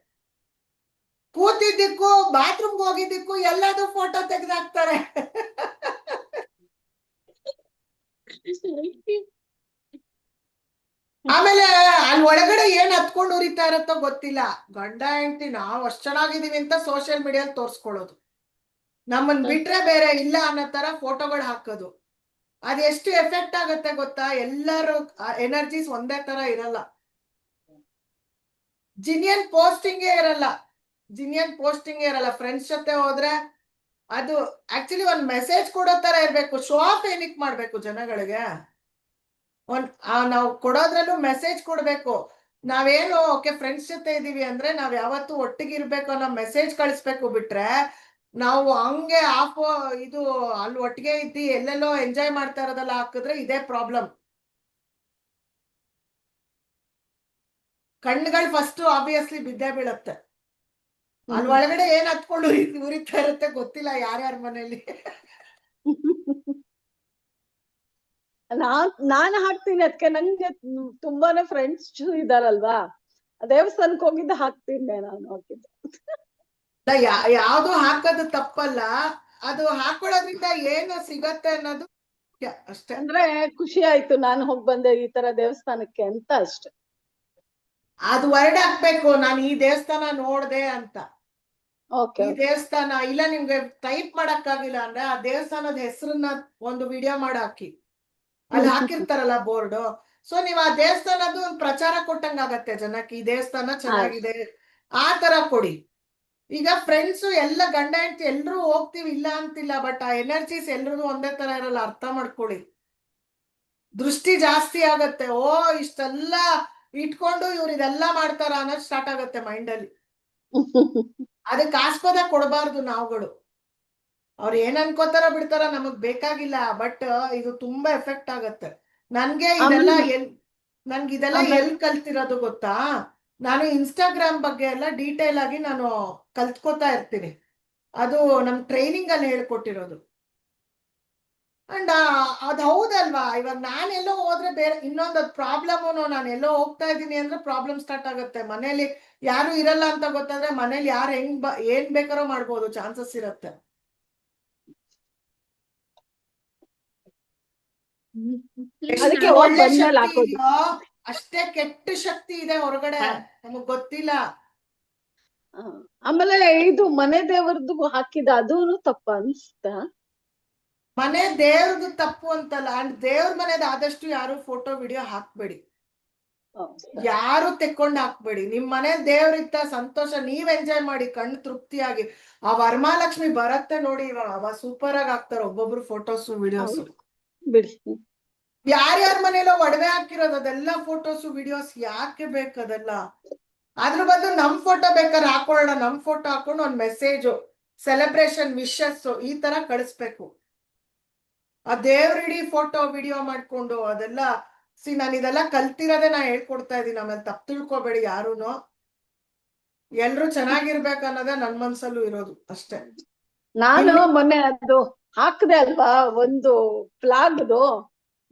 [SPEAKER 2] ಕೂತಿದ್ದಕ್ಕೂ, ಬಾತ್ರೂಮ್ಗೆ ಹೋಗಿದ್ದಕ್ಕೂ ಎಲ್ಲದೂ ಫೋಟೋ ತೆಗೆದಾಕ್ತಾರೆ. ಆಮೇಲೆ ಅಲ್ಲಿ ಒಳಗಡೆ ಏನ್ ಹತ್ಕೊಂಡು ಉರಿತಾ ಇರತ್ತೋ ಗೊತ್ತಿಲ್ಲ. ಗಂಡ ಹೆಂಡತಿ ನಾವ್ ಅಷ್ಟ್ ಚೆನ್ನಾಗಿದೀವಿ ಅಂತ ಸೋಷಿಯಲ್ ಮೀಡಿಯಾ ತೋರ್ಸ್ಕೊಳ್ಳೋದು, ನಮ್ಮನ್ ಬಿಟ್ರೆ ಬೇರೆ ಇಲ್ಲ ಅನ್ನೋ ತರ ಫೋಟೋಗಳು ಹಾಕೋದು. ಅದ್ ಎಷ್ಟು ಎಫೆಕ್ಟ್ ಆಗುತ್ತೆ ಗೊತ್ತಾ? ಎಲ್ಲರೂ ಎನರ್ಜೀಸ್ ಒಂದೇ ತರ ಇರಲ್ಲ. ಜಿನಿಯನ್ ಪೋಸ್ಟಿಂಗೇ ಇರಲ್ಲ. ಫ್ರೆಂಡ್ಸ್ ಜೊತೆ ಹೋದ್ರೆ ಅದು ಆಕ್ಚುಲಿ ಒಂದ್ ಮೆಸೇಜ್ ಕೊಡೋ ತರ ಇರ್ಬೇಕು. ಶೋ ಆಫ್ ಏನಕ್ ಮಾಡ್ಬೇಕು ಜನಗಳಿಗೆ? ನಾವು ಕೊಡೋದ್ರಲ್ಲೂ ಮೆಸೇಜ್ ಕೊಡ್ಬೇಕು. ನಾವೇನು ಓಕೆ ಫ್ರೆಂಡ್ಸ್ ಜೊತೆ ಇದೀವಿ ಅಂದ್ರೆ ನಾವ್ ಯಾವತ್ತು ಒಟ್ಟಿಗೆ ಇರ್ಬೇಕು ಅನ್ನೋ ಮೆಸೇಜ್ ಕಳಿಸ್ಬೇಕು. ಬಿಟ್ರೆ ನಾವು ಹಂಗೆ ಇದು ಅಲ್ಲಿ ಒಟ್ಟಿಗೆ ಇದ್ದಿ ಎಲ್ಲೆಲ್ಲೋ ಎಂಜಾಯ್ ಮಾಡ್ತಾ ಇರೋದೆಲ್ಲ ಹಾಕಿದ್ರೆ ಇದೇ ಪ್ರಾಬ್ಲಮ್. ಕಣ್ಣುಗಳು ಫಸ್ಟ್ ಆಬ್ವಿಯಸ್ಲಿ ಬಿದ್ದೇ ಬೀಳತ್ತೆ. ಅಲ್ಲಿ ಒಳಗಡೆ ಏನ್ ಹತ್ಕೊಂಡು ಉರಿತಾ ಇರುತ್ತೆ ಗೊತ್ತಿಲ್ಲ ಯಾರ್ಯಾರ ಮನೇಲಿ.
[SPEAKER 3] ನಾನು ಹಾಕ್ತೀನಿ. ಅದಕ್ಕೆ ನಂಗೆ ತುಂಬಾನೇ ಫ್ರೆಂಡ್ಸ್ ಇದಾರಲ್ವಾ, ದೇವಸ್ಥಾನಕ್ಕೆ ಹೋಗಿದ್ದ ಹಾಕ್ತೀನಿ ನಾನು ಹಾಕಿದ್ದೆ.
[SPEAKER 2] ಯಾವ್ದು ಹಾಕೋದು ತಪ್ಪಲ್ಲ, ಅದು ಹಾಕೊಳ್ಳೋದ್ರಿಂದ ಏನು ಸಿಗತ್ತೆ ಅನ್ನೋದು ಅಷ್ಟೇ.
[SPEAKER 3] ಅಂದ್ರೆ ಖುಷಿ ಆಯ್ತು ನಾನು ಹೋಗಿ ಬಂದೆ ಈ ತರ ದೇವಸ್ಥಾನಕ್ಕೆ ಅಂತ ಅಷ್ಟೆ.
[SPEAKER 2] ಅದು ವರ್ಡ್ ಹಾಕ್ಬೇಕು, ನಾನು ಈ ದೇವಸ್ಥಾನ ನೋಡ್ದೆ ಅಂತ.
[SPEAKER 3] ಓಕೆ
[SPEAKER 2] ಈ ದೇವಸ್ಥಾನ ಇಲ್ಲ ನಿಮ್ಗೆ ಟೈಪ್ ಮಾಡಕ್ಕಾಗಿಲ್ಲ ಅಂದ್ರೆ ಆ ದೇವಸ್ಥಾನದ ಹೆಸರನ್ನ ಒಂದು ವಿಡಿಯೋ ಮಾಡಿ ಹಾಕಿ. ಅಲ್ಲಿ ಹಾಕಿರ್ತಾರಲ್ಲ ಬೋರ್ಡ್. ಸೊ ನೀವ್ ಆ ದೇವಸ್ಥಾನದ್ದು ಒಂದು ಪ್ರಚಾರ ಕೊಟ್ಟಂಗ ಆಗತ್ತೆ ಜನಕ್ಕೆ, ಈ ದೇವಸ್ಥಾನ ಚೆನ್ನಾಗಿದೆ ಆ ತರ ಕೊಡಿ. ಈಗ ಫ್ರೆಂಡ್ಸ್ ಎಲ್ಲ ಗಂಡ ಹೆಂಡತಿ ಎಲ್ರು ಹೋಗ್ತೀವಿ ಇಲ್ಲ ಅಂತಿಲ್ಲ, ಬಟ್ ಆ ಎನರ್ಜೀಸ್ ಎಲ್ರದು ಒಂದೇ ತರ ಇರಲ್ಲ. ಅರ್ಥ ಮಾಡ್ಕೊಳ್ಳಿ. ದೃಷ್ಟಿ ಜಾಸ್ತಿ ಆಗತ್ತೆ. ಓ ಇಷ್ಟೆಲ್ಲ ಇಟ್ಕೊಂಡು ಇವ್ರು ಇದೆಲ್ಲ ಮಾಡ್ತಾರ ಅನ್ನೋದು ಸ್ಟಾರ್ಟ್ ಆಗತ್ತೆ ಮೈಂಡ್ ಅಲ್ಲಿ. ಅದಕ್ಕೆ ಆಸ್ಪದ ಕೊಡಬಾರ್ದು ನಾವುಗಳು. ಅವ್ರು ಏನ್ ಅನ್ಕೋತಾರ ಬಿಡ್ತಾರ ನಮಗ್ ಬೇಕಾಗಿಲ್ಲ, ಬಟ್ ಇದು ತುಂಬಾ ಎಫೆಕ್ಟ್ ಆಗತ್ತೆ. ನನ್ಗೆ ಇದೆಲ್ಲ ಎಲ್ ಕಲ್ತಿರೋದು ಗೊತ್ತಾ? ನಾನು ಇನ್ಸ್ಟಾಗ್ರಾಮ್ ಬಗ್ಗೆ ಎಲ್ಲ ಡೀಟೇಲ್ ಆಗಿ ನಾನು ಕಲ್ತ್ಕೋತಾ ಇರ್ತೀನಿ. ಅದು ನಮ್ ಟ್ರೈನಿಂಗ್ ಅಲ್ಲಿ ಹೇಳ್ಕೊಟ್ಟಿರೋದು. ಅಂಡ್ ಅದ್ ಹೌದಲ್ವಾ? ಇವಾಗ ನಾನೆಲ್ಲೋ ಹೋದ್ರೆ ಬೇರೆ ಇನ್ನೊಂದು ಪ್ರಾಬ್ಲಮ್, ನಾನು ಎಲ್ಲೋ ಹೋಗ್ತಾ ಇದ್ದೀನಿ ಅಂದ್ರೆ ಪ್ರಾಬ್ಲಮ್ ಸ್ಟಾರ್ಟ್ ಆಗುತ್ತೆ. ಮನೇಲಿ ಯಾರು ಇರಲ್ಲ ಅಂತ ಗೊತ್ತಾದ್ರೆ ಮನೇಲಿ ಯಾರು ಏನ್ ಬೇಕಾರೋ ಮಾಡ್ಬೋದು, ಚಾನ್ಸಸ್ ಇರತ್ತೆ.
[SPEAKER 3] ಅದಕ್ಕೆ
[SPEAKER 2] ಒಳ್ಳೆ
[SPEAKER 3] ಬಂದ್ಮೇಲೆ
[SPEAKER 2] ಶಕ್ತಿ
[SPEAKER 3] ಹಾಕೋದು.
[SPEAKER 2] ಇದೆಯೋ ಅಷ್ಟೇ ಕೆಟ್ಟ ಶಕ್ತಿ ಇದೆ ಹೊರಗಡೆ, ನಮಗ್ ಗೊತ್ತಿಲ್ಲ.
[SPEAKER 3] ಆಮೇಲೆ ಇದು ಮನೆ ದೇವರದ್ದು ಹಾಕಿದ ಅದೂನು ತಪ್ಪ ಅನ್ಸುತ್ತಾ?
[SPEAKER 2] ಮನೆ ದೇವ್ರದ್ದು ತಪ್ಪು ಅಂತಲ್ಲ. ಅಂಡ್ ದೇವ್ರ ಮನೆದ ಆದಷ್ಟು ಯಾರು ಫೋಟೋ ವಿಡಿಯೋ ಹಾಕ್ಬೇಡಿ, ಯಾರು ತೆಕ್ಕೊಂಡು ಹಾಕ್ಬೇಡಿ. ನಿಮ್ ಮನೇಲಿ ದೇವ್ರಿತ್ತ ಸಂತೋಷ, ನೀವ್ ಎಂಜಾಯ್ ಮಾಡಿ ಕಣ್ಣು ತೃಪ್ತಿಯಾಗಿ. ಆ ವರಮಹಾಲಕ್ಷ್ಮಿ ಬರತ್ತೆ ನೋಡಿ, ಅವ ಸೂಪರ್ ಆಗಿ ಹಾಕ್ತಾರ ಒಬ್ಬೊಬ್ರು ಫೋಟೋಸ್ ವಿಡಿಯೋಸ್.
[SPEAKER 3] ಬಿಡಿ.
[SPEAKER 2] ಯಾರ್ಯಾರ ಮನೇಲೋ ಒಡವೆ ಹಾಕಿರೋದು ಅದೆಲ್ಲ ಫೋಟೋಸ್ ವಿಡಿಯೋಸ್ ಯಾಕೆ ಬೇಕದೆಲ್ಲ? ಅದ್ರ ಬದಲು ನಮ್ ಫೋಟೋ ಬೇಕಾದ್ರೆ ಹಾಕೊಳ್ಳೋಣ. ನಮ್ ಫೋಟೋ ಹಾಕೊಂಡು ಒಂದ್ ಮೆಸೇಜ್, ಸೆಲೆಬ್ರೇಷನ್, ವಿಶಸ್ ಈ ತರ ಕಳಿಸ್ಬೇಕು. ಆ ದೇವ್ರಿಡೀ ಫೋಟೋ ವಿಡಿಯೋ ಮಾಡ್ಕೊಂಡು ಅದೆಲ್ಲ ನಾನು ಇದೆಲ್ಲ ಕಲ್ತಿರೋದೇ ನಾ ಹೇಳ್ಕೊಡ್ತಾ ಇದೀನಿ. ಆಮೇಲೆ ತಪ್ಪು ತಿಳ್ಕೊಬೇಡಿ ಯಾರುನು. ಎಲ್ರು ಚೆನ್ನಾಗಿರ್ಬೇಕು ಅನ್ನೋದೇ ನನ್ ಮನ್ಸಲ್ಲೂ ಇರೋದು ಅಷ್ಟೇ.
[SPEAKER 3] ನಾನು ಮೊನ್ನೆ ಅದು ಹಾಕ್ದೆ ಅಲ್ವಾ ಒಂದು ಫ್ಲಾಗ್ದು,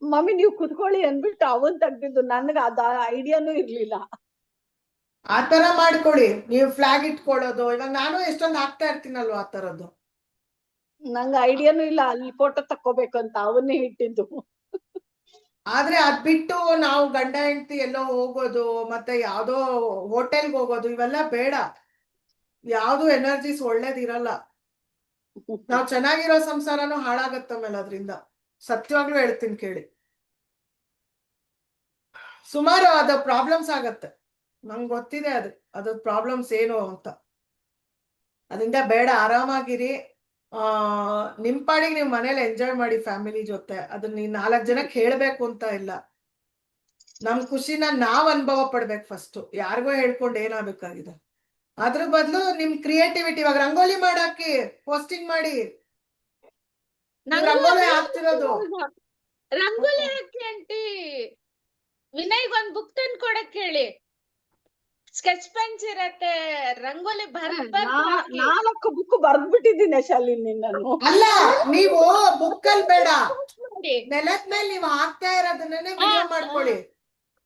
[SPEAKER 3] ಮಮ್ಮಿ ನೀವು ಕುತ್ಕೊಳ್ಳಿ ಅಂದ್ಬಿಟ್ಟು ಅವನ್ ತೆಗ್ದಿದ್ದು. ನನ್ಗೆ ಅದ ಐಡಿಯಾನು ಇರ್ಲಿಲ್ಲ.
[SPEAKER 2] ಆತರ ಮಾಡ್ಕೊಳ್ಳಿ ನೀವು ಫ್ಲಾಗ್ ಇಟ್ಕೊಳ್ಳೋದು. ಇವಾಗ ನಾನು ಎಷ್ಟೊಂದು ಹಾಕ್ತಾ ಇರ್ತೀನಲ್ವಾ ಆ ತರದ್ದು.
[SPEAKER 3] ನಂಗೆ ಐಡಿಯಾನು ಇಲ್ಲ ಅಲ್ಲಿ ಫೋಟೋ ತಕ್ಕೋಬೇಕು ಅಂತ, ಅವನ್ನೇ ಇಟ್ಟಿದ್ದು.
[SPEAKER 2] ಆದ್ರೆ ಅದ್ ಬಿಟ್ಟು ನಾವು ಗಂಡ ಹೆಂಡತಿ ಎಲ್ಲೋ ಹೋಗೋದು, ಮತ್ತೆ ಯಾವ್ದೋ ಹೋಟೆಲ್ಗೆ ಹೋಗೋದು, ಇವೆಲ್ಲ ಬೇಡ. ಯಾವ್ದು ಎನರ್ಜೀಸ್ ಒಳ್ಳೇದಿರಲ್ಲ. ನಾವ್ ಚೆನ್ನಾಗಿರೋ ಸಂಸಾರನೂ ಹಾಳಾಗತ್ತ ಮೇಲೆ ಅದ್ರಿಂದ. ಸತ್ಯವಾಗ್ಲೂ ಹೇಳ್ತೀನಿ ಕೇಳಿ. ಸುಮಾರು ಅದ ಪ್ರಾಬ್ಲಮ್ಸ್ ಆಗತ್ತೆ, ನಂಗೆ ಗೊತ್ತಿದೆ ಅದ್ರ ಪ್ರಾಬ್ಲಮ್ಸ್ ಏನು ಅಂತ. ಅದರಿಂದ ಬೇಡ, ಆರಾಮಾಗಿರಿ. ನಿಮ್ ಪಾಡಿಗೆ ನಿಮ್ ಮನೇಲಿ ಎಂಜಾಯ್ ಮಾಡಿ ಫ್ಯಾಮಿಲಿ ಜೊತೆ. ಅದನ್ನ ನೀನ್ 4 ಜನಕ್ಕೆ ಹೇಳ್ಬೇಕು ಅಂತ ಇಲ್ಲ. ನಮ್ ಖುಷಿನ ನಾವ್ ಅನುಭವ ಪಡ್ಬೇಕು ಫಸ್ಟ್, ಯಾರಿಗೋ ಹೇಳ್ಕೊಂಡು ಏನಾಗಬೇಕಾಗಿದೆ. ಅದ್ರ ಬದಲು ನಿಮ್ ಕ್ರಿಯೇಟಿವಿಟಿ, ಇವಾಗ ರಂಗೋಲಿ ಮಾಡಾಕಿ ಪೋಸ್ಟಿಂಗ್ ಮಾಡಿ. ರಂಗೋಲಿ ಹಾಕ್ತಿರೋದು
[SPEAKER 4] ರಂಗೋಲಿ ಹಾಕಿ ಆಂಟಿ. ವಿನಯ್ಗ್ ಒಂದ್ ಬುಕ್ ತಂದು ಕೊಡಕ್ ಹೇಳಿ. ಸ್ಕೆಚ್ ಪೆನ್ಸ್ ಇರತ್ತೆ, ರಂಗೋಲಿ ಬರ್ದ್
[SPEAKER 3] 4 ಬುಕ್ ಬರ್ದ್ಬಿಟ್ಟಿದ್ದೀನಿ ಶಾಲಿನಿ ನಾನು.
[SPEAKER 2] ಅಲ್ಲ, ನೀವು ಬುಕ್ಕಲ್ಲಿ ಬೇಡ, ನೆಲದ ಮೇಲೆ ನೀವು ಹಾಕ್ತಾ ಇರೋದನ್ನೇ ವಿಡಿಯೋ ಮಾಡ್ಕೊಳ್ಳಿ.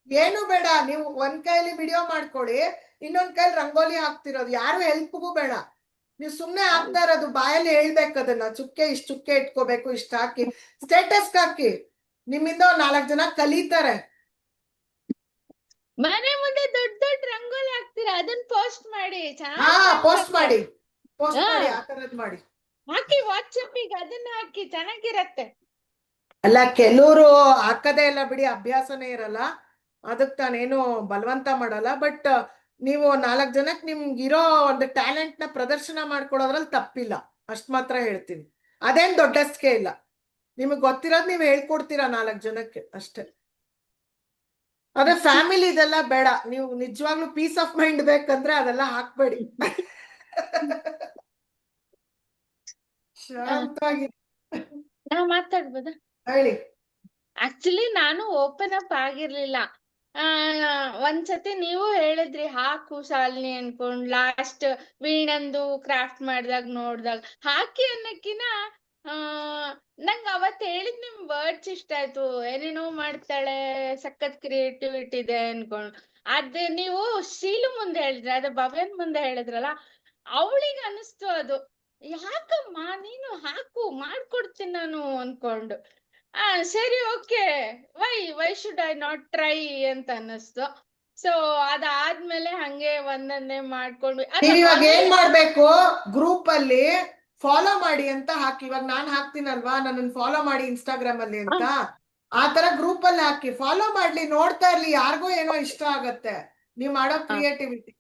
[SPEAKER 2] ಏನು ಬೇಡ, ನೀವು ಒಂದ್ ಕೈಲಿ ವಿಡಿಯೋ ಮಾಡ್ಕೊಳ್ಳಿ, ಇನ್ನೊಂದ್ ಕೈಲಿ ರಂಗೋಲಿ ಹಾಕ್ತಿರೋದು. ಯಾರು ಹೆಲ್ಪ್ಗೂ ಬೇಡ, ನೀವು ಸುಮ್ನೆ ಹಾಕ್ತಾ ಇರೋದು. ಬಾಯಲ್ಲಿ ಹೇಳ್ಬೇಕು ಅದನ್ನ, ಇಷ್ಟ ಚುಕ್ಕೆ ಇಟ್ಕೋಬೇಕು, ಇಷ್ಟ ಹಾಕಿ ಸ್ಟೇಟಸ್ ಹಾಕಿ. ನಿಮ್ಮಿಂದ 4 ಜನ ಕಲಿತಾರೆ.
[SPEAKER 4] ಮನೆ ಮುಂದೆ ದೊಡ್ಡ ದೊಡ್ಡ ರಂಗೋಲಿ ಹಾಕ್ತೀರಾ, ಅದನ್ನ ಪೋಸ್ಟ್ ಮಾಡಿ.
[SPEAKER 2] ಪೋಸ್ಟ್ ಮಾಡಿ ಆ ತರದ್ ಮಾಡಿ
[SPEAKER 4] ಹಾಕಿ ವಾಟ್ಸಪ್ ಗೆ ಅದನ್ನ ಹಾಕಿ, ಚೆನ್ನಾಗಿರತ್ತೆ.
[SPEAKER 2] ಅಲ್ಲ ಕೆಲವರು ಹಾಕದೇ ಇಲ್ಲ ಬಿಡಿ, ಅಭ್ಯಾಸನೇ ಇರಲ್ಲ, ಅದಕ್ಕೆ ನಾನೇನು ಬಲವಂತ ಮಾಡಲ್ಲ. ಬಟ್ ನೀವು 4 ಜನಕ್ಕೆ ನಿಮ್ಗಿರೋ ಒಂದು ಟ್ಯಾಲೆಂಟ್ ನ ಪ್ರದರ್ಶನ ಮಾಡ್ಕೊಡೋದ್ರಲ್ಲಿ ತಪ್ಪಿಲ್ಲ, ಅಷ್ಟ್ ಮಾತ್ರ ಹೇಳ್ತೀನಿ. ಅದೇನ್ ದೊಡ್ಡಸ್ಕೆ ಇಲ್ಲ, ನಿಮಗ್ ಗೊತ್ತಿರೋದ್ ನೀವ್ ಹೇಳ್ಕೊಡ್ತೀರಾ 4 ಜನಕ್ಕೆ ಅಷ್ಟೇ. ಅದೇ ಫ್ಯಾಮಿಲಿ ಇದೆಲ್ಲ ಬೇಡ, ನೀವು ನಿಜವಾಗ್ಲೂ ಪೀಸ್ ಆಫ್ ಮೈಂಡ್ ಬೇಕಂದ್ರೆ ಅದೆಲ್ಲ ಹಾಕ್ಬೇಡಿ. ಶಾಂತವಾಗಿ
[SPEAKER 4] ನಾ ಮಾತಾಡ್ಬೋದಾ?
[SPEAKER 2] ಹೇಳಿ.
[SPEAKER 4] ಆಕ್ಚುಲಿ ನಾನು ಓಪನ್ ಅಪ್ ಆಗಿರ್ಲಿಲ್ಲ. ಆ ಒಂದ್ಸತಿ ನೀವು ಹೇಳಿದ್ರಿ ಹಾಕು ಶಾಲಿನಿ ಅನ್ಕೊಂಡ್, ಲಾಸ್ಟ್ ವೀಣಂದು ಕ್ರಾಫ್ಟ್ ಮಾಡ್ದಾಗ ನೋಡ್ದಾಗ ಹಾಕಿ ಅನ್ನಕ್ಕಿನ ಆ ನಂಗ್ ಅವತ್ ಹೇಳಿದ್ ನಿಮ್ ವರ್ಡ್ಸ್ ಇಷ್ಟ ಆಯ್ತು. ಏನೇನೋ ಮಾಡ್ತಾಳೆ, ಸಖತ್ ಕ್ರಿಯೇಟಿವಿಟಿ ಇದೆ ಅನ್ಕೊಂಡ್. ಅದ್ ನೀವು ಶೀಲು ಮುಂದೆ ಹೇಳಿದ್ರಿ, ಅದ ಭವ್ಯನ್ ಮುಂದೆ ಹೇಳಿದ್ರಲ್ಲ, ಅವಳಿಗೆ ಅನಿಸ್ತು ಅದು, ಯಾಕಮ್ಮ ನೀನು ಹಾಕು ಮಾಡ್ಕೊಡ್ತೀನಿ ನಾನು ಅನ್ಕೊಂಡು. ಸರಿ okay, why should I not try ಅಂತ ಅನ್ನಿಸ್ತು. ಸೊ ಅದಾದ್ಮೇಲೆ ಹಂಗೆ ಒಂದೊಂದೇ ಮಾಡ್ಕೊಂಡ್ವಿ.
[SPEAKER 2] ನೀವ್ ಇವಾಗ ಏನ್ ಮಾಡ್ಬೇಕು, ಗ್ರೂಪ್ ಅಲ್ಲಿ ಫಾಲೋ ಮಾಡಿ ಅಂತ ಹಾಕಿ. ಇವಾಗ ನಾನ್ ಹಾಕ್ತೀನಲ್ವಾ, ನನ್ನನ್ನು ಫಾಲೋ ಮಾಡಿ ಇನ್ಸ್ಟಾಗ್ರಾಮ್ ಅಲ್ಲಿ ಅಂತ, ಆ ತರ ಗ್ರೂಪ್ ಅಲ್ಲಿ ಹಾಕಿ ಫಾಲೋ ಮಾಡ್ಲಿ, ನೋಡ್ತಾ ಇರ್ಲಿ, ಯಾರಿಗೋ ಏನೋ ಇಷ್ಟ ಆಗತ್ತೆ ನೀವ್ ಮಾಡೋ ಕ್ರಿಯೇಟಿವಿಟಿ.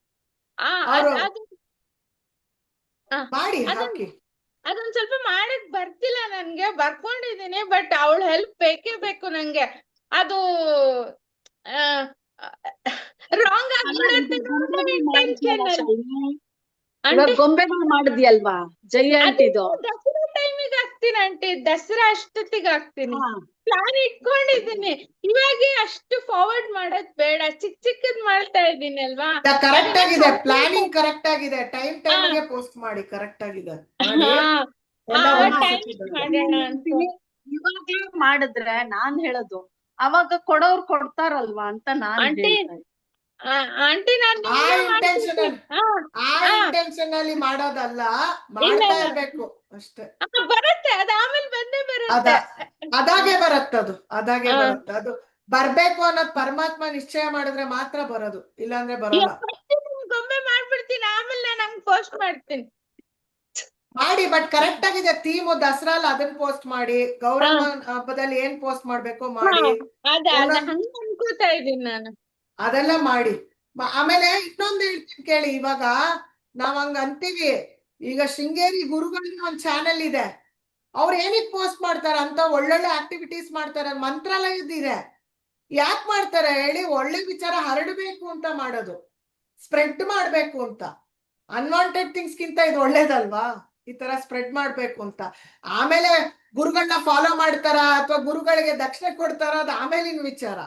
[SPEAKER 2] ಮಾಡಿ ಹಾಕಿ.
[SPEAKER 4] ಅದೊಂದ್ ಸ್ವಲ್ಪ ಮಾಡಕ್ ಬರ್ತಿಲ್ಲ ನನ್ಗೆ, ಬರ್ಕೊಂಡಿದೀನಿ, ಬಟ್ ಅವಳ ಹೆಲ್ಪ್ ಬೇಕೇ ಬೇಕು ನಂಗೆ. ಅದು ರಾಂಗ್
[SPEAKER 3] ಇವಾಗ ಗೊಂಬೆಗಳು ಮಾಡಿದ್ಯಲ್ವಾ ಜೈ ಆಂಟಿದು,
[SPEAKER 4] ದಸರಾ ಟೈಮಿಗೆ ಹಾಕ್ತೀನಿ ಆಂಟಿ, ದಸರಾ ಅಷ್ಟೊತ್ತಿಗೆ ಹಾಕ್ತೀನಿ. ಪ್ಲಾನ್ ಇಟ್ಕೊಂಡಿದ್ದೀನಿ, ಇವಾಗ ಅಷ್ಟು ಫಾರ್ವರ್ಡ್ ಮಾಡೋದ್ ಬೇಡ, ಚಿಕ್ಕದ್ ಮಾಡ್ತಾ ಇದ್ದೀನಿ ಅಲ್ವಾ.
[SPEAKER 2] ಕರೆಕ್ಟ್ ಆಗಿದೆ, ಪ್ಲಾನಿಂಗ್ ಕರೆಕ್ಟ್ ಆಗಿದೆ, ಟೈಮ್ಗೆ ಪೋಸ್ಟ್ ಮಾಡಿ, ಕರೆಕ್ಟ್ ಆಗಿದೆ.
[SPEAKER 3] ಇವಾಗ್ಲೇ ಮಾಡಿದ್ರೆ ನಾನ್ ಹೇಳೋದು, ಅವಾಗ ಕೊಡೋರು ಕೊಡ್ತಾರಲ್ವಾ ಅಂತ ನಾನ್ ಹೇಳ್ತಾ ಇದ್ದೀನಿ.
[SPEAKER 4] ಆಂಟಿ
[SPEAKER 2] ಇಂಟೆನ್ಷನ್ ಅಲ್ಲಿ ಮಾಡೋದಲ್ಲ, ಮಾಡ್ತಾ ಇರ್ಬೇಕು ಅಷ್ಟೇ.
[SPEAKER 4] ಬರುತ್ತೆ, ಅದ ಆಮೇಲೆ ಬಂದೇ ಬರುತ್ತೆ.
[SPEAKER 2] ಅದಾಗೆ ಬರುತ್ತದು, ಅದಾಗೆ ಬರುತ್ತೆ. ಅದು ಬರ್ಬೇಕು ಅನ್ನೋದು ಪರಮಾತ್ಮ ನಿಶ್ಚಯ ಮಾಡಿದ್ರೆ ಮಾತ್ರ ಬರೋದು, ಇಲ್ಲಾಂದ್ರೆ ಬರಲ್ಲ.
[SPEAKER 4] ಗೊಂಬೆ ಮಾಡ್ಬಿಡ್ತೀನಿ, ಆಮೇಲೆ ನಾನು ಹಂಗ್ ಪೋಸ್ಟ್ ಮಾಡ್ತೀನಿ.
[SPEAKER 2] ಮಾಡಿ, ಬಟ್ ಕರೆಕ್ಟ್ ಆಗಿದೆ ಥೀಮು. ದಸರಾಲ್ ಅದನ್ನ ಪೋಸ್ಟ್ ಮಾಡಿ, ಗೌರಮ್ಮ ಹಬ್ಬದಲ್ಲಿ ಏನ್ ಪೋಸ್ಟ್ ಮಾಡ್ಬೇಕು ಮಾಡಿ,
[SPEAKER 4] ಅನ್ಕೋತಾ ಇದೀನಿ ನಾನು.
[SPEAKER 2] ಅದೆಲ್ಲ ಮಾಡಿ. ಆಮೇಲೆ ಇನ್ನೊಂದು ಹೇಳ್ತೀನಿ ಕೇಳಿ, ಇವಾಗ ನಾವ್ ಹಂಗ ಅಂತೀವಿ, ಈಗ ಶೃಂಗೇರಿ ಗುರುಗಳಿಗೆ ಒಂದ್ ಚಾನೆಲ್ ಇದೆ, ಅವ್ರು ಏನಿಗೆ ಪೋಸ್ಟ್ ಮಾಡ್ತಾರ ಅಂತ, ಒಳ್ಳೊಳ್ಳೆ ಆಕ್ಟಿವಿಟೀಸ್ ಮಾಡ್ತಾರೆ, ಮಂತ್ರಾಲಯದಿದೆ. ಯಾಕೆ ಮಾಡ್ತಾರೆ ಹೇಳಿ? ಒಳ್ಳೆ ವಿಚಾರ ಹರಡಬೇಕು ಅಂತ ಮಾಡೋದು, ಸ್ಪ್ರೆಡ್ ಮಾಡ್ಬೇಕು ಅಂತ. ಅನ್ವಾಂಟೆಡ್ ಥಿಂಗ್ಸ್ ಗಿಂತ ಇದು ಒಳ್ಳೇದಲ್ವಾ, ಈ ತರ ಸ್ಪ್ರೆಡ್ ಮಾಡ್ಬೇಕು ಅಂತ. ಆಮೇಲೆ ಗುರುಗಳನ್ನ ಫಾಲೋ ಮಾಡ್ತಾರ ಅಥವಾ ಗುರುಗಳಿಗೆ ದಕ್ಷಿಣೆ ಕೊಡ್ತಾರ, ಅದು ಆಮೇಲಿನ ವಿಚಾರ.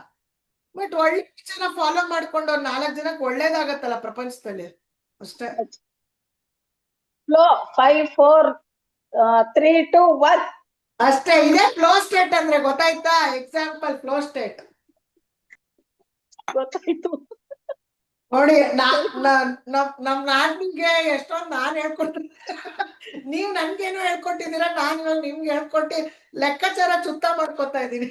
[SPEAKER 2] ಬಟ್ ಒಳ್ಳೆ ವಿಚಾರ ಫಾಲೋ ಮಾಡ್ಕೊಂಡು 4 ಜನಕ್ಕೆ ಒಳ್ಳೇದಾಗತ್ತಲ್ಲ ಪ್ರಪಂಚದಲ್ಲಿ, ಅಷ್ಟೇ.
[SPEAKER 3] 5 4 3 2 1
[SPEAKER 2] ಅಷ್ಟೇ. ಇದೇ ಫ್ಲೋ ಸ್ಟೇಟ್ ಅಂದ್ರೆ, ಗೊತ್ತಾಯ್ತಾ? ಎಕ್ಸಾಂಪಲ್ ಫ್ಲೋ ಸ್ಟೇಟ್
[SPEAKER 3] ಗೊತ್ತಾಯ್ತು
[SPEAKER 2] ನೋಡಿ. ನಮ್ ನಾನಿಗೆ ಎಷ್ಟೊಂದು ನಾನ್ ಹೇಳ್ಕೊಡ್ತೀನಿ, ನೀವ್ ನನ್ಗೇನು ಹೇಳ್ಕೊಟ್ಟಿದ್ದೀರಾ, ನಾನ್ ಇವಾಗ ನಿಮ್ಗೆ ಹೇಳ್ಕೊಟ್ಟಿ ಲೆಕ್ಕಾಚಾರ ಚುತ್ತ ಮಾಡ್ಕೊತಾ ಇದ್ದೀನಿ.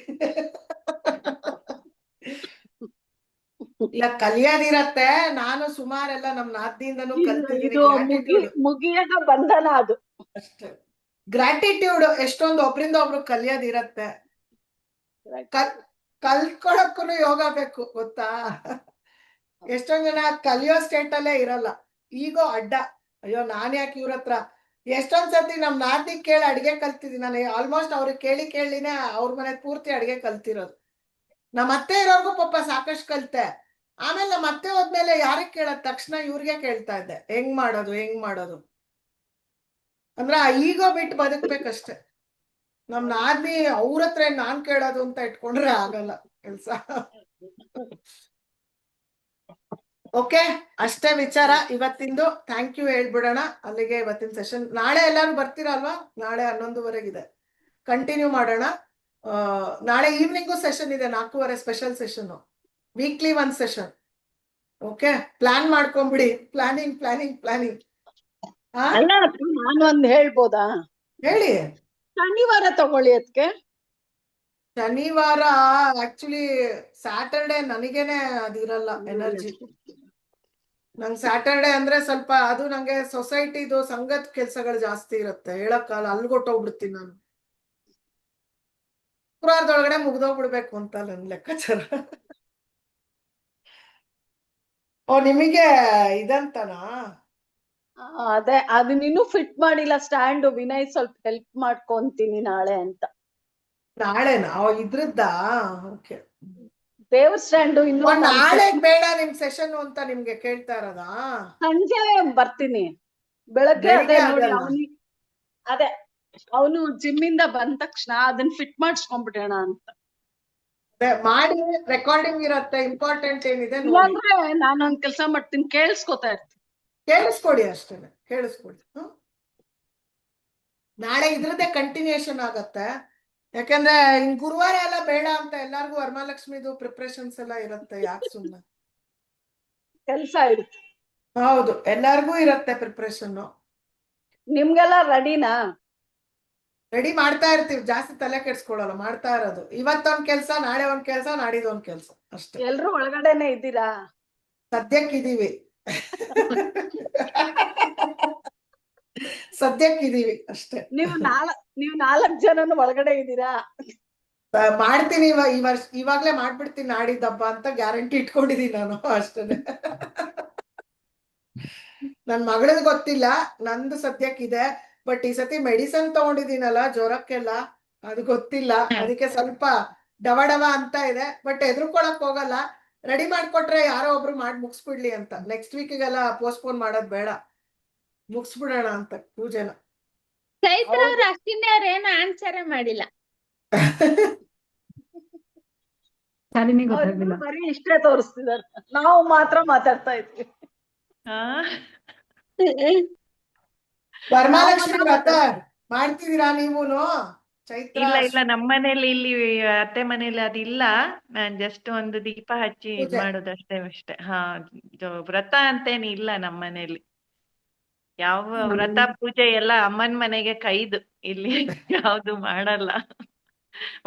[SPEAKER 2] ಇಲ್ಲ, ಕಲಿಯೋದಿರತ್ತೆ. ನಾನು ಸುಮಾರೆಲ್ಲ ನಮ್ ನಾದ್ನಿಂದನೂ ಕಲ್ತಿದ್ದೀನಿ.
[SPEAKER 3] ಮುಗಿಯದ ಬಂಧನ ಅದು
[SPEAKER 2] ಅಷ್ಟೇ. ಗ್ರಾಟಿಟ್ಯೂಡ್ ಎಷ್ಟೊಂದು ಒಬ್ರಿಂದ ಒಬ್ರು ಕಲಿಯೋದಿರತ್ತೆ. ಕಲ್ತ್ಕೊಳಕ್ಕೂ ಯೋಗ ಬೇಕು, ಗೊತ್ತಾ? ಎಷ್ಟೊಂದ್ ಜನ ಕಲಿಯೋ ಸ್ಟೇಟ್ ಅಲ್ಲೇ ಇರಲ್ಲ, ಈಗೋ ಅಡ್ಡ. ಅಯ್ಯೋ ನಾನ್ ಯಾಕೆ ಇವ್ರ ಹತ್ರ, ಎಷ್ಟೊಂದ್ ಸತಿ ನಮ್ ನಾದ್ನಿ ಕೇಳಿ ಅಡ್ಗೆ ಕಲ್ತಿದ್ದೀನಿ ನಾನು. ಆಲ್ಮೋಸ್ಟ್ ಅವ್ರಿಗೆ ಕೇಳಿನೇ ಅವ್ರ ಮನೆ ಪೂರ್ತಿ ಅಡ್ಗೆ ಕಲ್ತಿರೋದು. ನಮ್ಮ ಅತ್ತೆ ಇರೋರ್ಗು ಪಾಪ ಸಾಕಷ್ಟು ಕಲ್ತೆ. ಆಮೇಲೆ ನಮ್ಮ ಅತ್ತೆ ಹೋದ್ಮೇಲೆ ಯಾರಿಗೆ ಕೇಳೋದ್ ತಕ್ಷಣ ಇವ್ರಿಗೆ ಕೇಳ್ತಾ ಇದ್ದೆ, ಹೆಂಗ್ ಮಾಡೋದು ಅಂದ್ರ ಈಗೋ ಬಿಟ್ಟು ಬದುಕ್ಬೇಕಷ್ಟೆ. ನಮ್ ನಾದ್ನಿ ಅವ್ರ ಹತ್ರ ನಾನ್ ಕೇಳೋದು ಅಂತ ಇಟ್ಕೊಂಡ್ರೆ ಆಗಲ್ಲ ಕೆಲ್ಸ. ಓಕೆ, ಅಷ್ಟೇ ವಿಚಾರ ಇವತ್ತಿಂದು. ಥ್ಯಾಂಕ್ ಯು ಹೇಳ್ಬಿಡೋಣ, ಅಲ್ಲಿಗೆ ಇವತ್ತಿನ ಸೆಷನ್. ನಾಳೆ ಎಲ್ಲಾರು ಬರ್ತೀರಾ ಅಲ್ವಾ? ನಾಳೆ 11:30 ಕಂಟಿನ್ಯೂ ಮಾಡೋಣ. ನಾಳೆ ಈವ್ನಿಂಗು ಸೆಷನ್ ಇದೆ, 4:15 special session, weekly 1 session. Okay, plan ಮಾಡ್ಕೊಂಬಿಡಿ. ಪ್ಲಾನಿಂಗ್.
[SPEAKER 3] ನಾನೊಂದ್ ಹೇಳ್ಬೋದಾ?
[SPEAKER 2] ಹೇಳಿ.
[SPEAKER 3] ಶನಿವಾರ ತಗೊಳ್ಳಿ. ಅದಕ್ಕೆ
[SPEAKER 2] ಶನಿವಾರ ಆಕ್ಚುಲಿ ಸ್ಯಾಟರ್ಡೆ ನನಗೇನೆ ಅದಿರಲ್ಲ ಎನರ್ಜಿ. ನಂಗೆ ಸ್ಯಾಟರ್ಡೆ ಅಂದ್ರೆ ಸ್ವಲ್ಪ ಅದು ನಂಗೆ ಸೊಸೈಟಿದು ಸಂಘದ ಕೆಲ್ಸಗಳು ಜಾಸ್ತಿ ಇರುತ್ತೆ, ಹೇಳಕ್ಕಲ್ಲ, ಅಲ್ಗೊಟ್ಟೋಗ್ಬಿಡ್ತೀನಿ ನಾನು. ಶುಕ್ರವಾರದೊಳಗಡೆ ಮುಗ್ದೋಗ್ಬಿಡ್ಬೇಕು ಅಂತ ನನ್ನ ಲೆಕ್ಕಾಚಾರ. ಓ ನಿಮಗೆ ಇದಂತನಾ?
[SPEAKER 3] ಅದೇ ಅದನ್ನ ಇನ್ನೂ ಫಿಟ್ ಮಾಡಿಲ್ಲ ಸ್ಟ್ಯಾಂಡ್. ವಿನಯ್ ಸ್ವಲ್ಪ ಹೆಲ್ಪ್ ಮಾಡ್ಕೊಂತೀನಿ ನಾಳೆ ಅಂತ.
[SPEAKER 2] ನಾಳೆನಾ? ಇದ್ರದ್ದಾ? ಓಕೆ.
[SPEAKER 3] ದೇವ್ರ ಸ್ಟ್ಯಾಂಡ್ ಇನ್ನೂ ನಾನ್
[SPEAKER 2] ನಾಳೆ
[SPEAKER 3] fit-
[SPEAKER 2] ಬೇಡ ನಿಮ್ ಸೆಷನ್ ಅಂತ ನಿಮ್ಗೆ ಕೇಳ್ತಾ ಇರೋದಾ?
[SPEAKER 3] ಸಂಜೆ ಬರ್ತೀನಿ. ಬೆಳಗ್ಗೆ ಅದೇ
[SPEAKER 2] ಬೆಳಿಗ್ಗೆ
[SPEAKER 3] ನೋಡಿ
[SPEAKER 2] ಆಗಲ್ಲ.
[SPEAKER 3] ಅದೇ ಅವನು ಜಿಮ್ ಇಂದ ಬಂದ ತಕ್ಷಣ ಅದನ್ನ ಫಿಟ್ ಮಾಡಿಸ್ಕೊಂಡ್ಬಿಡೋಣ ಅಂತ.
[SPEAKER 2] ಮಾಡಿ ರೆಕಾರ್ಡಿಂಗ್ ಇರತ್ತೆ, ಇಂಪಾರ್ಟೆಂಟ್ ಏನಿದೆ ನೋಡಿ
[SPEAKER 3] ಇಲ್ಲಾಂದ್ರೆ ನಾನೊಂದ್ ಕೆಲ್ಸ ಮಾಡ್ತೀನಿ, ಕೇಳಿಸ್ಕೊತಾ ಇರ್ತೀನಿ.
[SPEAKER 2] ಕೇಳಿಸ್ಕೊಡಿ, ಅಷ್ಟೇನೆ ಕೇಳಿಸ್ಕೊಡಿ. ನಾಳೆ ಇದ್ರದ್ದೇ ಕಂಟಿನ್ಯೂಷನ್ ಆಗತ್ತೆ. ಯಾಕಂದ್ರೆ ಇನ್ ಗುರುವಾರ ಎಲ್ಲ ಬೇಡ ಅಂತ ಎಲ್ಲಾರ್ಗು ವರಮಹಾಲಕ್ಷ್ಮಿದು ಪ್ರಿಪ್ರೇಷನ್ಸ್ ಎಲ್ಲ ಇರತ್ತೆ, ಯಾಕೆ ಸುಮ್ನೆ.
[SPEAKER 3] ಕೆಲ್ಸ ಇರುತ್ತೆ.
[SPEAKER 2] ಹೌದು, ಎಲ್ಲಾರ್ಗು ಇರತ್ತೆ ಪ್ರಿಪ್ರೇಷನ್.
[SPEAKER 3] ನಿಮ್ಗೆಲ್ಲ ರೆಡಿನಾ?
[SPEAKER 2] ರೆಡಿ ಮಾಡ್ತಾ ಇರ್ತೀವಿ, ಜಾಸ್ತಿ ತಲೆ ಕೆಡ್ಸ್ಕೊಳಲ್ಲ, ಮಾಡ್ತಾ ಇರೋದು. ಇವತ್ತೊಂದ್ ಕೆಲ್ಸ, ನಾಳೆ ಒಂದ್ ಕೆಲ್ಸ, ನಾಡಿದೊಂದ್ ಕೆಲ್ಸ ಅಷ್ಟೇ.
[SPEAKER 3] ಎಲ್ರು ಒಳಗಡೆನೆ ಇದ್ದೀರಾ?
[SPEAKER 2] ಸದ್ಯಕ್ಕಿದೀವಿ. ಸದ್ಯಕ್ಕಿದೀವಿ ಅಷ್ಟೇ.
[SPEAKER 3] ನೀವು 4 ಜನನು ಒಳಗಡೆ ಇದ್ದೀರಾ?
[SPEAKER 2] ಮಾಡ್ತೀನಿ ಈ ವರ್ಷ, ಇವಾಗ್ಲೇ ಮಾಡ್ಬಿಡ್ತೀನಿ ನಾಡಿದ್ದ ಹಬ್ಬ ಅಂತ ಗ್ಯಾರಂಟಿ ಇಟ್ಕೊಂಡಿದೀನಿ ನಾನು, ಅಷ್ಟೇನೆ. ನನ್ ಮಗಳದ್ ಗೊತ್ತಿಲ್ಲ, ನಂದು ಸದ್ಯಕ್ಕಿದೆ. ಬಟ್ ಈ ಸತಿ ಮೆಡಿಸನ್ ತಗೊಂಡಿದ್ದೀನಲ್ಲ ಜ್ವರಕ್ಕೆಲ್ಲ, ಅದು ಗೊತ್ತಿಲ್ಲ. ಅದಕ್ಕೆ ಸ್ವಲ್ಪ ಡವ ಅಂತ ಇದೆ. ಬಟ್ ಎದ್ರುಕೊಳಕ್ ಹೋಗಲ್ಲ. ರೆಡಿ ಮಾಡ್ಕೊಟ್ರೆ ಯಾರೋ ಒಬ್ರು ಮಾಡಿ ಮುಗಿಸ್ಬಿಡ್ಲಿ ಅಂತ. ನೆಕ್ಸ್ಟ್ ವೀಕ್ಗೆಲ್ಲ ಪೋಸ್ಟ್ಪೋನ್ ಮಾಡೋದ್ ಬೇಡ, ಮುಗಿಸ್ಬಿಡೋಣ ಅಂತ ಪೂಜೆನ.
[SPEAKER 4] ಚೈತ್ರ ಅವ್ರ ಅಶ್ವಿನಿ ಅವ್ರ ಏನು ಆನ್ಸರೇ ಮಾಡಿಲ್ಲ.
[SPEAKER 6] ಶಾಲಿನಿ
[SPEAKER 3] ಅವ್ರಿಬ್ರು
[SPEAKER 6] ಗೊತ್ತಾಗ್ಲಿಲ್ಲ.
[SPEAKER 3] ಬರೀ ಇಷ್ಟೇ ತೋರಿಸ್ತಿದಾರೆ, ನಾವು ಮಾತ್ರ ಮಾತಾಡ್ತಾ ಇದ್ವಿ.
[SPEAKER 2] ವರಮಹಾಲಕ್ಷ್ಮಿ ವ್ರತ ಮಾಡ್ತಿದೀರಾ ನೀವೂನು? ಚೈತ್ರ
[SPEAKER 5] ಇಲ್ಲ ನಮ್ಮನೇಲಿ ಇಲ್ಲಿ ಅತ್ತೆ ಮನೇಲಿ ಅದಿಲ್ಲ. ನಾನ್ ಜಸ್ಟ್ ಒಂದು ದೀಪ ಹಚ್ಚಿ ಇದ್
[SPEAKER 2] ಪೂಜೆ.
[SPEAKER 5] ಮಾಡೋದಷ್ಟೇ ಅಷ್ಟೇ. ವ್ರತ ಅಂತೇನ್ ಇಲ್ಲ ನಮ್ಮನೇಲಿ. ಯಾವ ವ್ರತ ಪೂಜೆ ಎಲ್ಲ ಅಮ್ಮನ್ ಮನೆಗೆ ಕೈದು, ಇಲ್ಲಿ ಯಾವ್ದು ಮಾಡಲ್ಲ.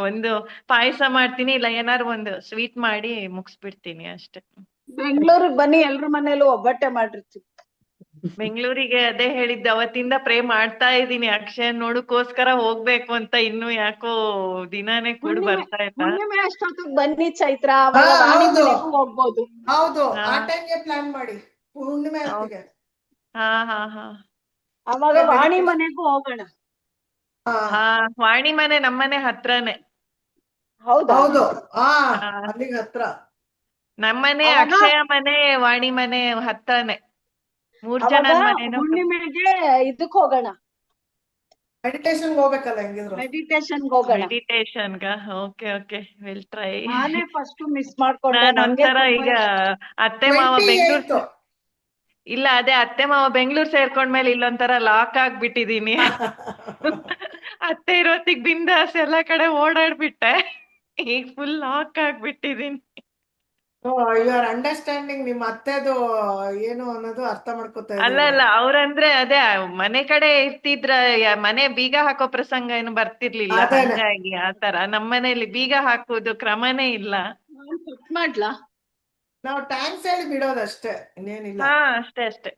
[SPEAKER 5] ಒಂದು ಪಾಯಸ ಮಾಡ್ತೀನಿ, ಇಲ್ಲ ಏನಾರು ಒಂದು ಸ್ವೀಟ್ ಮಾಡಿ ಮುಗಿಸ್ಬಿಡ್ತೀನಿ ಅಷ್ಟೇ.
[SPEAKER 3] ಬೆಂಗಳೂರಿಗೆ ಬನ್ನಿ, ಎಲ್ರ ಮನೇಲೂ ಒಬ್ಬಟ್ಟೆ ಮಾಡಿರ್ತೀವಿ.
[SPEAKER 5] ಬೆಂಗಳೂರಿಗೆ ಅದೇ ಹೇಳಿದ್ದೆ, ಅವತ್ತಿಂದ ಪ್ರೇ ಮಾಡ್ತಾ ಇದ್ದೀನಿ ಅಕ್ಷಯ್ ನೋಡಕ್ಕೋಸ್ಕರ ಹೋಗ್ಬೇಕು ಅಂತ. ಇನ್ನು ಯಾಕೋ ದಿನಾನೇ ಕೂಡ ಬರ್ತಾ ಇಲ್ಲ.
[SPEAKER 3] ಹುಣ್ಣಿಮೆ ಅಷ್ಟೊತ್ತಿಗೆ ಬನ್ನಿ ಚೈತ್ರ, ಅವಾಗ
[SPEAKER 2] ಹಾ,
[SPEAKER 3] ವಾಣಿ
[SPEAKER 2] ಹೌದು.
[SPEAKER 3] ಮನೆಗೂ ಹೋಗ್ಬೋದು.
[SPEAKER 2] ಹೌದು,
[SPEAKER 5] ಹಾ.
[SPEAKER 2] ಆ ಟೈಮ್ಗೆ ಪ್ಲಾನ್ ಮಾಡಿ, ಹುಣ್ಣಿಮೆ ಹೊತ್ತಿಗೆ.
[SPEAKER 5] ಹಾ.
[SPEAKER 3] ಅವಾಗ ವಾಣಿ ಮನೆಗೂ ಹೋಗೋಣ.
[SPEAKER 5] ವಾಣಿ ಮನೆ ನಮ್ಮನೆ ಹತ್ರನೇ.
[SPEAKER 3] ಹೌದಾ?
[SPEAKER 2] ಹೌದು,
[SPEAKER 5] ಹಾ.
[SPEAKER 2] ಅಲ್ಲಿಗೆ ಹತ್ರ.
[SPEAKER 5] ನಮ್ಮನೆ
[SPEAKER 3] ಅವಾಗ-
[SPEAKER 5] ಅಕ್ಷಯ ಮನೆ ವಾಣಿ ಮನೆ ಹತ್ರನೇ. 3 ಜನ
[SPEAKER 3] ಅವಾಗ
[SPEAKER 5] ಮನೆನೂ.
[SPEAKER 3] ಹುಣ್ಣಿಮೆಗೆ ಇದಕ್ ಹೋಗೋಣ,
[SPEAKER 2] ಮೆಡಿಟೇಷನ್ ಹೋಗ್ಬೇಕಲ್ಲ ಹೆಂಗಿದ್ರು.
[SPEAKER 3] ಮೆಡಿಟೇಷನ್ ಹೋಗೋಣ.
[SPEAKER 5] ಮೆಡಿಟೇಷನ್ಗ? Okay will try.
[SPEAKER 3] ನಾನೇ ಫಸ್ಟ್ ಮಿಸ್ ಮಾಡ್ಕೊಂಡೆ.
[SPEAKER 5] ನಾನ್
[SPEAKER 3] ನಂಗೆ
[SPEAKER 5] ಒಂಥರ
[SPEAKER 3] ತುಂಬಾ
[SPEAKER 5] ಈಗ
[SPEAKER 3] ಇಷ್ಟ.
[SPEAKER 5] ಅತ್ತೆ ಮಾವ
[SPEAKER 2] 28.
[SPEAKER 5] ಬೆಂಗಳೂರು ಇಲ್ಲ, ಅದೇ ಅತ್ತೆ ಮಾವ ಬೆಂಗಳೂರು ಸೇರ್ಕೊಂಡ್ಮೇಲೆ ಇಲ್ಲೊಂಥರ ಲಾಕ್ ಆಗ್ಬಿಟ್ಟಿದೀನಿ. ಅತ್ತೆ ಇರೋತ್ತಿಗ್ ಬಿಂದಾಸ್ ಎಲ್ಲಾ ಕಡೆ ಓಡಾಡ್ಬಿಟ್ಟೆ, ಈಗ ಫುಲ್ ಲಾಕ್ ಆಗ್ಬಿಟ್ಟಿದೀನಿ.
[SPEAKER 2] ಯು ಆರ್ ಅಂಡರ್ಸ್ಟ್ಯಾಂಡಿಂಗ್ ನಿಮ್ಮ ಅತ್ತೆದು ಏನು ಅನ್ನೋದು ಅರ್ಥ ಮಾಡ್ಕೊತಾ
[SPEAKER 5] ಅಲ್ಲ
[SPEAKER 2] ಇದ್ದೀನಿ.
[SPEAKER 5] ಅವ್ರಂದ್ರೆ ಅದೇ ಮನೆ ಕಡೆ ಇರ್ತಿದ್ರ, ಮನೆ ಬೀಗ ಹಾಕೋ ಪ್ರಸಂಗ ಏನು ಬರ್ತಿರ್ಲಿಲ್ಲ.
[SPEAKER 2] ಅದೇನೆ.
[SPEAKER 5] ಹಂಗಾಗಿ ಆತರ ನಮ್ಮನೇಲಿ ಬೀಗ ಹಾಕುವುದು ಕ್ರಮನೇ ಇಲ್ಲ.
[SPEAKER 3] ನಾನ್ ಕಟ್ ಮಾಡ್ಲಾ?
[SPEAKER 2] ನಾವು ಟ್ಯಾಂಕ್ಸ್ ಹೇಳಿ ಬಿಡೋದಷ್ಟೇ, ಇನ್ನೇನಿಲ್ಲ.
[SPEAKER 5] ಹಾ, ಅಷ್ಟೇ.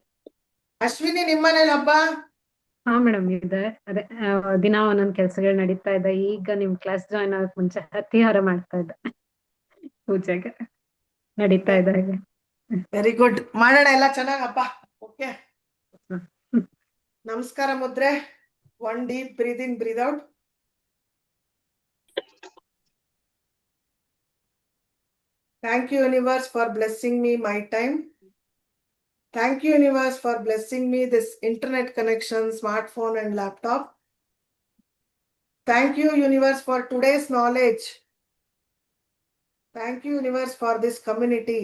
[SPEAKER 2] ಅಶ್ವಿನಿ, ನಿಮ್ಮನೇಲಿ ಹಬ್ಬ?
[SPEAKER 6] ಹಾ ಮೇಡಮ್, ಇದೆ. ಅದೇ ದಿನ ಒಂದೊಂದ್ ಕೆಲ್ಸಗಳು ನಡೀತಾ ಇದೆ. ಈಗ ನಿಮ್ ಕ್ಲಾಸ್ ಜಾಯ್ನ್ ಆಗಕ್ ಮುಂಚೆ ಹತ್ತಿಹಾರ ಮಾಡ್ತಾ ಇದ್ದೆ, ಪೂಜೆಗೆ ನಡೀತಾ ಇದೆ ಹಾಗೆ.
[SPEAKER 2] ವೆರಿ ಗುಡ್, ಮಾಡೋಣ ಎಲ್ಲ ಚೆನ್ನಾಗ್ ಹಬ್ಬ. ಓಕೆ,
[SPEAKER 6] ಹ್ಮ್.
[SPEAKER 2] ನಮಸ್ಕಾರ ಮುದ್ರೆ. 1 deep breathe in, breathe out. Thank you universe for blessing me my time. Thank you universe for blessing me this internet connection, smartphone and laptop. Thank you universe for today's knowledge. Thank you universe for this community.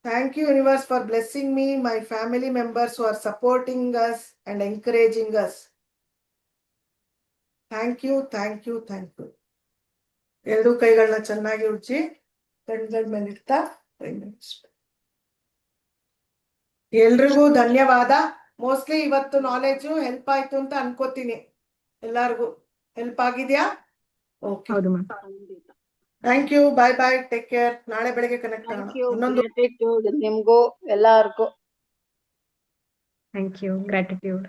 [SPEAKER 2] Thank you universe for blessing me, my family members who are supporting us and encouraging us. Thank you. ಎರಡು ಕೈಗಳನ್ನ ಚೆನ್ನಾಗಿ ಉಜ್ಜಿ ಕಣ್ಗಳ ಮೇಲೆ ಇಡ್ತಾ ಎಲ್ರಿಗೂ ಧನ್ಯವಾದ. Mostly ಇವತ್ತು knowledge help ಆಯ್ತು ಅಂತ ಅನ್ಕೋತೀನಿ. ಎಲ್ಲಾರ್ಗು ಹೆಲ್ಪ್ ಆಗಿದ್ಯಾ? ಓಕೆ,
[SPEAKER 6] ಹೌದು ma'am.
[SPEAKER 2] Thank you. Bye, take care. ನಾಳೆ ಬೆಳಗ್ಗೆ ಕನೆಕ್ಟ್ ಆಗೋಣ.
[SPEAKER 3] Thank you.
[SPEAKER 2] ಇನ್ನೊಂದು
[SPEAKER 3] ಗ್ರೇಟಿಟ್ಯೂಡ್ ನಿಮ್ಗೂ ಎಲ್ಲಾರ್ಗೂ.
[SPEAKER 6] Thank you, gratitude.